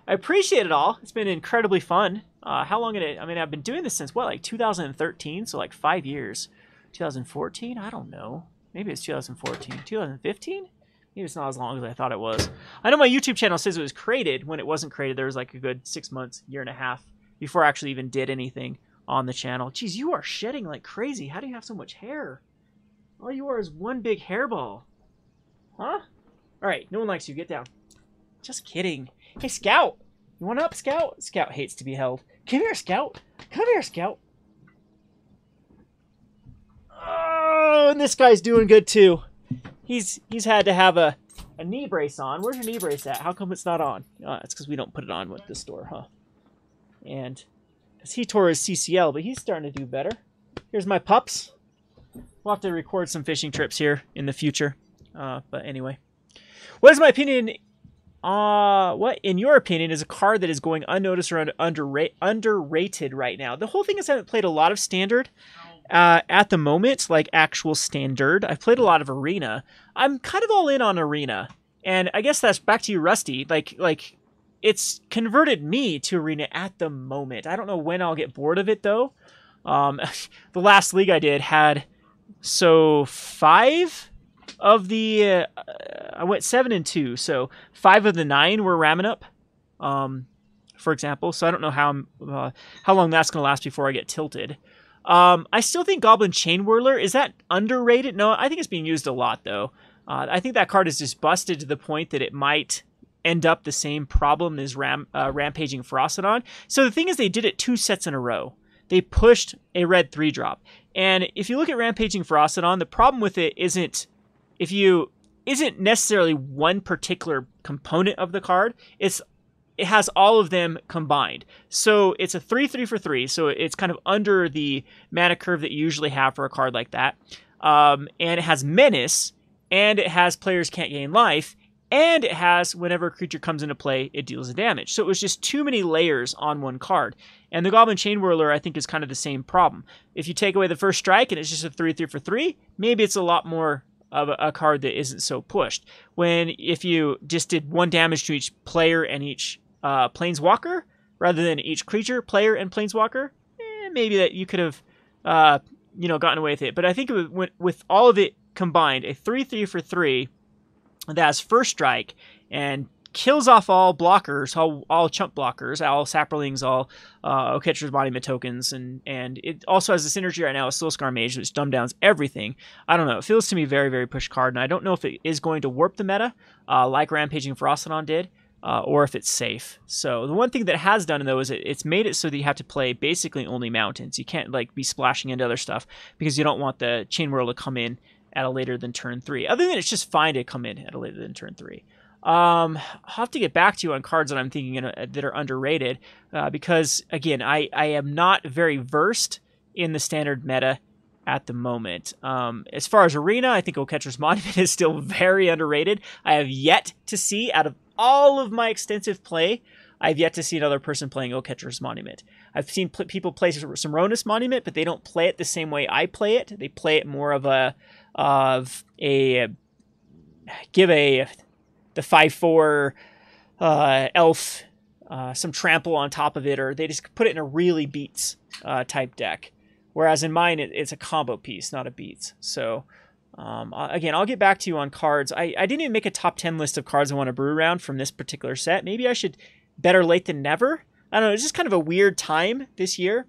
I appreciate it all. It's been incredibly fun. How long I've been doing this since, what, like 2013? So like 5 years. 2014? I don't know. Maybe it's 2014. 2015? Maybe it's not as long as I thought it was. I know my YouTube channel says it was created. When it wasn't created, there was like a good 6 months, year and a half before I actually even did anything on the channel. Jeez, you are shedding like crazy. How do you have so much hair? All you are is one big hairball. Huh? Alright, no one likes you. Get down. Just kidding. Hey, Scout. You want up, Scout? Scout hates to be held. Come here, Scout. Come here, Scout. and this guy's doing good too. He's had to have a knee brace on. Where's your knee brace at? How come it's not on? It's because we don't put it on with the store, huh? And because he tore his CCL, but he's starting to do better. Here's my pups. We'll have to record some fishing trips here in the future. But anyway, what is my opinion? What, in your opinion, is a card that is going unnoticed or underrated right now? The whole thing is I haven't played a lot of Standard at the moment, like actual Standard. I've played a lot of Arena. I'm kind of all in on Arena, and I guess that's back to you, Rusty. Like it's converted me to Arena at the moment. I don't know when I'll get bored of it though. The last league I did had 5 of the I went 7-2, so 5 of the 9 were ramming up, for example. So I don't know how long that's gonna last before I get tilted. I still think Goblin Chain Whirler, is that underrated? No, I think it's being used a lot though. I think that card is just busted to the point that it might end up the same problem as Rampaging Ferocidon. So the thing is, they did it 2 sets in a row. They pushed a red 3-drop, and if you look at Rampaging Ferocidon, the problem with it isn't necessarily one particular component of the card. It has all of them combined. So it's a 3/3 for 3. So it's kind of under the mana curve that you usually have for a card like that. And it has Menace, and it has players can't gain life, and it has whenever a creature comes into play, it deals a damage. So it was just too many layers on one card. And the Goblin Chain Whirler, I think, is kind of the same problem. If you take away the first strike and it's just a 3/3 for 3, maybe it's a lot more of a card that isn't so pushed. If you just did 1 damage to each player and each planeswalker, rather than each creature, player, and planeswalker, maybe that you could have gotten away with it. But I think with all of it combined, a 3/3 for 3 that has first strike and kills off all blockers, all chump blockers, all saprolings, all Catcher's Monument tokens, and it also has the synergy right now with Soulscar Mage, which dumb downs everything. I don't know. It feels to me very, very push card, and I don't know if it is going to warp the meta like Rampaging Ferocidon did, or if it's safe. So the one thing that it has done, though, is it's made it so that you have to play basically only mountains. You can't be splashing into other stuff because you don't want the Chain Whirl to come in at a later than turn 3. Other than it's just fine to come in at a later than turn 3. I'll have to get back to you on cards that I'm thinking that are underrated, because again, I am not very versed in the Standard meta at the moment. As far as Arena, I think Catcher's Monument is still very underrated. I have yet to see, out of all of my extensive play, I've yet to see another person playing Catcher's Monument. I've seen people play Samronis Monument, but they don't play it the same way I play it. They play it more of the 5/4 elf, some trample on top of it, or they just put it in a really beats type deck. Whereas in mine, it's a combo piece, not a beats. So again, I'll get back to you on cards. I didn't even make a top 10 list of cards I want to brew around from this particular set. Maybe I should. Better late than never. I don't know. It's just kind of a weird time this year.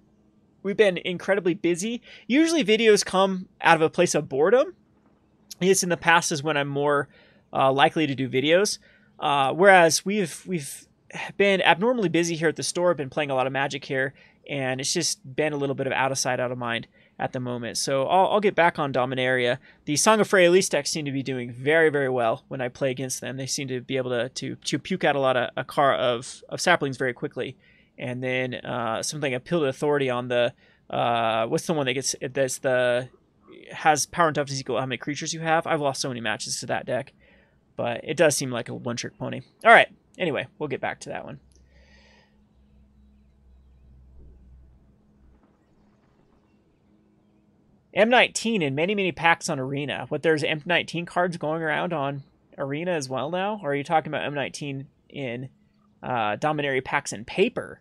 We've been incredibly busy. Usually videos come out of a place of boredom. It's in the past is when I'm more likely to do videos. Whereas we've been abnormally busy here at the store. Been playing a lot of Magic here, and it's just been a little bit of out of sight, out of mind at the moment. So I'll get back on Dominaria. The Song of Freya Elise decks seem to be doing very, very well when I play against them. They seem to be able to puke out a lot of saplings very quickly. And then something like Appeal to Authority on the what's the one that has power and toughness equal to how many creatures you have. I've lost so many matches to that deck, but it does seem like a one-trick pony. All right. Anyway, we'll get back to that one. M19 in many, many packs on Arena. What, there's M19 cards going around on Arena as well now? Or are you talking about M19 in Dominaria packs and paper?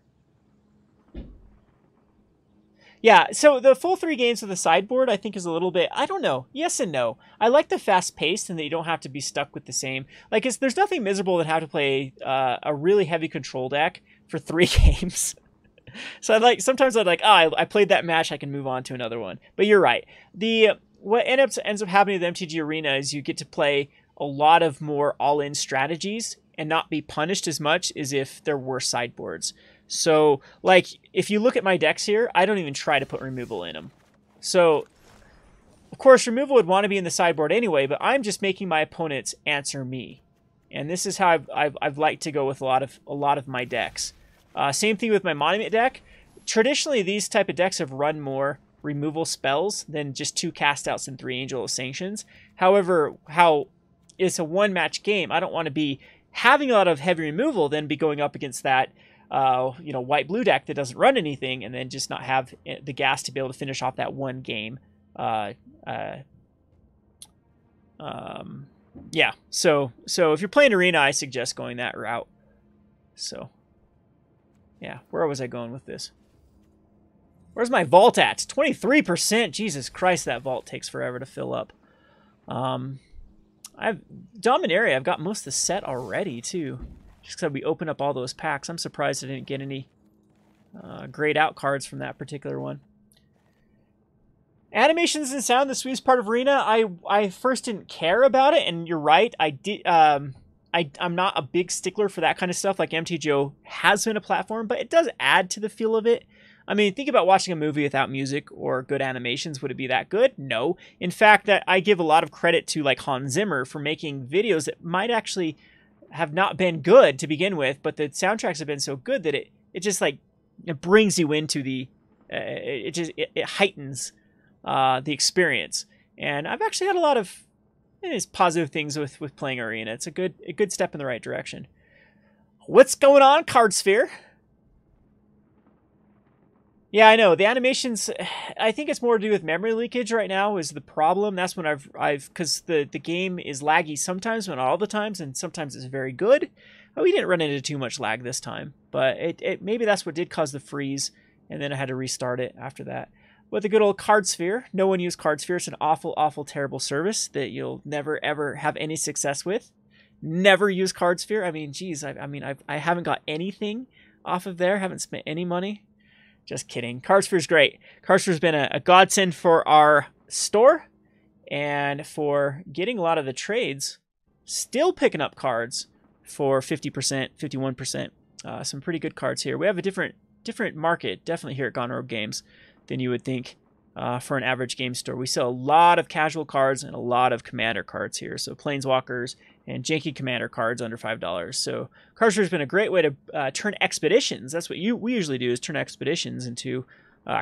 Yeah, so the full 3 games of the sideboard I think is a little bit, I don't know, yes and no. I like the fast pace and that you don't have to be stuck with the same. There's nothing miserable than having to play a really heavy control deck for 3 games. So sometimes I played that match, I can move on to another one. But you're right. What ends up happening with MTG Arena is you get to play a lot of more all-in strategies and not be punished as much as if there were sideboards. So, if you look at my decks here, I don't even try to put removal in them. So, Of course, removal would want to be in the sideboard anyway, but I'm just making my opponents answer me. And this is how I've liked to go with a lot of my decks. Same thing with my Monument deck. Traditionally, these type of decks have run more removal spells than just 2 cast outs and 3 Angel of Sanctions. However, how it's a one-match game, I don't want to be having a lot of heavy removal, then be going up against that white-blue deck that doesn't run anything, and then just not have the gas to be able to finish off that one game. Yeah, so if you're playing Arena, I suggest going that route. So, yeah, where was I going with this? Where's my vault at? 23%. Jesus Christ, that vault takes forever to fill up. I've Dominaria. I've got most of the set already too. Just because we opened up all those packs. I'm surprised I didn't get any grayed out cards from that particular one. Animations and sound, the sweetest part of Arena. I first didn't care about it, and you're right. I did. I'm not a big stickler for that kind of stuff. Like MTGO has been a platform, but it does add to the feel of it. I mean, think about watching a movie without music or good animations. Would it be that good? No. In fact, that I give a lot of credit to like Hans Zimmer for making videos that might actually have not been good to begin with, but the soundtracks have been so good that it just like it brings you into the it heightens the experience. And I've actually had a lot of positive things with playing Arena. It's a good step in the right direction. What's going on, Card Sphere? Yeah, I know. The animations, I think it's more to do with memory leakage right now is the problem. That's when I've because the game is laggy sometimes, but not all the times, and sometimes it's very good. We didn't run into too much lag this time, but it maybe that's what did cause the freeze, and then I had to restart it after that. With the good old Card Sphere, no one used Card Sphere. It's an awful, awful, terrible service that you'll never, ever have any success with. Never use Card Sphere. I mean, geez, I haven't got anything off of there. Haven't spent any money. Just kidding. Card Sphere's great. Card Sphere's been a godsend for our store and for getting a lot of the trades. Still picking up cards for 50%, 51%. Some pretty good cards here. We have a different market, definitely here at Gone Rogue Games, than you would think for an average game store. We sell a lot of casual cards and a lot of commander cards here. So Planeswalkers and janky commander cards under $5. So Card Sphere has been a great way to turn expeditions. That's what we usually do, is turn expeditions into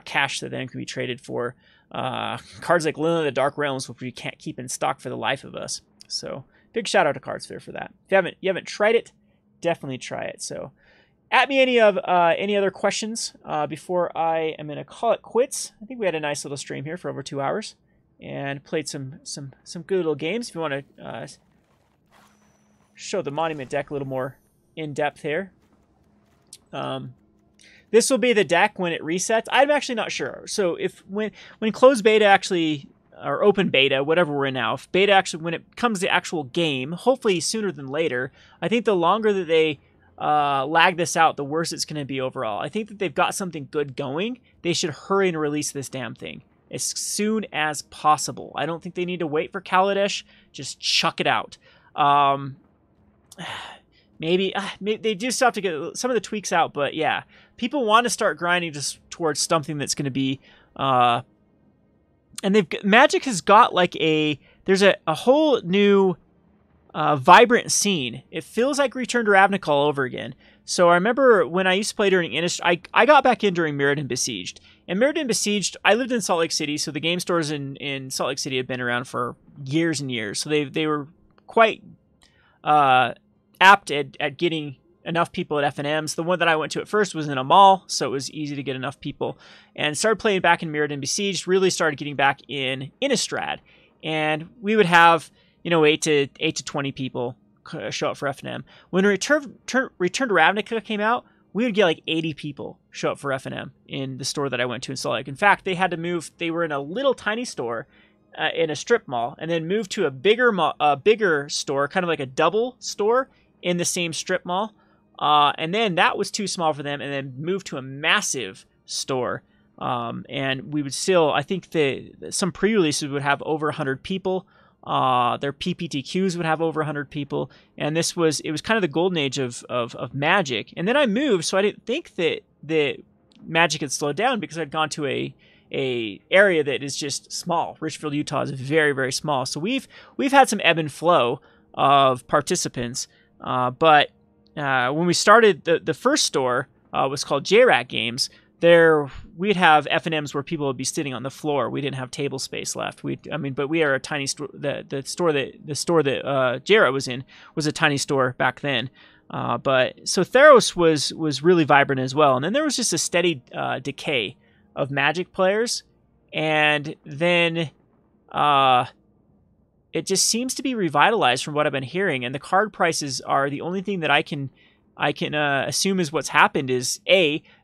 cash that then can be traded for cards like Liliana of the Dark Realms, which we can't keep in stock for the life of us. So big shout out to Card Sphere for that. If you haven't tried it, definitely try it. So at me any other questions before I am going to call it quits. I think we had a nice little stream here for over 2 hours and played some good little games. If you want to show the Monument deck a little more in depth here. This will be the deck when it resets. I'm actually not sure. So when closed beta actually, or open beta, whatever we're in now, if beta actually, when it comes to actual game, hopefully sooner than later, I think the longer that they lag this out, the worse it's going to be overall. I think that they've got something good going. They should hurry and release this damn thing as soon as possible. I don't think they need to wait for Kaladesh. Just chuck it out. Maybe they do still have to get some of the tweaks out, but yeah, people want to start grinding just towards something that's going to be and Magic has got like there's a whole new vibrant scene. It feels like Return to Ravnica all over again. So I remember when I used to play during Innistrad, I got back in during Mirrodin Besieged. And Mirrodin Besieged, I lived in Salt Lake City, so the game stores in Salt Lake City have been around for years and years. So they were quite apt at getting enough people at F&Ms. The one that I went to at first was in a mall, so it was easy to get enough people. And started playing back in Mirrodin Besieged, really started getting back in Innistrad. And we would have 8 to 20 people show up for F&M. When Return to Ravnica came out, we would get like 80 people show up for F&M in the store that I went to in Salt Lake. In fact, they had to move. They were in a little tiny store in a strip mall, and then moved to a bigger store, kind of like a double store in the same strip mall. And then that was too small for them, and then moved to a massive store. And we would still, I think some pre-releases would have over 100 people. Their PPTQs would have over 100 people, and it was kind of the golden age of Magic. And then I moved, so I didn't think that Magic had slowed down because I'd gone to a a area that is just small. Richfield, Utah is very, very small. So we've had some ebb and flow of participants, but when we started the first store was called J-Rat Games. There we'd have F&Ms where people would be sitting on the floor. We didn't have table space left. But we are a tiny store. The store that J-Rat was in was a tiny store back then. But so Theros was really vibrant as well. And then there was just a steady decay of Magic players, and then it just seems to be revitalized from what I've been hearing. And the card prices are the only thing that I can assume is what's happened is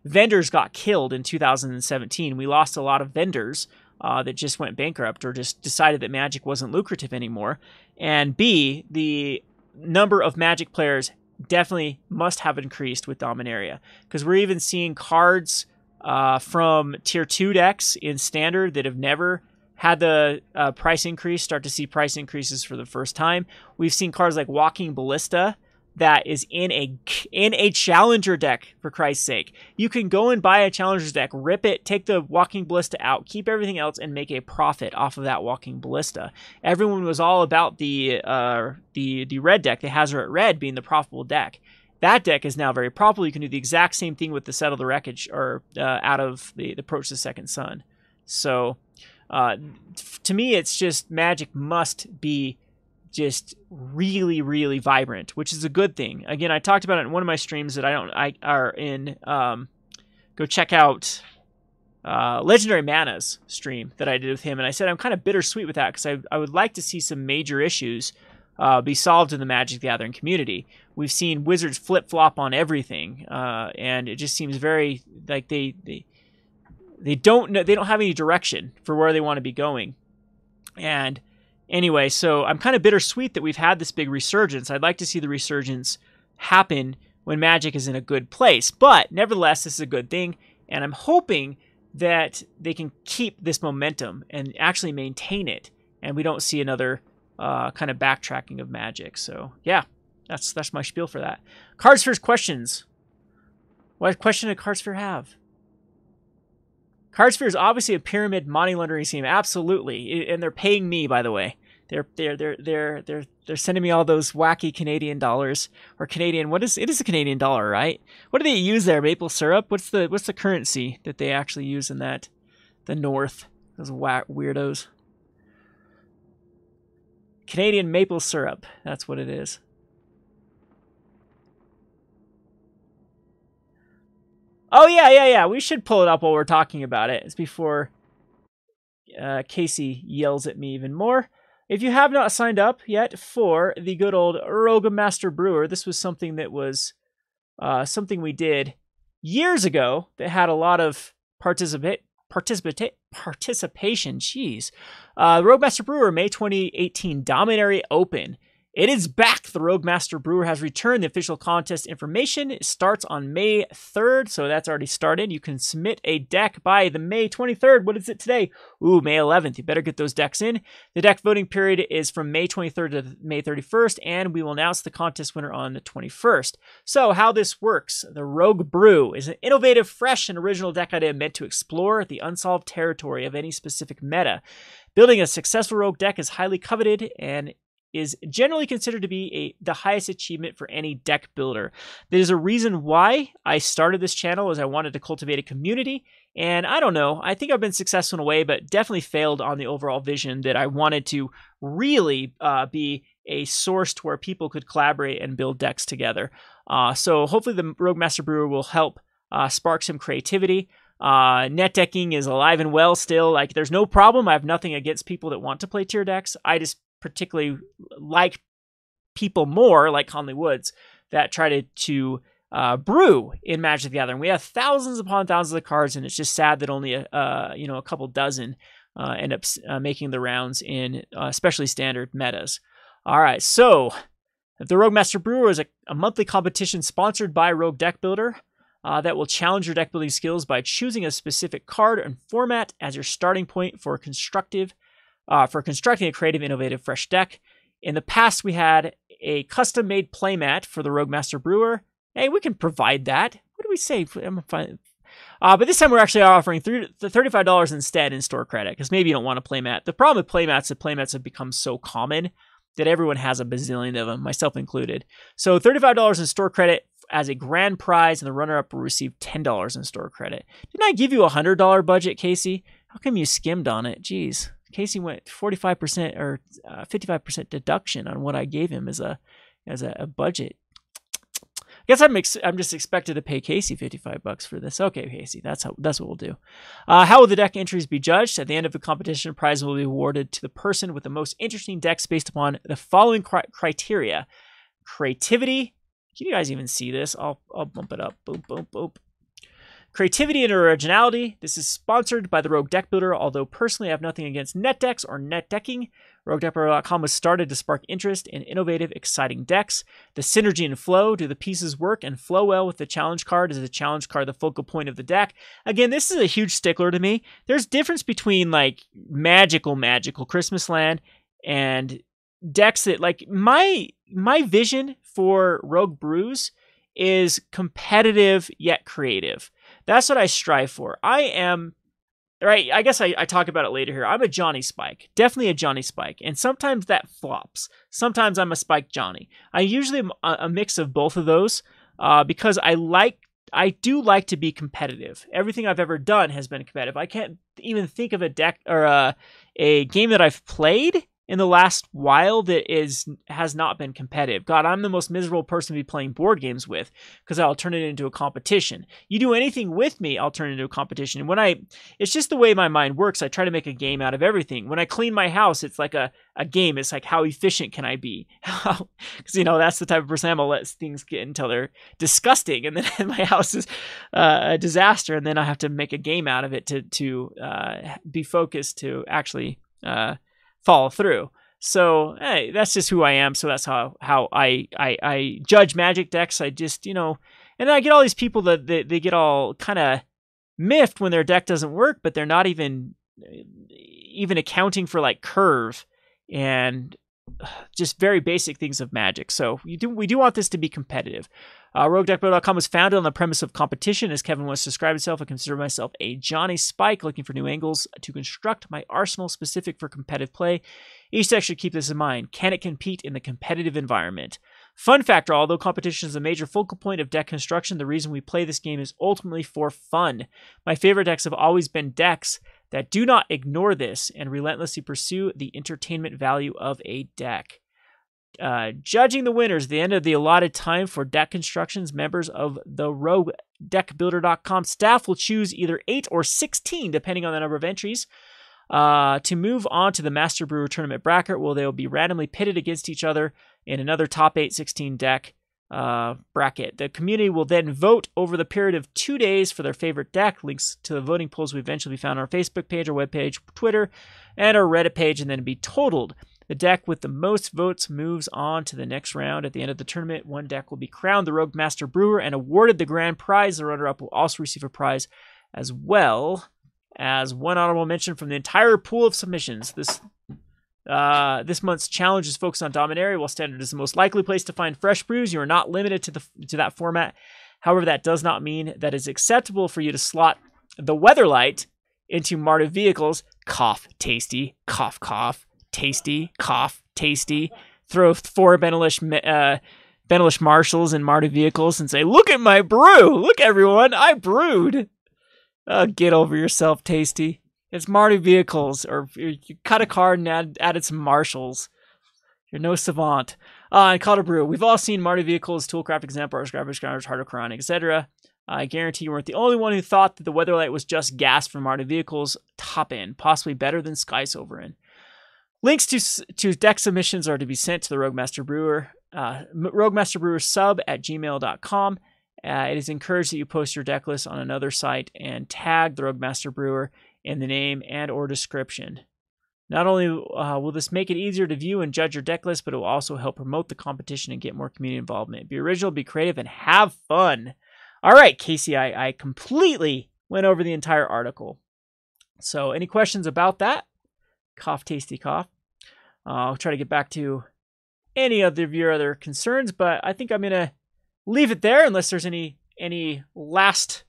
vendors got killed in 2017. We lost a lot of vendors that just went bankrupt or just decided that Magic wasn't lucrative anymore. And B, the number of Magic players definitely must have increased with Dominaria, because we're even seeing cards from tier 2 decks in Standard that have never had the price increase start to see price increases for the first time. We've seen cards like Walking Ballista that is in a Challenger deck, for Christ's sake. You can go and buy a Challenger's deck, rip it, take the Walking Ballista out, keep everything else, and make a profit off of that Walking Ballista. Everyone was all about the red deck, the Hazoret Red being the profitable deck. That deck is now very profitable. You can do the exact same thing with the Settle the Wreckage or out of the Approach the Second Sun. So to me, it's just Magic must be just really, really vibrant, which is a good thing. Again, I talked about it in one of my streams that go check out Legendary Mana's stream that I did with him, and I said I'm kind of bittersweet with that because I would like to see some major issues be solved in the Magic the Gathering community. We've seen Wizards flip-flop on everything, and it just seems very like they don't have any direction for where they want to be going. And anyway, so I'm kind of bittersweet that we've had this big resurgence. I'd like to see the resurgence happen when Magic is in a good place. But nevertheless, this is a good thing, and I'm hoping that they can keep this momentum and actually maintain it, and we don't see another kind of backtracking of Magic. So yeah, that's my spiel for that. Cardsphere's questions. What question did Cardsphere have? Cardsphere is obviously a pyramid money laundering scheme, absolutely, and they're paying me, by the way. They're sending me all those wacky Canadian dollars or Canadian. It is a Canadian dollar, right? What do they use there? Maple syrup? What's the currency that they actually use in the North? Those weirdos. Canadian maple syrup. That's what it is. Oh, yeah. We should pull it up while we're talking about it. It's before Casey yells at me even more. If you have not signed up yet for the good old Rogue Master Brewer, this was something that was something we did years ago that had a lot of participation. Jeez. The Rogue Master Brewer, May 2018 Dominaria Open. It is back. The Rogue Master Brewer has returned. The official contest information starts on May 3rd, so that's already started. You can submit a deck by the May 23rd. What is it today? Ooh, May 11th. You better get those decks in. The deck voting period is from May 23rd to May 31st, and we will announce the contest winner on the 21st. So how this works, the Rogue Brew is an innovative, fresh, and original deck idea meant to explore the unsolved territory of any specific meta. Building a successful Rogue deck is highly coveted and is generally considered to be the highest achievement for any deck builder. There's a reason why I started this channel, is I wanted to cultivate a community, and I don't know, I think I've been successful in a way, but definitely failed on the overall vision that I wanted to really be a source to where people could collaborate and build decks together. So hopefully the Rogue Master Brewer will help spark some creativity. Net decking is alive and well still. Like, there's no problem. I have nothing against people that want to play tier decks. I just particularly like people more like Conley Woods that try to brew in Magic the Gathering. We have thousands upon thousands of cards, and it's just sad that only a couple dozen end up making the rounds in especially standard metas. All right, so the Rogue Master Brewer is a monthly competition sponsored by Rogue Deck Builder that will challenge your deck building skills by choosing a specific card and format as your starting point for constructing a creative, innovative, fresh deck. In the past, we had a custom-made playmat for the Rogue Master Brewer. Hey, we can provide that. What do we say? But this time we're actually offering $35 instead in store credit, because maybe you don't want to playmat. The problem with playmats is that playmats have become so common that everyone has a bazillion of them, myself included. So $35 in store credit as a grand prize, and the runner-up will receive $10 in store credit. Didn't I give you a $100 budget, Casey? How come you skimmed on it? Jeez. Casey went 45% or 55% deduction on what I gave him as a budget. I guess I'm just expected to pay Casey $55 for this. Okay, Casey, that's what we'll do. How will the deck entries be judged? At the end of the competition, a prize will be awarded to the person with the most interesting decks based upon the following criteria: creativity. Can you guys even see this? I'll bump it up. Boom, boom, boom. Creativity and originality. This is sponsored by the Rogue Deck Builder, although personally I have nothing against net decks or net decking. RogueDeckBuilder.com was started to spark interest in innovative, exciting decks. The synergy and flow. Do the pieces work and flow well with the challenge card? Is the challenge card the focal point of the deck? Again, this is a huge stickler to me. There's difference between like magical Christmas Land and decks that, like, my vision for Rogue Brews is competitive yet creative. That's what I strive for. I am, right, I guess I talk about it later here. I'm a Johnny Spike. Definitely a Johnny Spike. And sometimes that flops. Sometimes I'm a Spike Johnny. I usually am a mix of both of those because I do like to be competitive. Everything I've ever done has been competitive. I can't even think of a deck or a game that I've played in the last while that has not been competitive. God, I'm the most miserable person to be playing board games with because I'll turn it into a competition. You do anything with me, I'll turn it into a competition. And it's just the way my mind works. I try to make a game out of everything. When I clean my house, it's like a game. It's like, how efficient can I be? Because, that's the type of person I'm. I'll let things get until they're disgusting. And then my house is a disaster. And then I have to make a game out of it to be focused to actually follow through. So hey, that's just who I am. So that's how I judge Magic decks. I just, and I get all these people that they get all kind of miffed when their deck doesn't work, but they're not even accounting for like curve and just very basic things of Magic. So we do want this to be competitive. RogueDeckBuilder.com was founded on the premise of competition. As Kevin wants to describe himself, I consider myself a Johnny Spike looking for new angles to construct my arsenal specific for competitive play. Each deck should keep this in mind. Can it compete in the competitive environment? Fun factor, although competition is a major focal point of deck construction, the reason we play this game is ultimately for fun. My favorite decks have always been decks that do not ignore this and relentlessly pursue the entertainment value of a deck. Judging the winners at the end of the allotted time for deck constructions, members of the RogueDeckBuilder.com staff will choose either 8 or 16, depending on the number of entries, to move on to the Master Brewer tournament bracket, where they will be randomly pitted against each other in another top 8-16 deck bracket. The community will then vote over the period of 2 days for their favorite deck. Links to the voting polls will eventually be found on our Facebook page, our webpage, Twitter, and our Reddit page, and then be totaled. The deck with the most votes moves on to the next round. At the end of the tournament, one deck will be crowned the Rogue Master Brewer and awarded the grand prize. The runner-up will also receive a prize, as well as one honorable mention from the entire pool of submissions. This month's challenge is focused on Dominaria. While Standard is the most likely place to find fresh brews, you are not limited to that format. However, that does not mean that it's acceptable for you to slot the Weatherlight into Marta vehicles. Cough, tasty, cough, cough. Tasty, cough, tasty. Throw 4 Benelish Marshalls in Marta vehicles and say, "Look at my brew! Look, everyone, I brewed!" Get over yourself, Tasty. It's Marta vehicles, or you cut a card and added some Marshalls. You're no savant. And call it a brew. We've all seen Marta vehicles, Toolcraft examples, Garbage Grounders, Heart of Quran, etc. I guarantee you weren't the only one who thought that the Weatherlight was just gas from Marta vehicles. Top end, possibly better than Sky Sovereign. Links to deck submissions are to be sent to the Rogue Master Brewer, Rogue Master Brewer sub at gmail.com. It is encouraged that you post your deck list on another site and tag the Rogue Master Brewer in the name and or description. Not only will this make it easier to view and judge your deck list, but it will also help promote the competition and get more community involvement. Be original, be creative, and have fun. All right, Casey, I completely went over the entire article. So any questions about that? Cough, tasty, cough. I'll try to get back to any of your other concerns, but I think I'm going to leave it there unless there's any last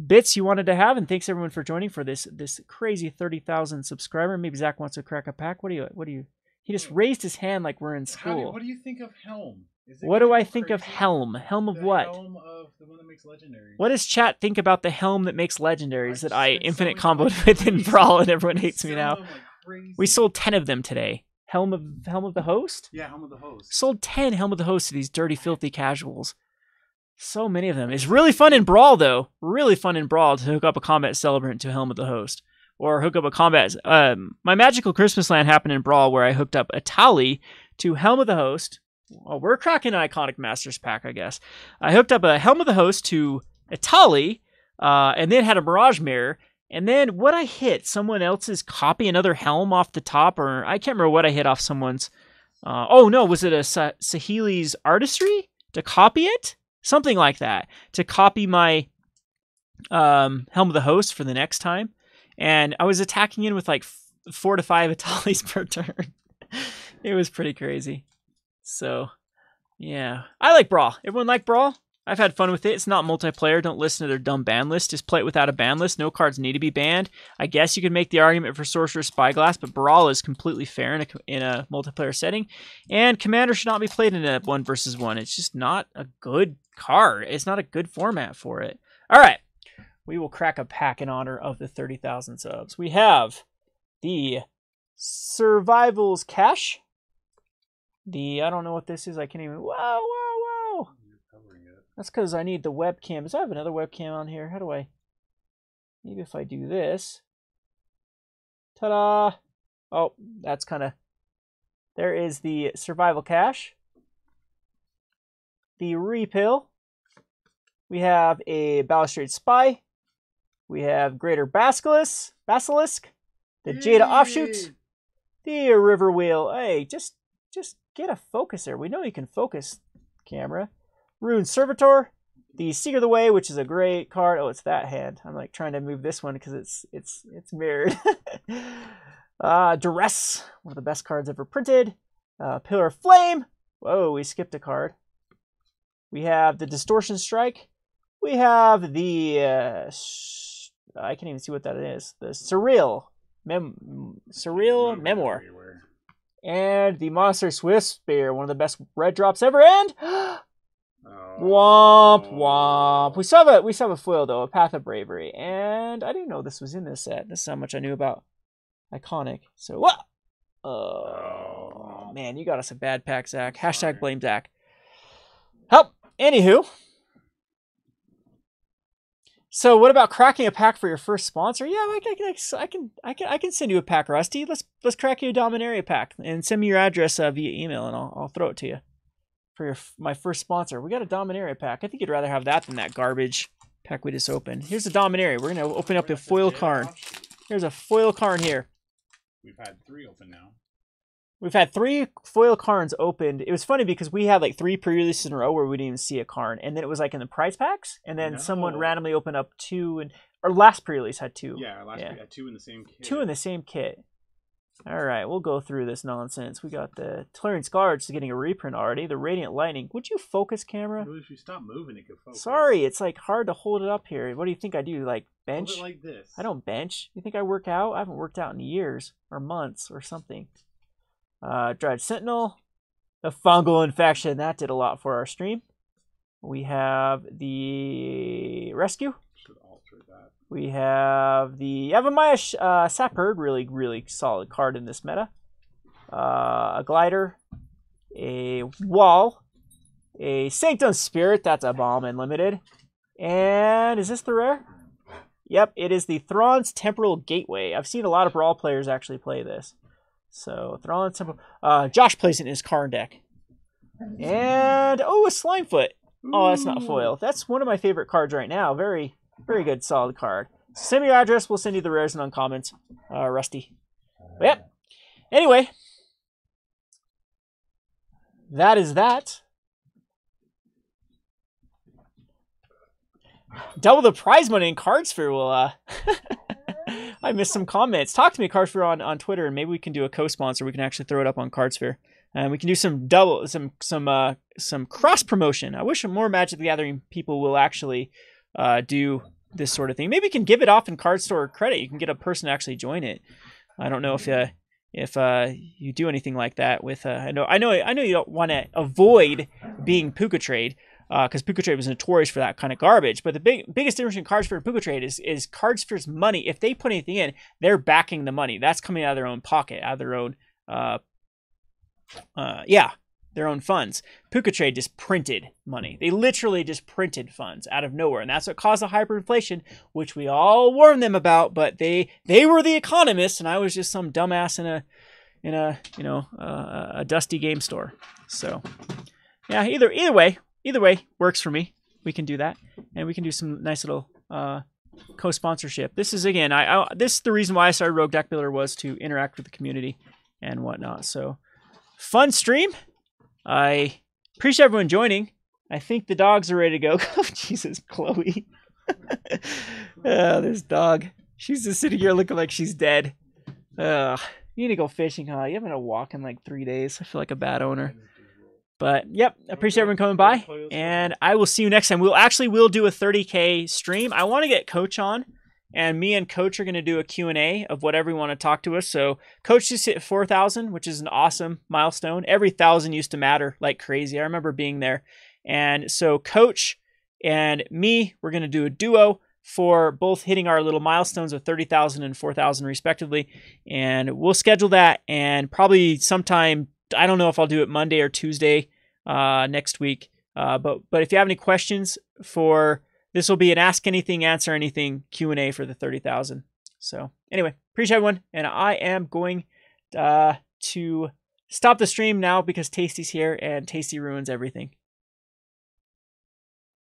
bits you wanted to have, and thanks everyone for joining for this crazy 30,000 subscriber. Maybe Zach wants to crack a pack. What do you? He just raised his hand like we're in school. What do you think of Helm? What do I think of Helm? Helm of what? Helm of the one that makes legendaries. What does chat think about the Helm that makes legendaries that I infinite comboed with in Brawl and everyone hates me now? We sold 10 of them today. Helm of the Host? Yeah, Helm of the Host. Sold 10 Helm of the Host to these dirty, filthy casuals. So many of them. It's really fun in Brawl, though. Really fun in Brawl to hook up a Combat Celebrant to Helm of the Host. Or hook up a Combat... my Magical Christmas Land happened in Brawl where I hooked up a Tally to Helm of the Host. Well, we're cracking an Iconic Masters pack, I guess. I hooked up a Helm of the Host to a Tally, and then had a Mirage Mirror. And then what I hit, someone else's copy, another Helm off the top, or I can't remember what I hit off someone's. Oh no, was it a Sahili's Artistry to copy it? Something like that, to copy my Helm of the Host for the next time. And I was attacking in with like 4 to 5 Atalis per turn. It was pretty crazy. So, yeah. I like Brawl. Everyone like Brawl? I've had fun with it. It's not multiplayer. Don't listen to their dumb ban list. Just play it without a ban list. No cards need to be banned. I guess you could make the argument for Sorcerer's Spyglass, but Brawl is completely fair in a multiplayer setting. And Commander should not be played in a 1 versus 1. It's just not a good card. It's not a good format for it. All right. We will crack a pack in honor of the 30,000 subs. We have the Survival's Cache. I don't know what this is. I can't even... Whoa. That's because I need the webcam. Does I have another webcam on here? How do I... Maybe if I do this. Ta-da! Oh, that's kind of... There is the Survival Cache. The Repill. We have a Balustrade Spy. We have Greater Basilisk. The Jada Offshoot. The River Wheel. Hey, just get a focus there. We know you can focus, camera. Rune Servitor, the Seeker of the Way, which is a great card. Oh, it's that hand. I'm like trying to move this one because it's mirrored. Duress, one of the best cards ever printed. Pillar of Flame. Whoa, we skipped a card. We have the Distortion Strike. We have the I can't even see what that is. The Surreal Memoir. And the Monastery Swift Spear, one of the best red drops ever. And womp womp. We still have a foil though, a Path of Bravery, and I didn't know this was in this set. This is how much I knew about Iconic. So what? Oh man, you got us a bad pack, Zach. Hashtag blame Zach. Help. Anywho, so what about cracking a pack for your first sponsor? Yeah, I can send you a pack, Rusty. Let's crack you a Dominaria pack and send me your address via email, and I'll throw it to you. For my first sponsor. We got a Dominaria pack. I think you'd rather have that than that garbage pack we just opened. Here's the Dominaria. We're going to open up a foil Karn. Here's a foil Karn here. We've had 3 open now. We've had 3 foil Karns opened. It was funny because we had like 3 pre-releases in a row where we didn't even see a Karn. And then it was like in the prize packs. And then someone randomly opened up 2. And our last pre-release had 2. Yeah, we had 2 in the same kit. 2 in the same kit. All right, we'll go through this nonsense. We got the Tolarian Scholar, just getting a reprint already. The Radiant Lightning. Would you focus, camera? Well, if you stop moving, it could focus. Sorry, it's like hard to hold it up here. What do you think I do? Like bench? Hold it like this. I don't bench. You think I work out? I haven't worked out in years or months or something. Dried Sentinel. The Fungal Infection. That did a lot for our stream. We have the Rescue. Should alter that. We have the Avamaya Saperd, really solid card in this meta. A Glider, a Wall, a Sanctum Spirit, that's a bomb and limited. And is this the rare? Yep, it is the Thrawn's Temporal Gateway. I've seen a lot of Brawl players actually play this. So, Thrawn's Temporal... Josh plays it in his Karn deck. And, oh, a Slimefoot. Oh, that's not foil. That's one of my favorite cards right now. Very good, solid card. So send me your address. We'll send you the rares and uncommons, Rusty. But yep. Anyway, that is that. Double the prize money in Cardsphere will... I missed some comments. Talk to me, Cardsphere, on Twitter, and maybe we can do a co-sponsor. We can actually throw it up on Cardsphere. And we can do some cross promotion. I wish more Magic the Gathering people will actually do this sort of thing. Maybe you can give it off in card store credit. You can get a person to actually join it. I don't know if you do anything like that with. I know you don't want to avoid being Puka Trade, because Puka Trade was notorious for that kind of garbage. But the biggest difference in Cardsphere and Puka Trade is Cardsphere's money. If they put anything in, they're backing the money. That's coming out of their own pocket, out of their own, their own funds. Puka Trade just printed money. They literally just printed funds out of nowhere, and that's what caused the hyperinflation, which we all warned them about. But they were the economists, and I was just some dumbass in a dusty game store. So yeah, either way works for me. We can do that, and we can do some nice little co-sponsorship. This is, again, this is the reason why I started Rogue Deck Builder, was to interact with the community and whatnot. So fun stream. I appreciate everyone joining. I think the dogs are ready to go. Oh, Jesus, Chloe. Oh, this dog. She's just sitting here looking like she's dead. You need to go fishing, huh? You haven't had a walk in like 3 days. I feel like a bad owner. But, yep, I appreciate everyone coming by. And I will see you next time. We'll do a 30K stream. I want to get Coach on. And me and Coach are going to do a Q&A of whatever you want to talk to us. So Coach just hit 4,000, which is an awesome milestone. Every 1,000 used to matter like crazy. I remember being there. And so Coach and me, we're going to do a duo for both hitting our little milestones of 30,000 and 4,000 respectively. And we'll schedule that, and probably sometime, I don't know if I'll do it Monday or Tuesday next week. But if you have any questions for... This will be an Ask Anything, Answer Anything Q&A for the 30,000. So anyway, appreciate everyone. And I am going to stop the stream now because Tasty's here, and Tasty ruins everything.